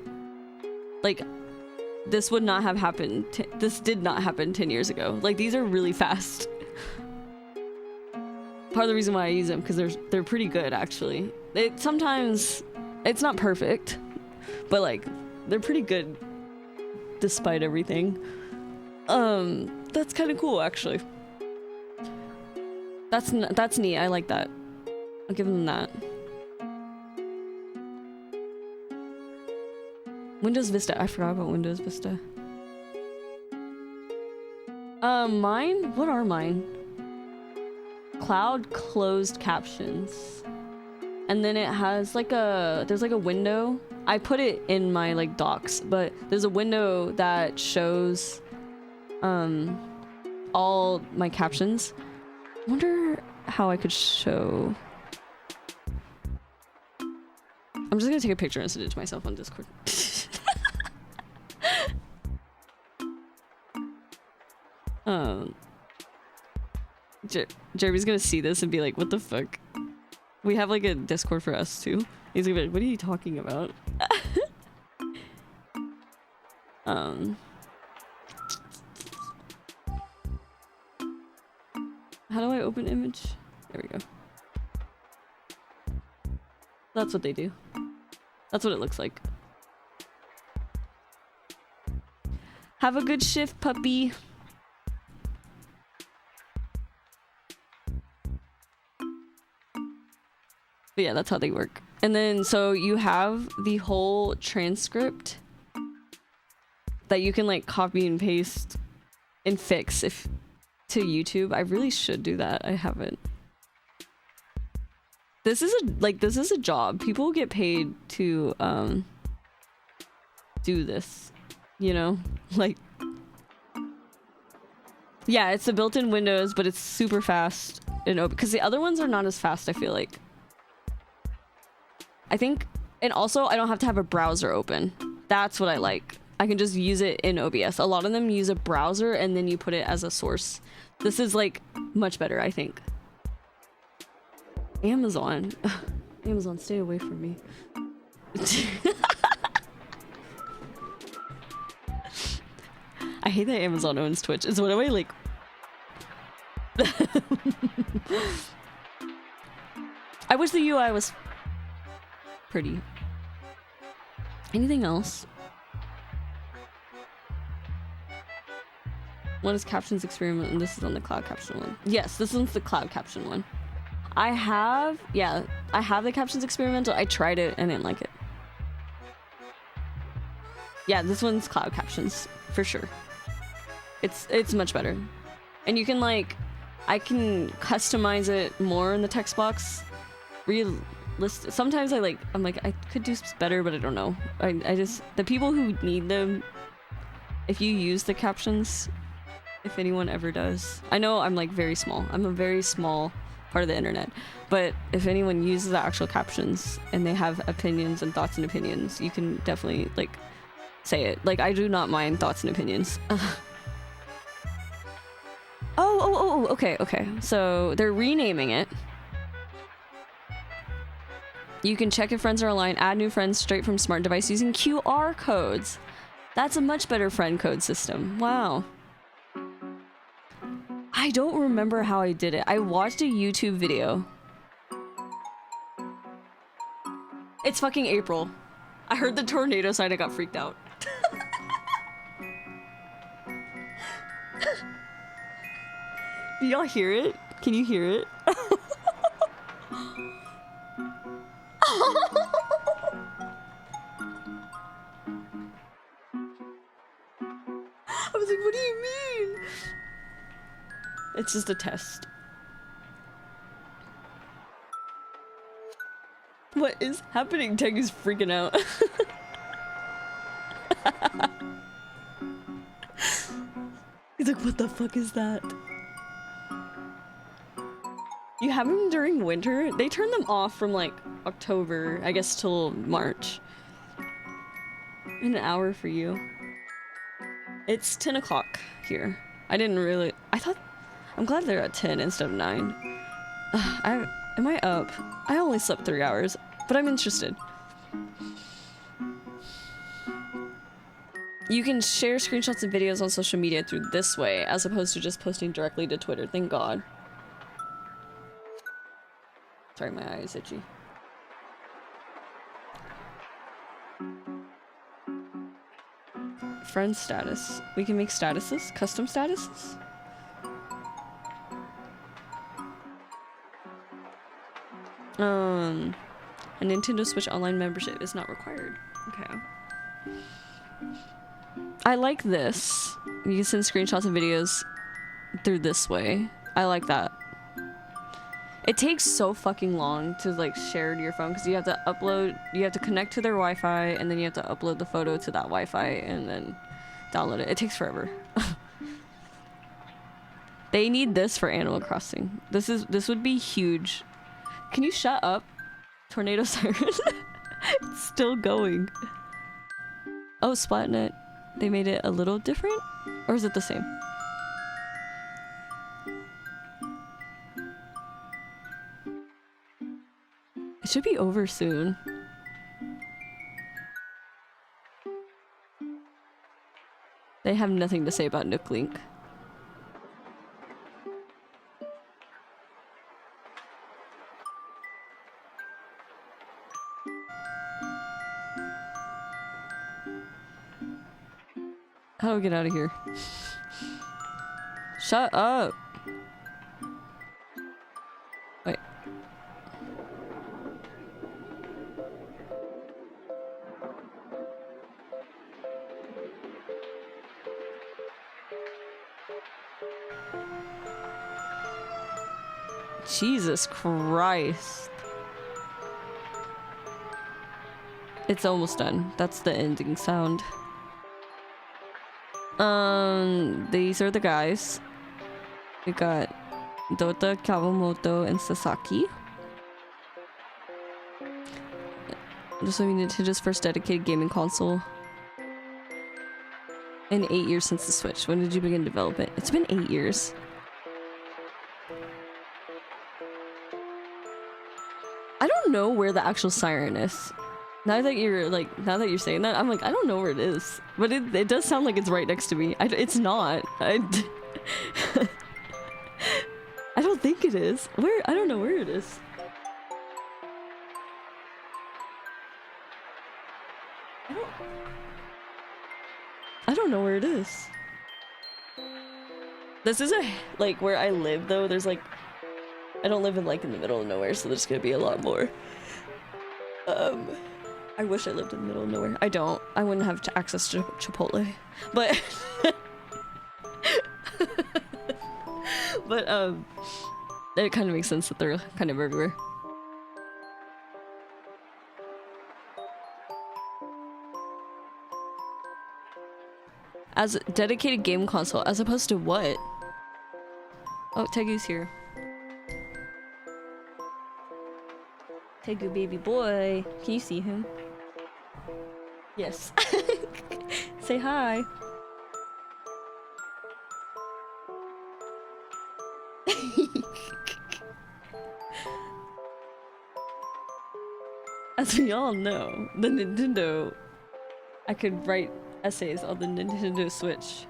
Like, this would not have happened. This did not happen 10 years ago. Like, these are really fast. Part of the reason why I use them, because they're pretty good, actually. Sometimes, it's not perfect, but like, they're pretty good despite everything. That's kind of cool, actually. That's neat. I like that. I'll give them that. Windows Vista. I forgot about Windows Vista. Mine? What are mine? Cloud closed captions. And then it has like there's like a window. I put it in my like docs, but there's a window that shows all my captions. I wonder how I could show. I'm just gonna take a picture and send it to myself on Discord. Jeremy's gonna see this and be like, what the fuck? We have like a Discord for us too. He's gonna be like, what are you talking about? How do I open image? There we go. That's what they do. That's what it looks like. Have a good shift, puppy. But yeah, that's how they work. And then, so you have the whole transcript that you can like copy and paste and fix to YouTube. I really should do that. I haven't. This is a job. People get paid to do this, you know? Like, yeah, it's the built-in Windows, but it's super fast and open because the other ones are not as fast, I feel like. I think, and also I don't have to have a browser open. That's what I like. I can just use it in OBS. A lot of them use a browser and then you put it as a source. This is like much better, I think. Amazon. Amazon, stay away from me. I hate that Amazon owns Twitch. Is what am I like? I wish the UI was pretty. Anything else? What is captions experiment? And this is on the cloud caption one. Yes, this one's the cloud caption one. I have the captions experimental. I tried it and didn't like it. Yeah, this one's cloud captions for sure. It's much better. And you can like, I can customize it more in the text box. Sometimes I'm like, I could do better, but I don't know. I just, the people who need them, if you use the captions, if anyone ever does. I know I'm like very small. I'm a very small part of the internet. But if anyone uses the actual captions and they have opinions and thoughts and opinions, you can definitely like say it. Like, I do not mind thoughts and opinions. Okay. So they're renaming it. You can check if friends are online, add new friends straight from smart device using QR codes. That's a much better friend code system. Wow. I don't remember how I did it. I watched a YouTube video. It's fucking April. I heard the tornado sign, I got freaked out. Do y'all hear it? Can you hear it? I was like, what do you mean? It's just a test. What is happening? Teggy's freaking out. He's like, what the fuck is that? You have them during winter? They turn them off from like October, I guess, till March. In an hour for you. It's 10 o'clock here. I'm glad they're at 10 instead of 9. Am I up? I only slept 3 hours, but I'm interested. You can share screenshots and videos on social media through this way, as opposed to just posting directly to Twitter. Thank God. Sorry, my eye is itchy. Friend status. We can make statuses? Custom statuses? A Nintendo Switch Online membership is not required. Okay. I like this. You can send screenshots and videos through this way. I like that. It takes so fucking long to like share to your phone because you have to connect to their Wi-Fi and then you have to upload the photo to that Wi-Fi and then download it. It takes forever. They need this for Animal Crossing. This would be huge. Can you shut up? Tornado siren. It's still going. Oh, Splatnet. They made it a little different? Or is it the same? It should be over soon. They have nothing to say about Nook Link. How do we get out of here? Shut up! Wait. Jesus Christ. It's almost done. That's the ending sound. These are the guys. We got Dota, Kawamoto, and Sasaki. This will be Nintendo's first dedicated gaming console. In 8 years since the Switch. When did you begin development? It's been 8 years. I don't know where the actual siren is. Now that you're saying that, I'm like, I don't know where it is. But it does sound like it's right next to me. It's not. I don't think it is. Where? I don't know where it is. I don't know where it is. This is like where I live though. There's like I don't live in like in the middle of nowhere, so there's gonna be a lot more. I wish I lived in the middle of nowhere. I don't. I wouldn't have access to Chipotle, but but it kind of makes sense that they're kind of everywhere. As a dedicated game console, as opposed to what? Oh, Tegu's here. Tegu baby boy. Can you see him? Yes. Say hi. As we all know, the Nintendo... I could write essays on the Nintendo Switch.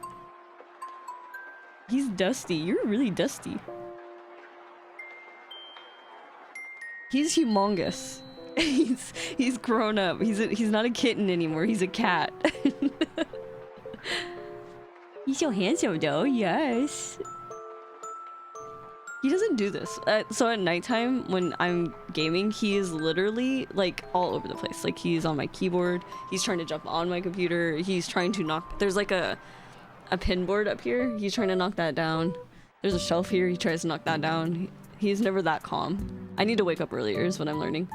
He's dusty. You're really dusty. He's humongous. He's grown up. He's not a kitten anymore. He's a cat. He's so handsome though. Yes. He doesn't do this. So at nighttime when I'm gaming, he is literally like all over the place. Like he's on my keyboard. He's trying to jump on my computer. He's trying to knock. There's like a pin board up here. He's trying to knock that down. There's a shelf here. He tries to knock that down. He's never that calm. I need to wake up earlier is what I'm learning.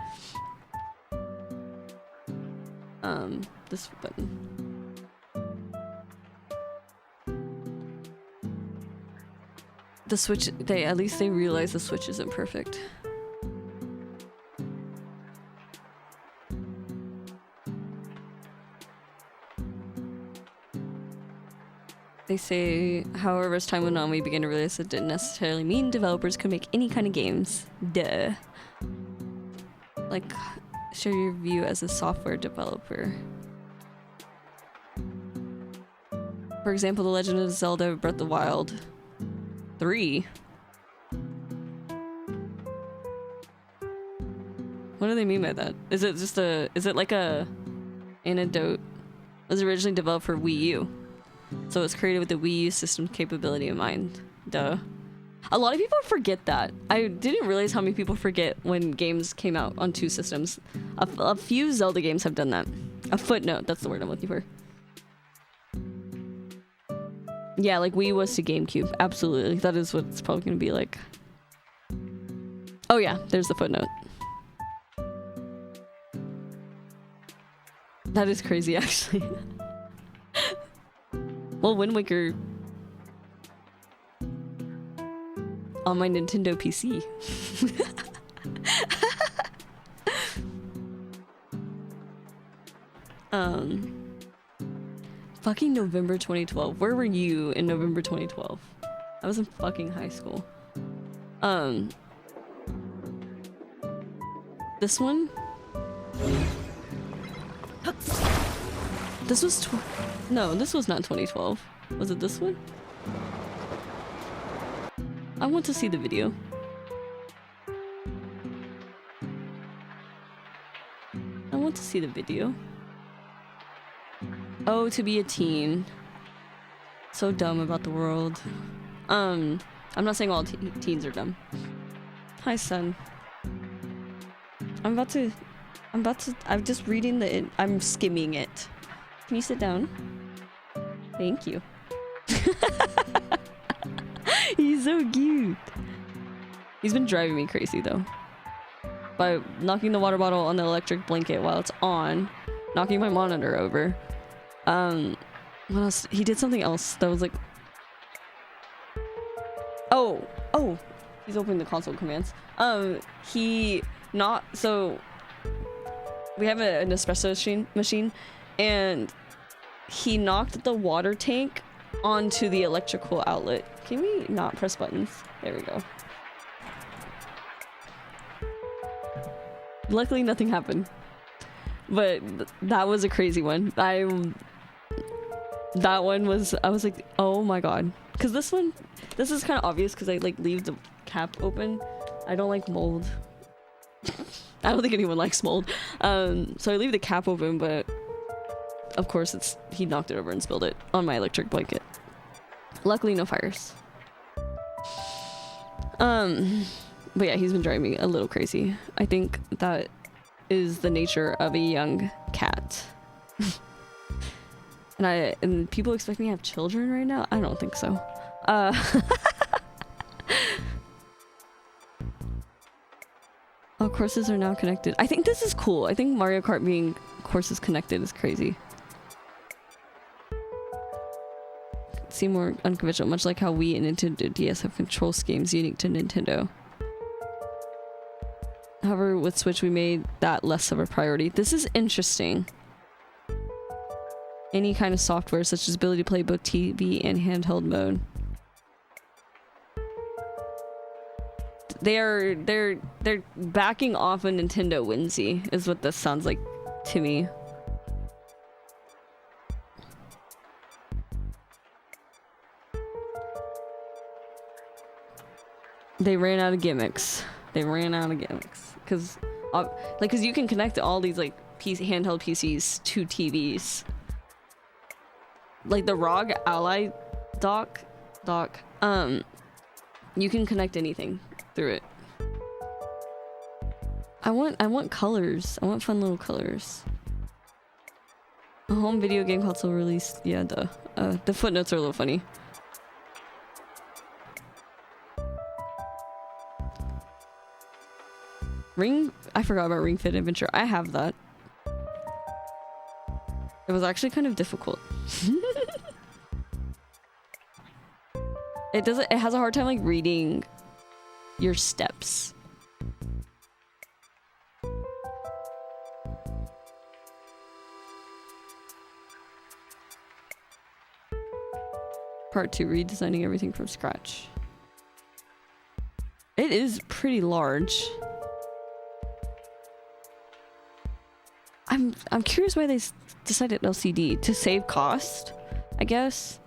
This button. The Switch, at least they realize the Switch isn't perfect. They say, however, as time went on, we began to realize it didn't necessarily mean developers could make any kind of games. Duh. Like, share your view as a software developer. For example, The Legend of Zelda Breath of the Wild 3. What do they mean by that? Is it just is it like a anecdote? It was originally developed for Wii U. So it's created with the Wii U system capability in mind. Duh. A lot of people forget that. I didn't realize how many people forget when games came out on 2 systems. A few Zelda games have done that. A footnote, that's the word I'm looking for. Yeah, like Wii was to GameCube. Absolutely. That is what it's probably going to be like. Oh yeah, there's the footnote. That is crazy, actually. Well, Wind Waker on my Nintendo PC. Fucking November 2012. Where were you in November 2012? I was in fucking high school. This one? This was no, this was not 2012. Was it this one? I want to see the video. I want to see the video. Oh, to be a teen. So dumb about the world. I'm not saying all teens are dumb. Hi, son. I'm just reading I'm skimming it. Can you sit down? Thank you. He's so cute. He's been driving me crazy though. By knocking the water bottle on the electric blanket while it's on, knocking my monitor over. What else? He did something else that was like... Oh! He's opening the console commands. So... We have an espresso machine, and he knocked the water tank onto the electrical outlet. Can we not press buttons? There we go. Luckily nothing happened. But that was a crazy one. I was like, oh my god. Because this is kind of obvious because I like leave the cap open. I don't like mold. I don't think anyone likes mold. So I leave the cap open, but of course he knocked it over and spilled it on my electric blanket. Luckily no fires. But yeah, he's been driving me a little crazy. I think that is the nature of a young cat. And people expect me to have children right now? I don't think so. Oh, courses are now connected. I think this is cool. I think Mario Kart being courses connected is crazy. Seem more unconventional, much like how Wii and Nintendo DS have control schemes unique to Nintendo. However, with Switch, we made that less of a priority. This is interesting. Any kind of software, such as ability to play both TV and handheld mode. They're backing off a Nintendo whimsy, is what this sounds like to me. They ran out of gimmicks. They ran out of gimmicks because you can connect all these like handheld PCs to TVs. Like the ROG Ally dock, you can connect anything through it. I want colors. I want fun little colors. A home video game console released. Yeah, the footnotes are a little funny. I forgot about Ring Fit Adventure. I have that. It was actually kind of difficult. It has a hard time like reading your steps. Part 2, redesigning everything from scratch. It is pretty large. I'm curious why they decided LCD to save cost, I guess.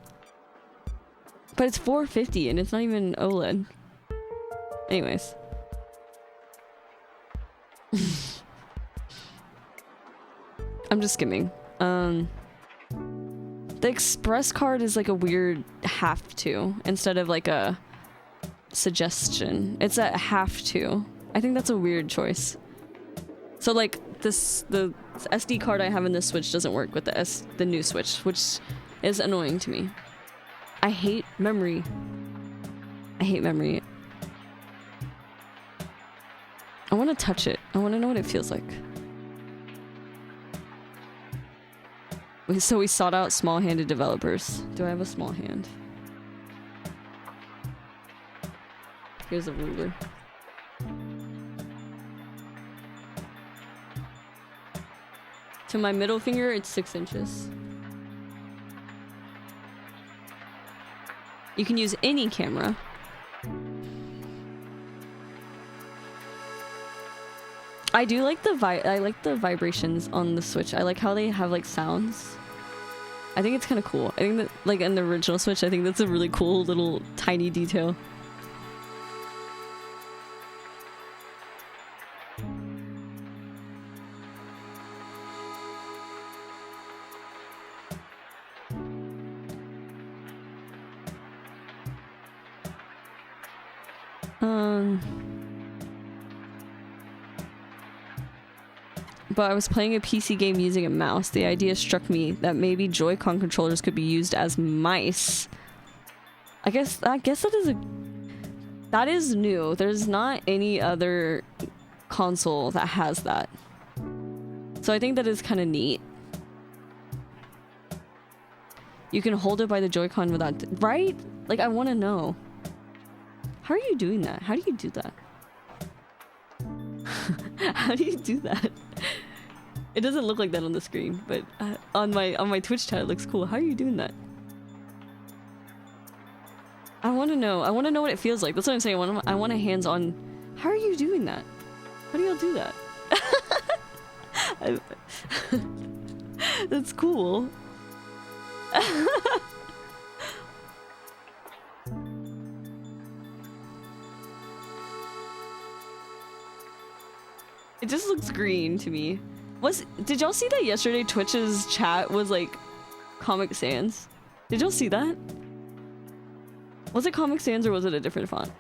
But it's $450 and it's not even OLED. Anyways. I'm just skimming. The express card is like a weird have to instead of like a suggestion. It's a have to. I think that's a weird choice. So like the SD card I have in this Switch doesn't work with the new Switch, which is annoying to me. I hate memory. I hate memory. I want to touch it. I want to know what it feels like. So we sought out small-handed developers. Do I have a small hand? Here's a ruler. To my middle finger, it's 6 inches. You can use any camera. I do like the vibrations on the Switch. I like how they have like sounds. I think it's kind of cool. I think that like in the original Switch, I think that's a really cool little tiny detail. But I was playing a PC game using a mouse. The idea struck me that maybe Joy-Con controllers could be used as mice. I guess that is new. There's not any other console that has that. So I think that is kind of neat. You can hold it by the Joy-Con without, right? Like I want to know. How are you doing that? How do you do that? How do you do that? It doesn't look like that on the screen, but on my Twitch chat it looks cool. How are you doing that? I want to know. I want to know what it feels like. That's what I'm saying. I want a hands-on. How are you doing that? How do y'all do that? That's cool. It just looks green to me. Did y'all see that yesterday Twitch's chat was like Comic Sans? Did y'all see that? Was it Comic Sans or was it a different font?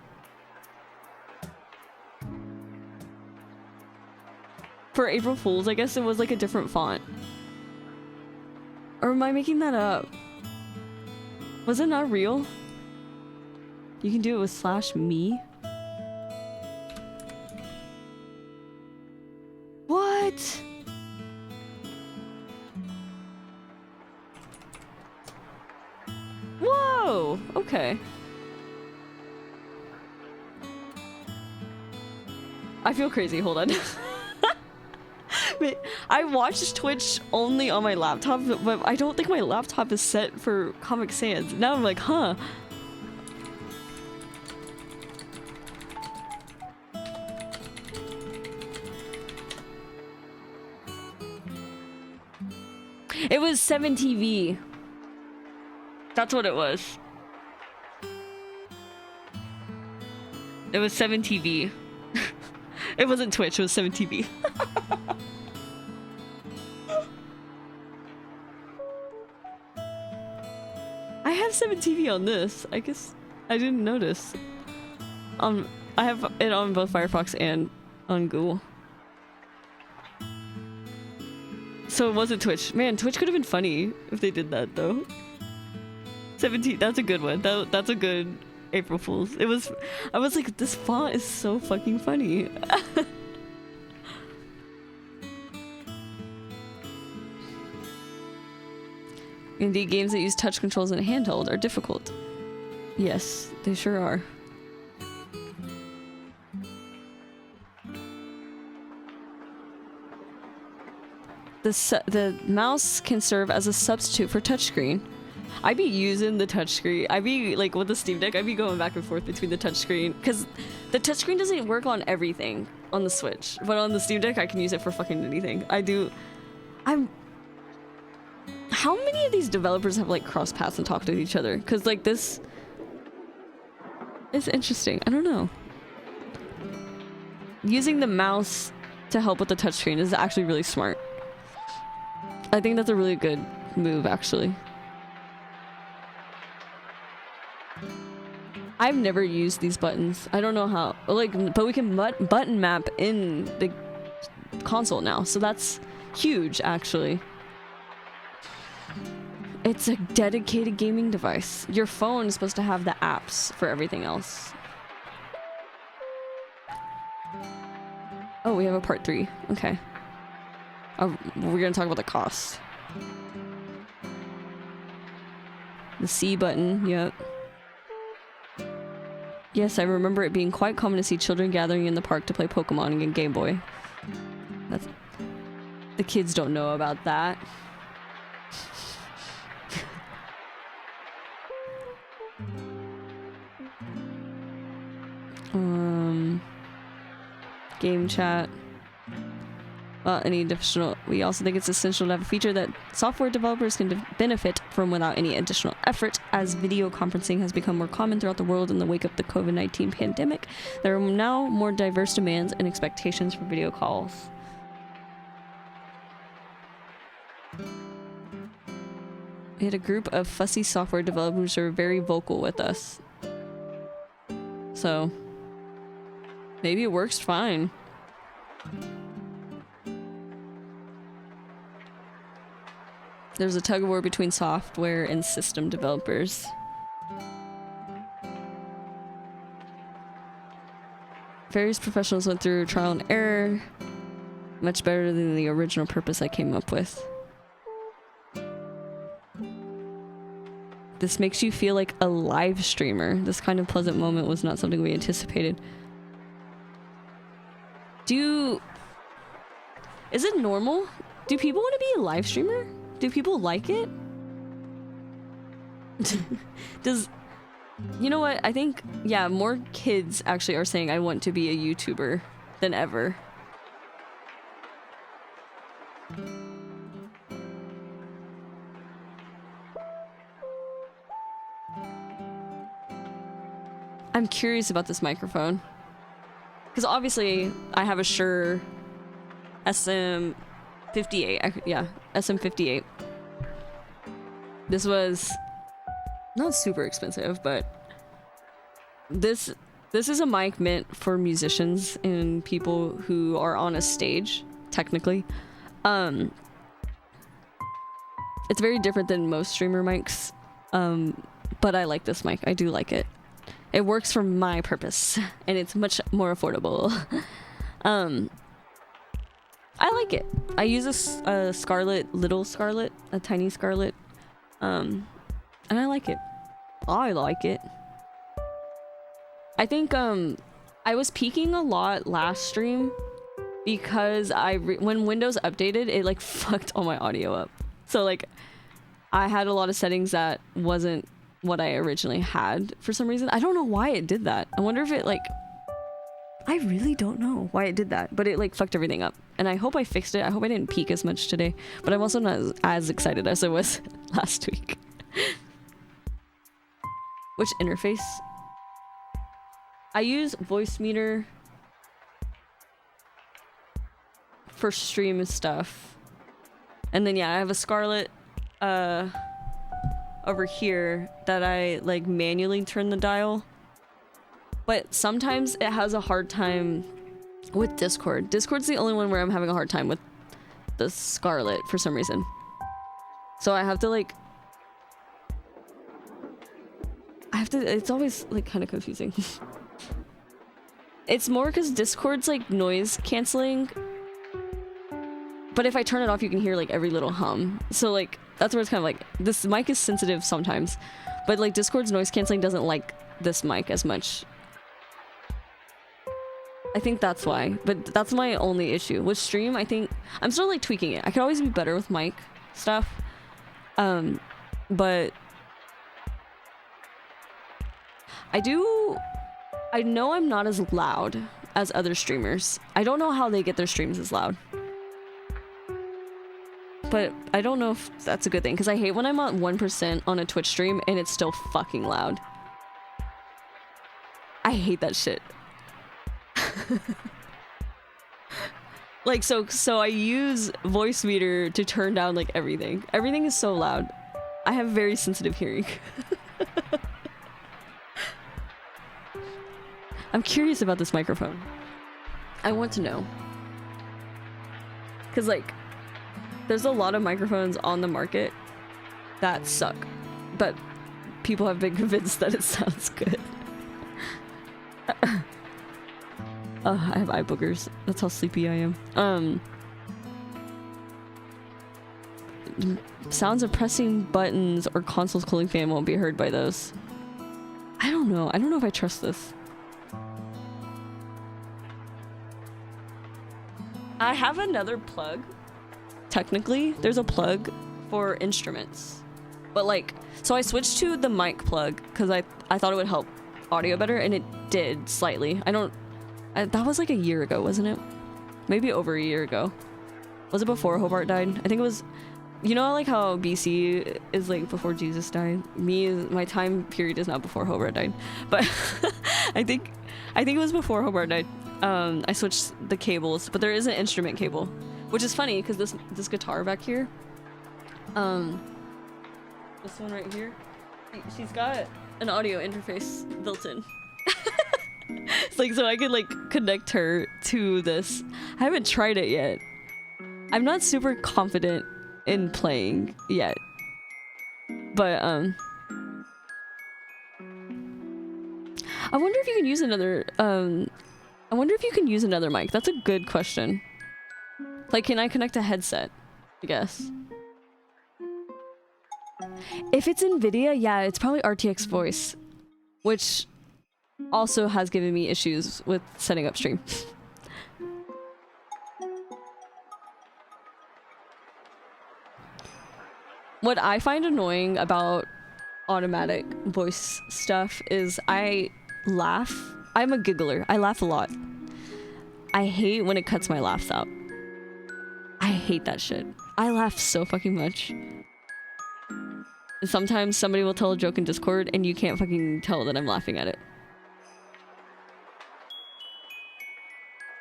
For April Fools, I guess it was like a different font. Or am I making that up? Was it not real? You can do it with /me? What? Whoa! Okay. I feel crazy, hold on. I watched Twitch only on my laptop, but I don't think my laptop is set for Comic Sans. Now I'm like, huh. It was 7TV. That's what it was. It was 7TV. It wasn't Twitch, it was 7TV. I have 7TV on this. I guess I didn't notice. I have it on both Firefox and on Google. So it wasn't Twitch. Man, Twitch could have been funny if they did that though. 17, that's a good one. That's a good April Fool's. I was like, this font is so fucking funny. Indeed, games that use touch controls in a handheld are difficult. Yes, they sure are. The mouse can serve as a substitute for touchscreen. I be using the touchscreen. I be like with the Steam Deck, I be going back and forth between the touchscreen because the touchscreen doesn't work on everything on the Switch, but on the Steam Deck I can use it for fucking anything. How many of these developers have like cross paths and talked to each other? Because like this is interesting. I don't know. Using the mouse to help with the touchscreen is actually really smart. I think that's a really good move, actually. I've never used these buttons. I don't know how. Like, but we can button map in the console now, so that's huge, actually. It's a dedicated gaming device. Your phone is supposed to have the apps for everything else. Oh, we have a part 3. Okay. We're gonna talk about the cost. The C button, yep. Yes, I remember it being quite common to see children gathering in the park to play Pokemon and Game Boy. The kids don't know about that. Game chat. Well, any additional. We also think it's essential to have a feature that software developers can benefit from without any additional effort, as video conferencing has become more common throughout the world in the wake of the COVID-19 pandemic. There are now more diverse demands and expectations for video calls. We had a group of fussy software developers who are very vocal with us. So, maybe it works fine. There's a tug of war between software and system developers. Various professionals went through trial and error, much better than the original purpose I came up with. This makes you feel like a live streamer. This kind of pleasant moment was not something we anticipated. Is it normal? Do people want to be a live streamer? Do people like it? You know what? I think, yeah, more kids actually are saying I want to be a YouTuber than ever. I'm curious about this microphone. Because obviously I have a Shure SM58. Yeah, SM58. This was not super expensive, but this is a mic meant for musicians and people who are on a stage technically. It's very different than most streamer mics, but I like this mic. I do like it. It works for my purpose, and it's much more affordable. I like it. I use a little Scarlett, a tiny Scarlett, and I like it. I like it. I think I was peaking a lot last stream because when Windows updated, it like fucked all my audio up. So like I had a lot of settings that wasn't what I originally had for some reason. I don't know why it did that. I wonder if it like, I really don't know why it did that, but it like fucked everything up. And I hope I fixed it. I hope I didn't peak as much today, but I'm also not as excited as I was last week. Which interface? I use voice meter for stream stuff. And then yeah, I have a Scarlett over here that I like manually turn the dial. But sometimes it has a hard time with Discord. Discord's the only one where I'm having a hard time with the Scarlett for some reason. So I have to like... it's always like kind of confusing. It's more because Discord's like noise canceling. But if I turn it off, you can hear like every little hum. So like, that's where it's kind of like, this mic is sensitive sometimes. But like Discord's noise canceling doesn't like this mic as much. I think that's why, but that's my only issue. With stream, I think, I'm still like tweaking it. I could always be better with mic stuff. But I know I'm not as loud as other streamers. I don't know how they get their streams as loud. But I don't know if that's a good thing, because I hate when I'm at 1% on a Twitch stream and it's still fucking loud. I hate that shit. Like, so I use voice meter to turn down like everything. Everything is so loud. I have very sensitive hearing. I'm curious about this microphone. I want to know. Because like, there's a lot of microphones on the market that suck, but people have been convinced that it sounds good. I have eye boogers. That's how sleepy I am. Sounds of pressing buttons or console's cooling fan won't be heard by those. I don't know. I don't know if I trust this. I have another plug. Technically, there's a plug for instruments. But like, so I switched to the mic plug because I thought it would help audio better, and it did slightly. That was like a year ago, wasn't it? Maybe over a year ago. Was it before Hobart died? I think it was, you know, like how BC is like before Jesus died? My time period is not before Hobart died. But I think it was before Hobart died. I switched the cables, but there is an instrument cable, which is funny because this guitar back here, this one right here, she's got an audio interface built in. It's like, so I could like connect her to this. I haven't tried it yet. I'm not super confident in playing yet, but I wonder if you can use another mic. That's a good question. Like, can I connect a headset? I guess. If it's NVIDIA, yeah, it's probably RTX voice, which also has given me issues with setting up stream. What I find annoying about automatic voice stuff is I laugh. I'm a giggler. I laugh a lot. I hate when it cuts my laughs out. I hate that shit. I laugh so fucking much. Sometimes somebody will tell a joke in Discord and you can't fucking tell that I'm laughing at it.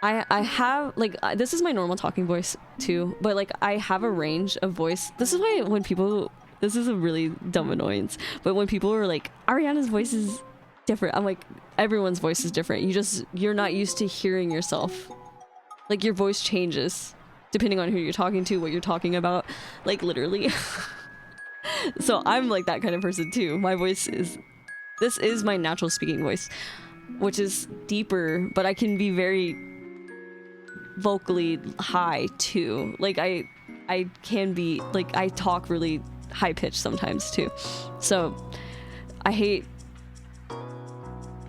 I have, like, this is my normal talking voice too, but like I have a range of voice. This is why when people, this is a really dumb annoyance, but when people are like, Ariana's voice is different, I'm like, everyone's voice is different. You're not used to hearing yourself. Like, your voice changes depending on who you're talking to, what you're talking about, like literally. So I'm like that kind of person too. My voice is, this is my natural speaking voice, which is deeper, but I can be very vocally high too. Like I can be, like I talk really high pitched sometimes too. So I hate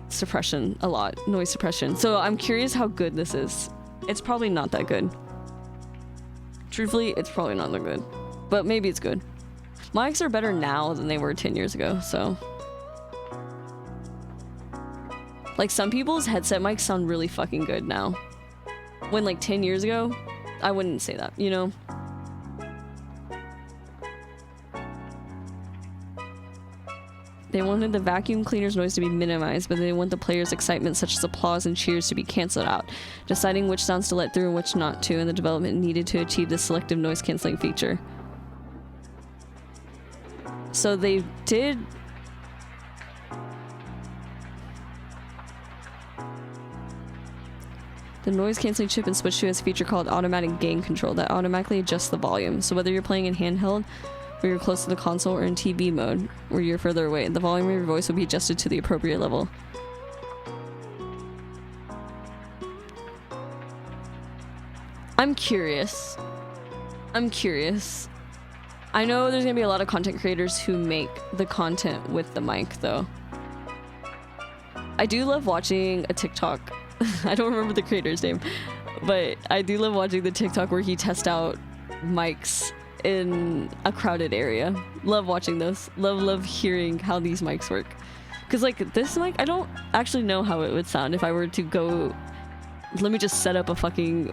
suppression a lot, noise suppression. So I'm curious how good this is. It's probably not that good. Truthfully, it's probably not that good, but maybe it's good. Mics are better now than they were 10 years ago, so. Like some people's headset mics sound really fucking good now. When like 10 years ago, I wouldn't say that, you know? They wanted the vacuum cleaner's noise to be minimized, but they want the player's excitement, such as applause and cheers, to be cancelled out, deciding which sounds to let through and which not to, and the development needed to achieve this selective noise cancelling feature. So they did... The noise cancelling chip in Switch 2 has a feature called automatic gain control that automatically adjusts the volume. So whether you're playing in handheld, where you're close to the console, or in TV mode, where you're further away, the volume of your voice will be adjusted to the appropriate level. I'm curious. I know there's gonna be a lot of content creators who make the content with the mic, though. I do love watching a TikTok. I don't remember the creator's name, but I do love watching the TikTok where he tests out mics in a crowded area. Love watching those. Love hearing how these mics work. Because like this mic, I don't actually know how it would sound if I were to go, let me just set up a fucking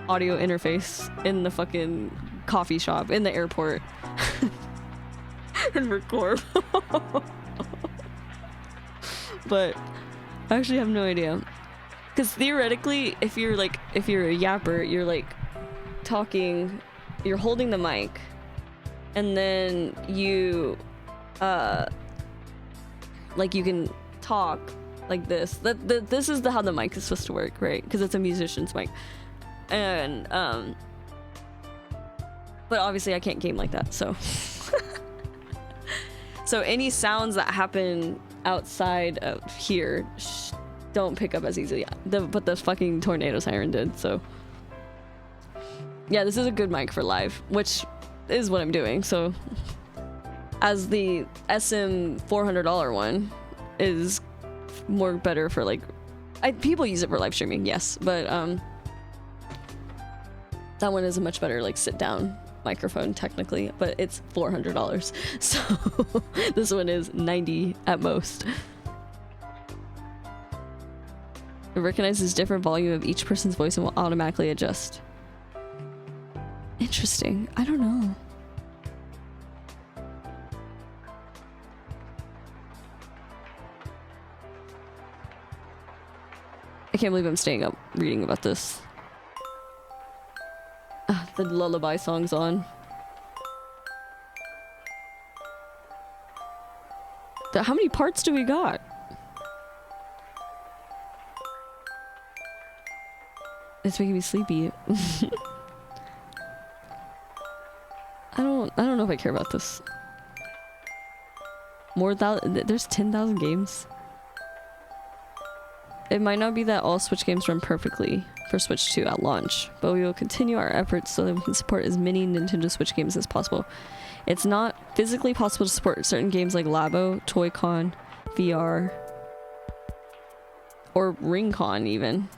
audio interface in the fucking coffee shop, in the airport, and record. But I actually have no idea. Because theoretically, if you're a yapper, you're like talking, you're holding the mic, and then you like you can talk like this. This is how the mic is supposed to work, right? Because it's a musician's mic. And but obviously I can't game like that, so so any sounds that happen outside of here don't pick up as easily. But the fucking tornado siren did, so yeah, this is a good mic for live, which is what I'm doing. So as the SM $400 one is more better for like, people use it for live streaming, yes, but that one is a much better like sit down microphone technically, but it's $400, so this one is $90 at most. It recognizes different volume of each person's voice and will automatically adjust. Interesting. I don't know. I can't believe I'm staying up reading about this. The lullaby song's on. How many parts do we got? It's making me sleepy. I don't know if I care about this. There's 10,000 games. It might not be that all Switch games run perfectly for Switch 2 at launch, but we will continue our efforts so that we can support as many Nintendo Switch games as possible. It's not physically possible to support certain games like Labo, Toy-Con, VR, or Ring-Con even.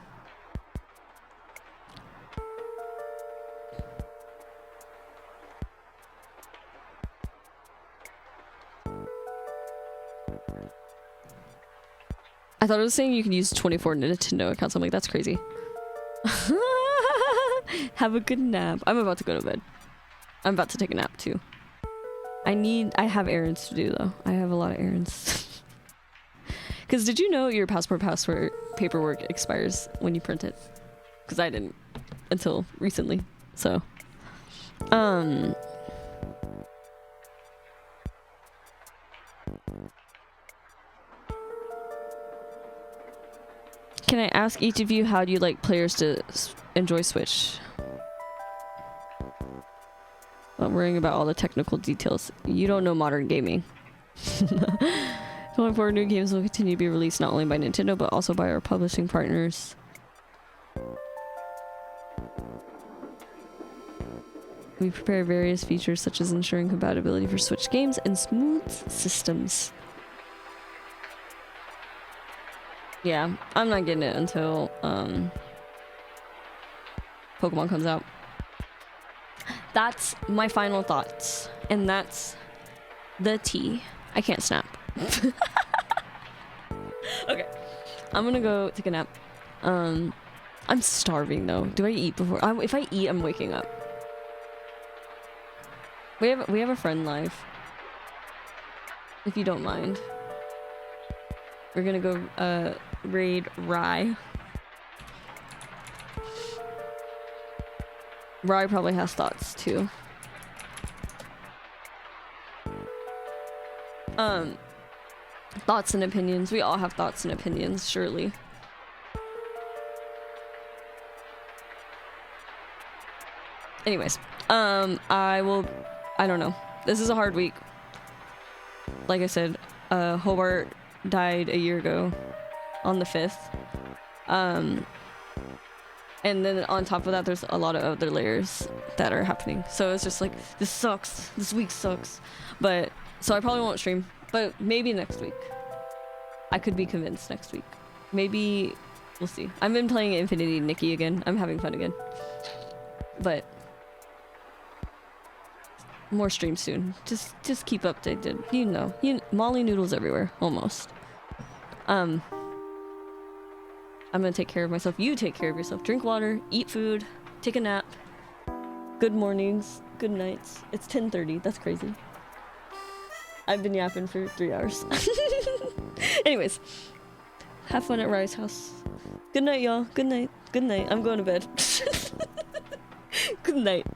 I thought it was saying you can use 24 Nintendo accounts. I'm like, that's crazy. Have a good nap. I'm about to go to bed. I'm about to take a nap too. I have errands to do though. I have a lot of errands. Because did you know your passport paperwork expires when you print it? Because I didn't until recently. So, can I ask each of you, how do you like players to enjoy Switch? Not worrying about all the technical details. You don't know modern gaming. Going forward, new games will continue to be released not only by Nintendo, but also by our publishing partners. We prepare various features such as ensuring compatibility for Switch games and smooth systems. Yeah, I'm not getting it until Pokemon comes out. That's my final thoughts. And that's the tea. I can't snap. Okay. I'm gonna go take a nap. I'm starving though. Do I eat before? If I eat, I'm waking up. We have a friend live. If you don't mind. We're gonna go raid Rye. Rye probably has thoughts too. Thoughts and opinions. We all have thoughts and opinions, surely. Anyways, I don't know. This is a hard week. Like I said, Hobart died a year ago on the 5th. And then on top of that, there's a lot of other layers that are happening. So it's just like, this sucks. This week sucks. But, so I probably won't stream, but maybe next week. I could be convinced next week. Maybe, we'll see. I've been playing Infinity Nikki again. I'm having fun again. But, more streams soon. Just keep updated. You know, mollienoodles everywhere, almost. I'm gonna take care of myself. You take care of yourself. Drink water, eat food, take a nap. Good mornings, good nights. It's 10:30. That's crazy. I've been yapping for 3 hours. Anyways, have fun at Rye's house. Good night, y'all. Good night. Good night. I'm going to bed. Good night.